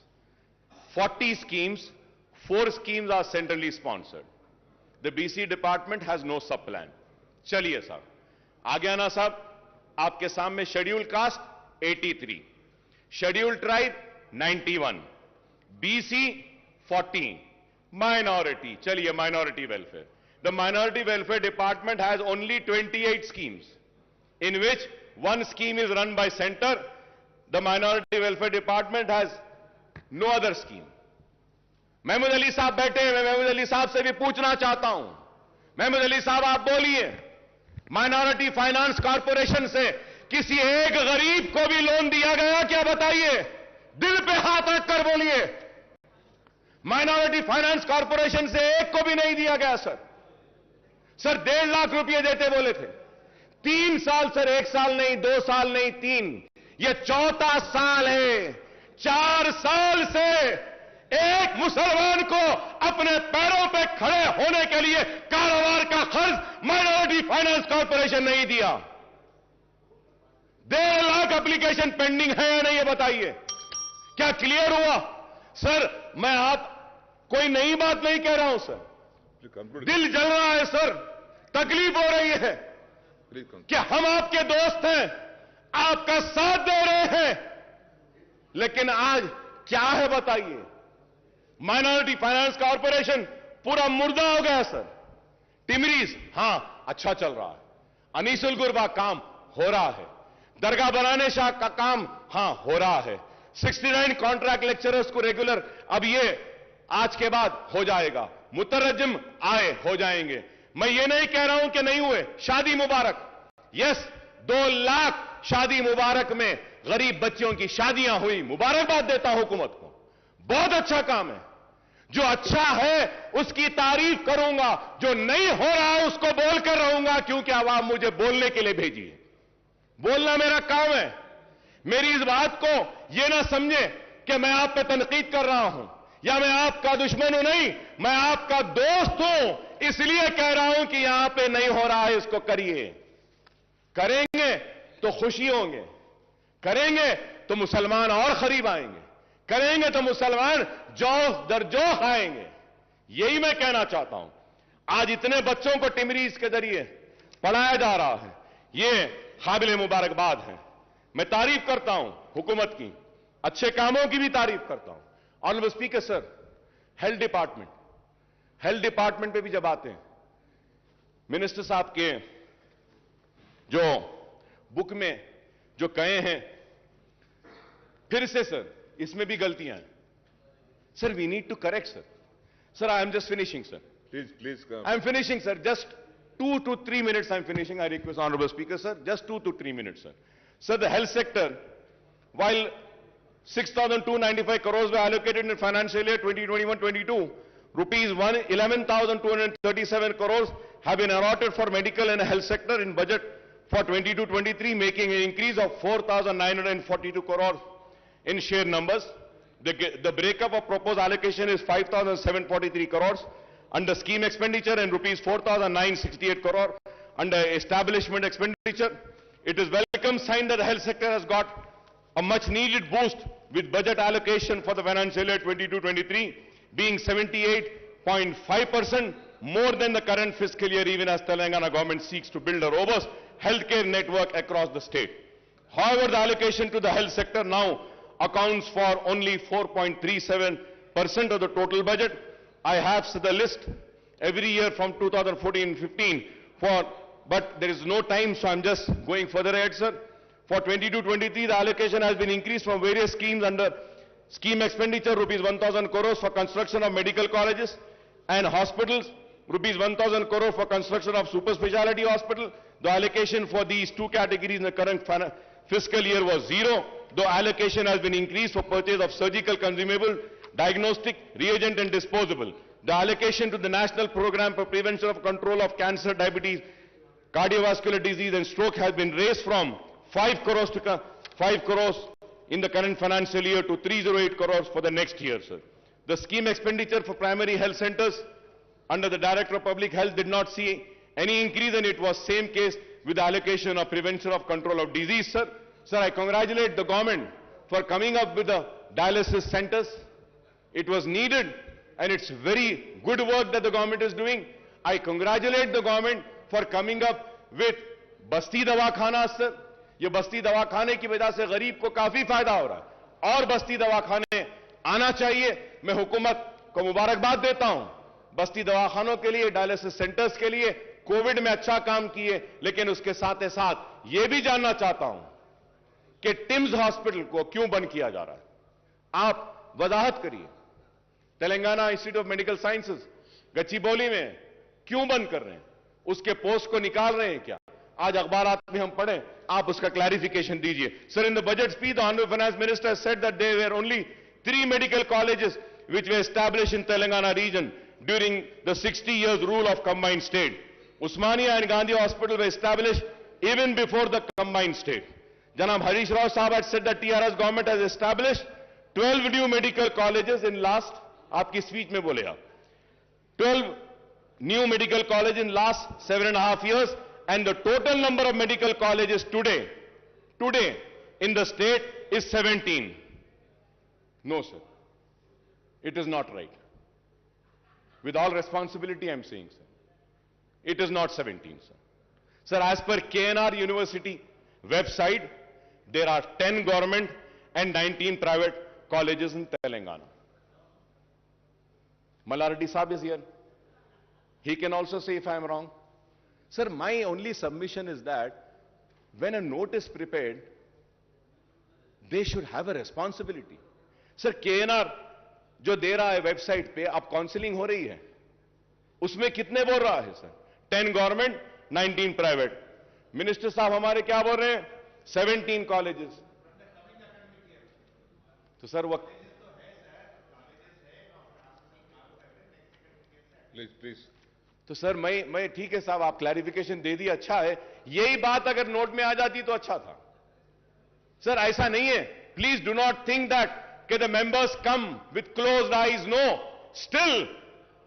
40 schemes, 4 schemes are centrally sponsored. The BC department has no sub-plan. चलिए साहब, आ गया ना साहब आपके सामने scheduled caste 83, scheduled tribe 91, BC 14, minority, चलिए minority welfare. The minority welfare department has only 28 schemes, in which one scheme is run by center. The minority welfare department has no other scheme. Mahmood Ali साहब बैठे हैं, मैं महमूद अली साहब से भी पूछना चाहता हूं. महमूद अली साहब आप बोलिए, माइनॉरिटी फाइनेंस कॉर्पोरेशन से किसी एक गरीब को भी लोन दिया गया क्या? बताइए, दिल पे हाथ रखकर बोलिए. माइनॉरिटी फाइनेंस कॉर्पोरेशन से एक को भी नहीं दिया गया सर. सर 1.5 लाख रुपए देते बोले थे. 3 साल सर, 1 साल नहीं, 2 साल नहीं, 3, ये 4था साल है. 4 साल से एक मुसलमान को अपने पैरों पे खड़े होने के लिए कारोबार का खर्च माइनॉरिटी फाइनेंस कॉर्पोरेशन नहीं दिया. 1.5 लाख एप्लीकेशन पेंडिंग है या नहीं, ये बताइए. क्या क्लियर हुआ? सर मैं आप कोई नई बात नहीं कह रहा हूं सर, दिल जल रहा है सर, तकलीफ हो रही है कि हम आपके दोस्त हैं, आपका साथ दे रहे हैं, लेकिन आज क्या है बताइए. माइनॉरिटी फाइनेंस कॉर्पोरेशन पूरा मुर्दा हो गया सर. टिमरीज हां अच्छा चल रहा है, अनीसुल गुरबा काम हो रहा है, दरगाह बनाने शाह का काम हां हो रहा है, 69 कॉन्ट्रैक्ट लेक्चरर्स को रेगुलर अब ये आज के बाद हो जाएगा, मुतरज्जिम आए हो जाएंगे. मैं ये नहीं कह रहा हूं कि नहीं हुए. शादी मुबारक, यस 2 लाख शादी मुबारक में गरीब बच्चियों की शादियां हुई, मुबारकबाद देता हूं हुकूमत को, बहुत अच्छा काम है. जो अच्छा है उसकी तारीफ करूंगा, जो नहीं हो रहा है उसको बोलकर रहूंगा, क्योंकि आवाम मुझे बोलने के लिए भेजी है. बोलना मेरा काम है. मेरी इस बात को यह ना समझे कि मैं आप पे तनकीद कर रहा हूं या मैं आपका दुश्मन हूं, नहीं, मैं आपका दोस्त हूं, इसलिए कह रहा हूं कि यहां पे नहीं हो रहा है, इसको करिए। करेंगे तो खुशी होंगे, करेंगे तो मुसलमान और करीब आएंगे, करेंगे तो मुसलमान जोश दर जोश आएंगे। यही मैं कहना चाहता हूं। आज इतने बच्चों को टिमरीज के जरिए पढ़ाया जा रहा है, ये काबिल मुबारकबाद है। मैं तारीफ करता हूं हुकूमत की, अच्छे कामों की भी तारीफ करता हूं। Honourable speaker sir, health department पे भी जब आते हैं, मिनिस्टर साहब के जो बुक में जो कहे हैं, फिर से सर इसमें भी गलतियां हैं sir, we need to correct sir. Sir, I am just finishing sir, Please come. I am finishing, sir. Just 2 to 3 minutes I am finishing. I request Honorable Speaker, sir. Just 2 to 3 minutes, sir. Sir, the health sector, while 6,295 crores were allocated in financial year 2021-22, rupees 11,237 crores have been allotted for medical and health sector in budget for 22-23, making an increase of 4,942 crores in share numbers. The breakup of proposed allocation is 5,743 crores under scheme expenditure and rupees 4,968 crore under establishment expenditure. It is welcome sign that the health sector has got a much needed boost with budget allocation for the financial year 22-23 being 78.5% more than the current fiscal year, even as Telangana government seeks to build a robust healthcare network across the state. However, the allocation to the health sector now accounts for only 4.37% of the total budget. I have the list every year from 2014-15 but there is no time, so I'm just going further ahead, sir. For 22-23, the allocation has been increased from various schemes under scheme expenditure, rupees 1,000 crores for construction of medical colleges and hospitals, rupees 1,000 crores for construction of super speciality hospital. The allocation for these two categories in the current fiscal year was zero, though allocation has been increased for purchase of surgical consumable, diagnostic, reagent and disposable. The allocation to the National Program for Prevention of Control of Cancer, Diabetes, Cardiovascular Disease and Stroke has been raised from 5 crores to 5 crores in the current financial year to 308 crores for the next year, sir. The scheme expenditure for primary health centers under the Director of Public Health did not see any increase, and it was same case with the allocation of prevention of control of disease, sir. Sir, I congratulate the government for coming up with the dialysis centers. It was needed and it's very good work that the government is doing. I congratulate the government for coming up with बस्ती दवाखाना, sir. ये बस्ती दवाखाने की वजह से गरीब को काफी फायदा हो रहा है और बस्ती दवाखाने आना चाहिए. मैं हुकूमत को मुबारकबाद देता हूं बस्ती दवाखानों के लिए, डायलिसिस सेंटर्स के लिए. कोविड में अच्छा काम किए, लेकिन उसके साथ ही साथ यह भी जानना चाहता हूं कि टिम्स हॉस्पिटल को क्यों बंद किया जा रहा है. आप वजाहत करिए. Telangana institute of medical sciences Gachibowli में क्यों बंद कर रहे हैं? उसके पोस्ट को निकाल रहे हैं क्या? आज अखबारात में हम पढ़ें, आप उसका क्लैरिफिकेशन दीजिए. Sir, in the budget speech the honourable finance minister said that there were only 3 medical colleges which were established in Telangana region during the 60 years rule of combined state. Usmania and Gandhi Hospital were established even before the combined state. Janab Harish Rao Sahab had said that TRS government has established 12 new medical colleges in last, आपकी speech में बोले आप, 12 new medical colleges in last 7.5 years, and the total number of medical colleges today in the state is 17. No, sir. It is not right. With all responsibility, I am saying, sir. It is not 17, sir. Sir, as per KNR University website, there are 10 government and 19 private colleges in Telangana. Malardi Saab is here. He can also say if I am wrong. Sir, my only submission is that when a note is prepared, they should have a responsibility. Sir, KNR जो दे रहा है website पे, अब counselling हो रही है, उसमें कितने बोल रहा है सर? 10 government, 19 private. मिनिस्टर साहब हमारे क्या बोल रहे हैं? 17 कॉलेजेस. तो सर वो प्लीज. तो सर मैं ठीक है साहब, आप क्लैरिफिकेशन दे दिए, अच्छा है. यही बात अगर नोट में आ जाती तो अच्छा था. सर ऐसा नहीं है. Please do not think that कि the members come with closed eyes. No, still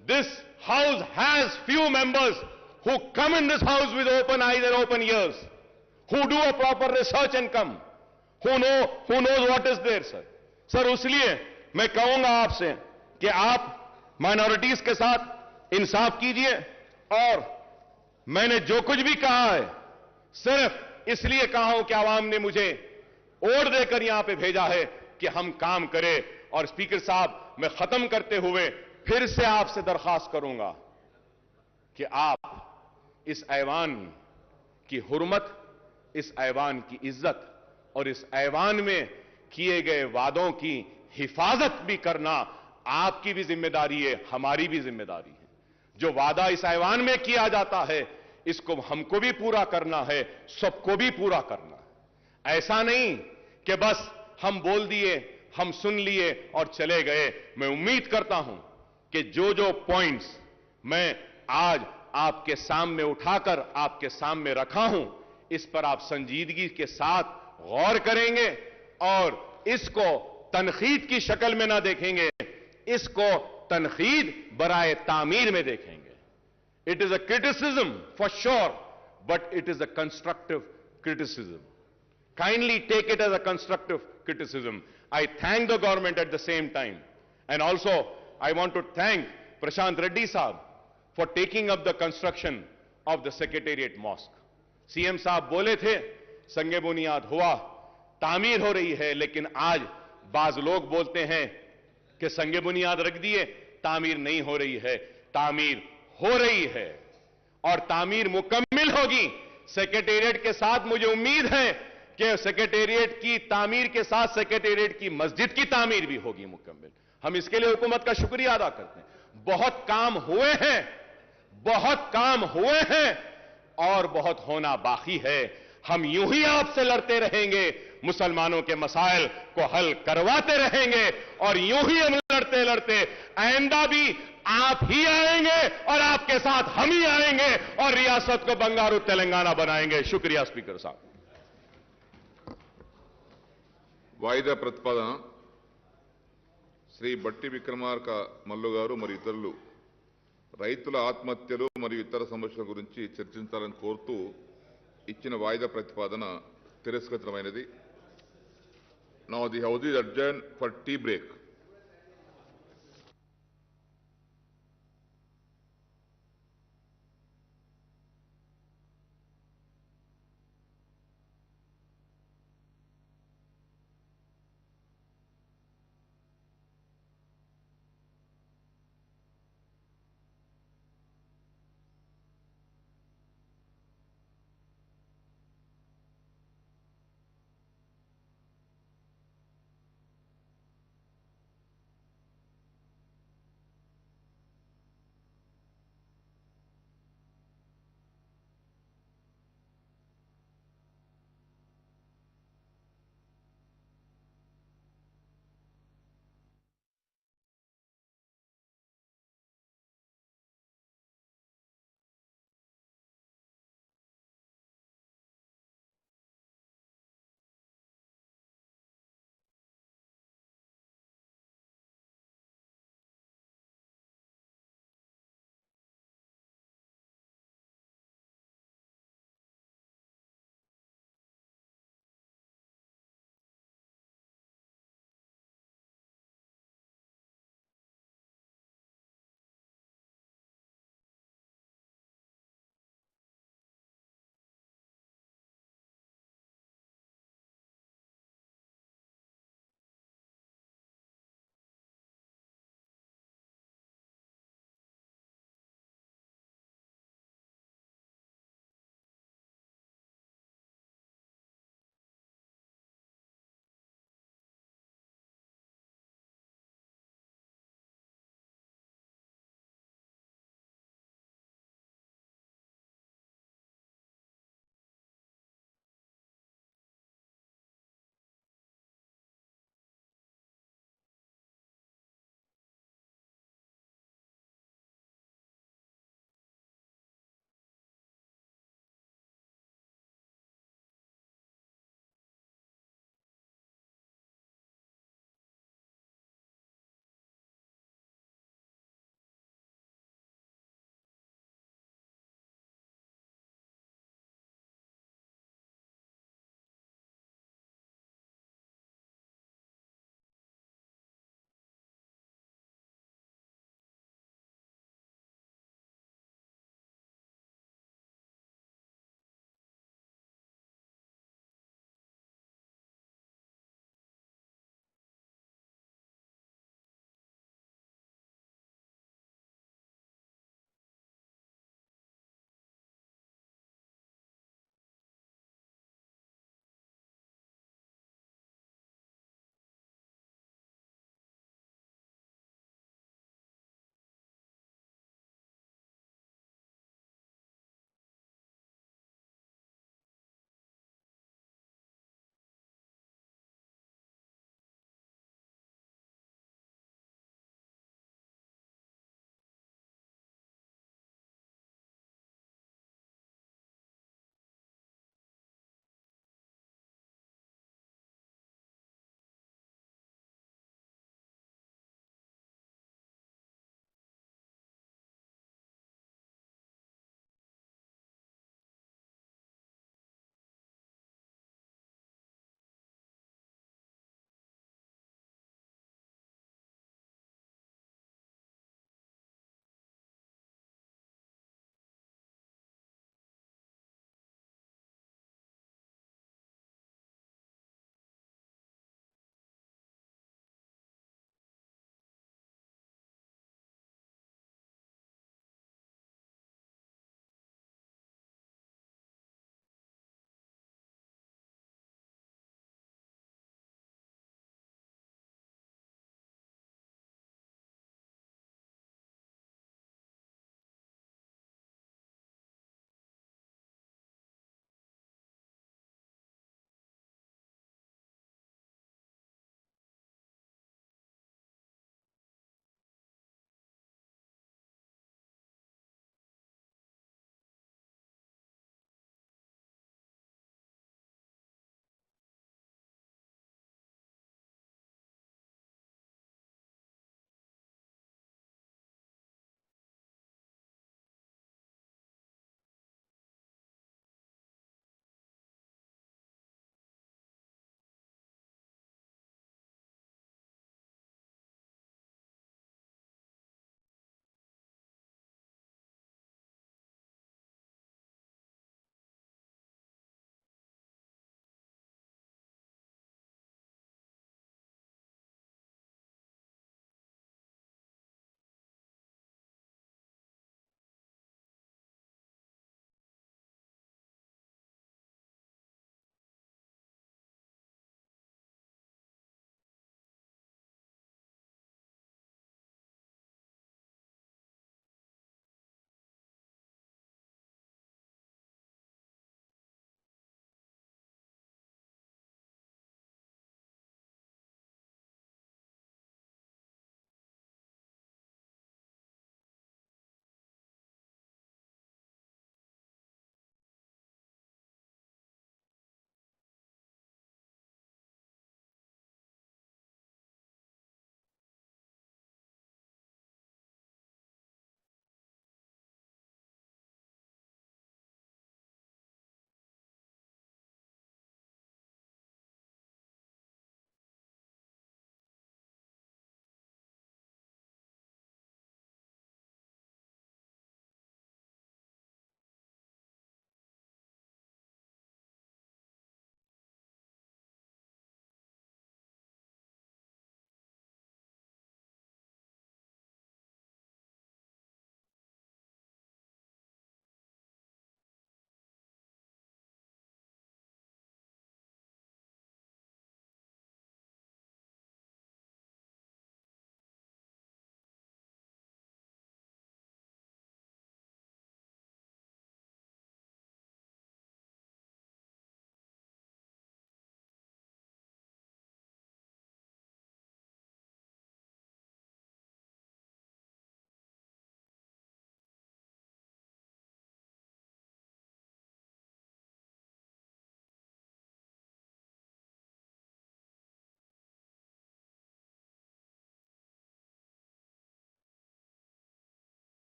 this house has few members who come in this house with open eyes and open ears, who do a proper research and come, who knows what is there, sir. Sir इसलिए मैं कहूंगा आपसे कि आप minorities के साथ इंसाफ कीजिए, और मैंने जो कुछ भी कहा है सिर्फ इसलिए कहा हूं कि आवाम ने मुझे वोट देकर यहां पे भेजा है कि हम काम करें. और स्पीकर साहब, मैं खत्म करते हुए फिर से आपसे दरखास्त करूंगा कि आप इस ऐवान की हुर्मत, इस ऐवान की इज्जत और इस ऐवान में किए गए वादों की हिफाजत भी करना आपकी भी जिम्मेदारी है, हमारी भी जिम्मेदारी है. जो वादा इस ऐवान में किया जाता है इसको हमको भी पूरा करना है, सबको भी पूरा करना है. ऐसा नहीं कि बस हम बोल दिए, हम सुन लिए और चले गए. मैं उम्मीद करता हूं कि जो जो पॉइंट्स मैं आज आपके सामने उठाकर आपके सामने रखा हूं, इस पर आप संजीदगी के साथ गौर करेंगे और इसको तनखीद की शक्ल में ना देखेंगे, इसको तनखीद बराए तामीर में देखेंगे. It is a criticism for sure, but it is a constructive criticism. Kindly take it as a constructive criticism. I thank the government at the same time, and also I want to thank Prashant Reddy Saab for taking up the construction of the Secretariat Mosque. CM साहब बोले थे संगे बुनियाद हुआ, तामीर हो रही है, लेकिन आज बाज लोग बोलते हैं कि संगे बुनियाद रख दिए, तामीर नहीं हो रही है. तामीर हो रही है और तामीर मुकम्मिल होगी. सेक्रेटेरिएट के साथ मुझे उम्मीद है कि सेक्रेटेरिएट की तामीर के साथ सेक्रेटेरिएट की मस्जिद की तामीर भी होगी मुकम्मल. हम इसके लिए हुकूमत का शुक्रिया अदा करते हैं. बहुत काम हुए हैं, बहुत काम हुए हैं और बहुत होना बाकी है. हम यूं ही आपसे लड़ते रहेंगे, मुसलमानों के मसाइल को हल करवाते रहेंगे और यूं ही हम लड़ते लड़ते आइंदा भी आप ही आएंगे और आपके साथ हम ही आएंगे और रियासत को बंगारू तेलंगाना बनाएंगे. शुक्रिया स्पीकर साहब. వాయిదా ప్రతిపాదన శ్రీ బట్టి విక్రమార్క మల్లు గారు మరియు ఇతరులు రైతుల ఆత్మహత్యలు మరియు ఇతర సమస్యల గురించి చర్చించాలని కోరుతూ ఇచ్చిన వాయిదా ప్రతిపాదన తిరస్కృతమైనది. Now the house is adjourn for tea break.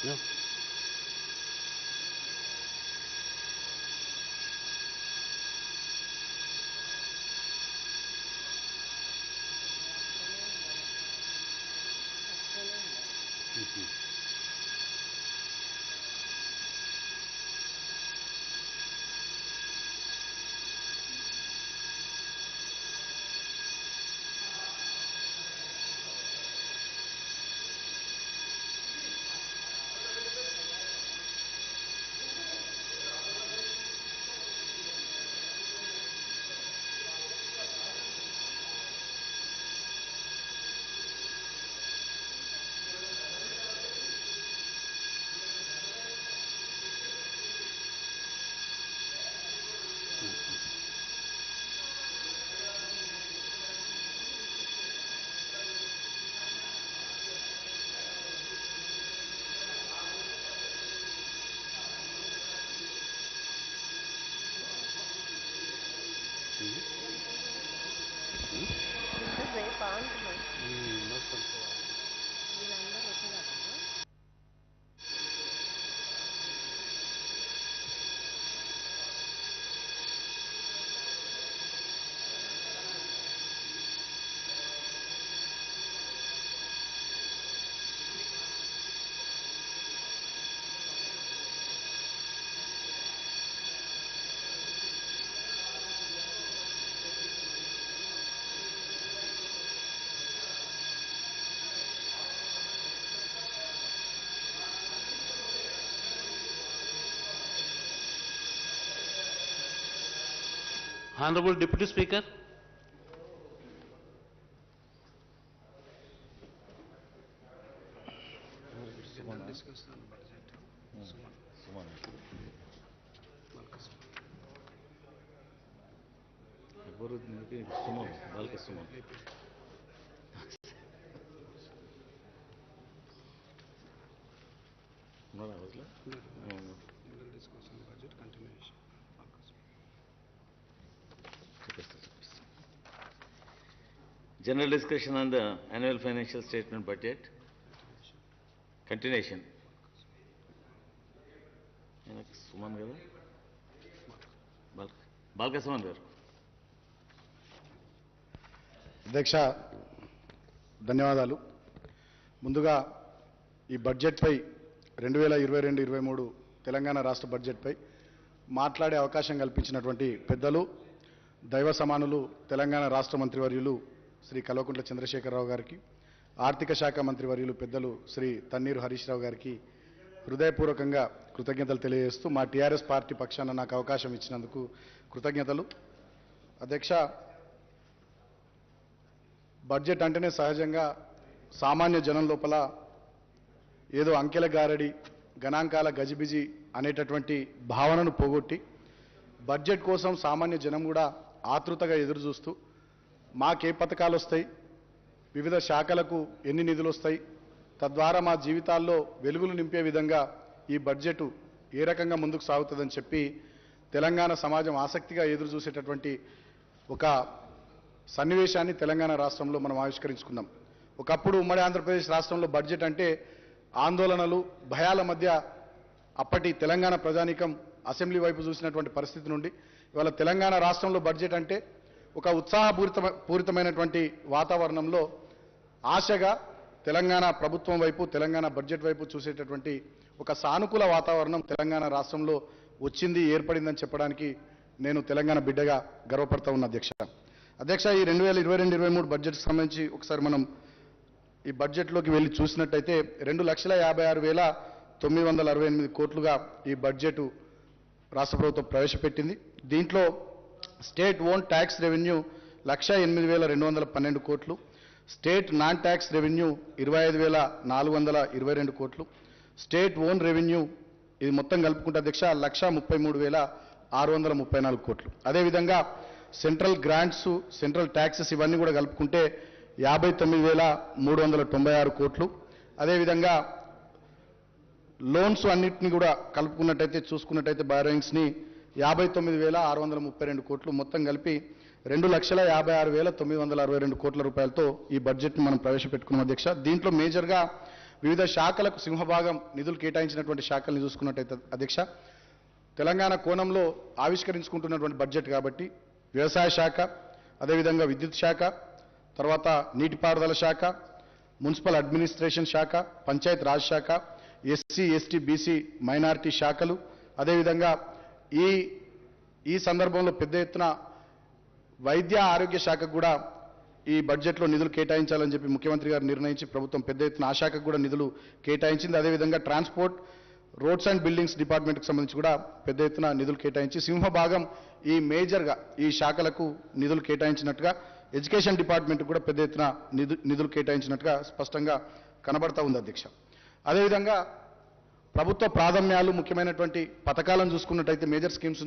No. Honorable Deputy Speaker. General discussion on the annual financial statement budget. Continuation. Suman garu. Balka Suman garu. అధ్యక్ష ధన్యవాదాలు. ముందుగా ఈ బడ్జెట్పై 2022-23 తెలంగాణ రాష్ట్ర బడ్జెట్పై మాట్లాడే అవకాశం కల్పించినటువంటి పెద్దలు, దైవ సమానులు, తెలంగాణ రాష్ట్ర మంత్రివర్యులు శ్రీ కల్వకుంట్ల చంద్రశేఖరరావు గారికి, ఆర్థిక శాఖ మంత్రివర్యులు పెద్దలు శ్రీ తన్నీరు హరీష్ రావు గారికి హృదయపూర్వకంగా కృతజ్ఞతలు తెలియజేస్తూ మా టీఆర్ఎస్ పార్టీ పక్షాన నాకు అవకాశం ఇచ్చినందుకు కృతజ్ఞతలు. అధ్యక్ష, బడ్జెట్ అంటేనే సహజంగా సామాన్య జనం లోపల ఏదో అంకెల గారడి, గణాంకాల గజిబిజి అనేటటువంటి భావనను పోగొట్టి బడ్జెట్ కోసం సామాన్య జనం కూడా ఆతృతగా ఎదురు చూస్తూ మాకే పథకాలు వస్తాయి, వివిధ శాఖలకు ఎన్ని నిధులు వస్తాయి, తద్వారా మా జీవితాల్లో వెలుగులు నింపే విధంగా ఈ బడ్జెట్ ఏ రకంగా ముందుకు సాగుతుందని చెప్పి తెలంగాణ సమాజం ఆసక్తిగా ఎదురు చూసేటటువంటి ఒక సన్నివేశాన్ని తెలంగాణ రాష్ట్రంలో మనం ఆవిష్కరించుకున్నాం. ఒకప్పుడు ఉమ్మడి ఆంధ్రప్రదేశ్ రాష్ట్రంలో బడ్జెట్ అంటే ఆందోళనలు, భయాల మధ్య అప్పటి తెలంగాణ ప్రజానీకం అసెంబ్లీ వైపు చూసినటువంటి పరిస్థితి నుండి ఇవాళ తెలంగాణ రాష్ట్రంలో బడ్జెట్ అంటే ఒక ఉత్సాహపూరితమైనటువంటి వాతావరణంలో ఆశగా తెలంగాణ ప్రభుత్వం వైపు, తెలంగాణ బడ్జెట్ వైపు చూసేటటువంటి ఒక సానుకూల వాతావరణం తెలంగాణ రాష్ట్రంలో వచ్చింది, ఏర్పడిందని చెప్పడానికి నేను తెలంగాణ బిడ్డగా గర్వపడతా ఉన్న అధ్యక్ష. ఈ 2022-23 బడ్జెట్కి సంబంధించి ఒకసారి మనం ఈ బడ్జెట్లోకి వెళ్ళి చూసినట్టయితే 2,56,968 కోట్లుగా ఈ బడ్జెట్ రాష్ట్ర ప్రభుత్వం ప్రవేశపెట్టింది. దీంట్లో స్టేట్ ఓన్ ట్యాక్స్ రెవెన్యూ 1,08,212 కోట్లు, స్టేట్ నాన్ ట్యాక్స్ రెవెన్యూ 25,422 కోట్లు, స్టేట్ ఓన్ రెవెన్యూ ఇది మొత్తం కలుపుకుంటే అధ్యక్ష 1,33,634 కోట్లు. అదేవిధంగా సెంట్రల్ గ్రాంట్స్, సెంట్రల్ ట్యాక్సెస్ ఇవన్నీ కూడా కలుపుకుంటే 59,396 కోట్లు. అదేవిధంగా లోన్స్ అన్నింటినీ కూడా కలుపుకున్నట్టయితే చూసుకున్నట్టయితే బారోయింగ్స్ని 59,632 కోట్లు, మొత్తం కలిపి 2,56,962 కోట్ల రూపాయలతో ఈ బడ్జెట్ని మనం ప్రవేశపెట్టుకున్నాం అధ్యక్ష. దీంట్లో మేజర్గా వివిధ శాఖలకు సింహభాగం నిధులు కేటాయించినటువంటి శాఖల్ని చూసుకున్నట్టయితే అధ్యక్ష, తెలంగాణ కోణంలో ఆవిష్కరించుకుంటున్నటువంటి బడ్జెట్ కాబట్టి వ్యవసాయ శాఖ, అదేవిధంగా విద్యుత్ శాఖ, తర్వాత నీటిపారుదల శాఖ, మున్సిపల్ అడ్మినిస్ట్రేషన్ శాఖ, పంచాయత్ రాజ్ శాఖ, ఎస్సీ ఎస్టీ బీసీ మైనారిటీ శాఖలు, అదేవిధంగా ఈ సందర్భంలో పెద్ద ఎత్తున వైద్య ఆరోగ్య శాఖకు కూడా ఈ బడ్జెట్లో నిధులు కేటాయించాలని చెప్పి ముఖ్యమంత్రి గారు నిర్ణయించి ప్రభుత్వం పెద్ద ఎత్తున ఆ శాఖకు కూడా నిధులు కేటాయించింది. అదేవిధంగా ట్రాన్స్పోర్ట్, రోడ్స్ అండ్ బిల్డింగ్స్ డిపార్ట్మెంట్కి సంబంధించి కూడా పెద్ద ఎత్తున నిధులు కేటాయించి సింహభాగం ఈ మేజర్గా ఈ శాఖలకు నిధులు కేటాయించినట్టుగా, ఎడ్యుకేషన్ డిపార్ట్మెంట్ కూడా పెద్ద ఎత్తున నిధులు కేటాయించినట్టుగా స్పష్టంగా కనబడతా ఉంది అధ్యక్ష. అదేవిధంగా ప్రభుత్వ ప్రాధాన్యాలు ముఖ్యమైనటువంటి పథకాలను చూసుకున్నట్టయితే మేజర్ స్కీమ్స్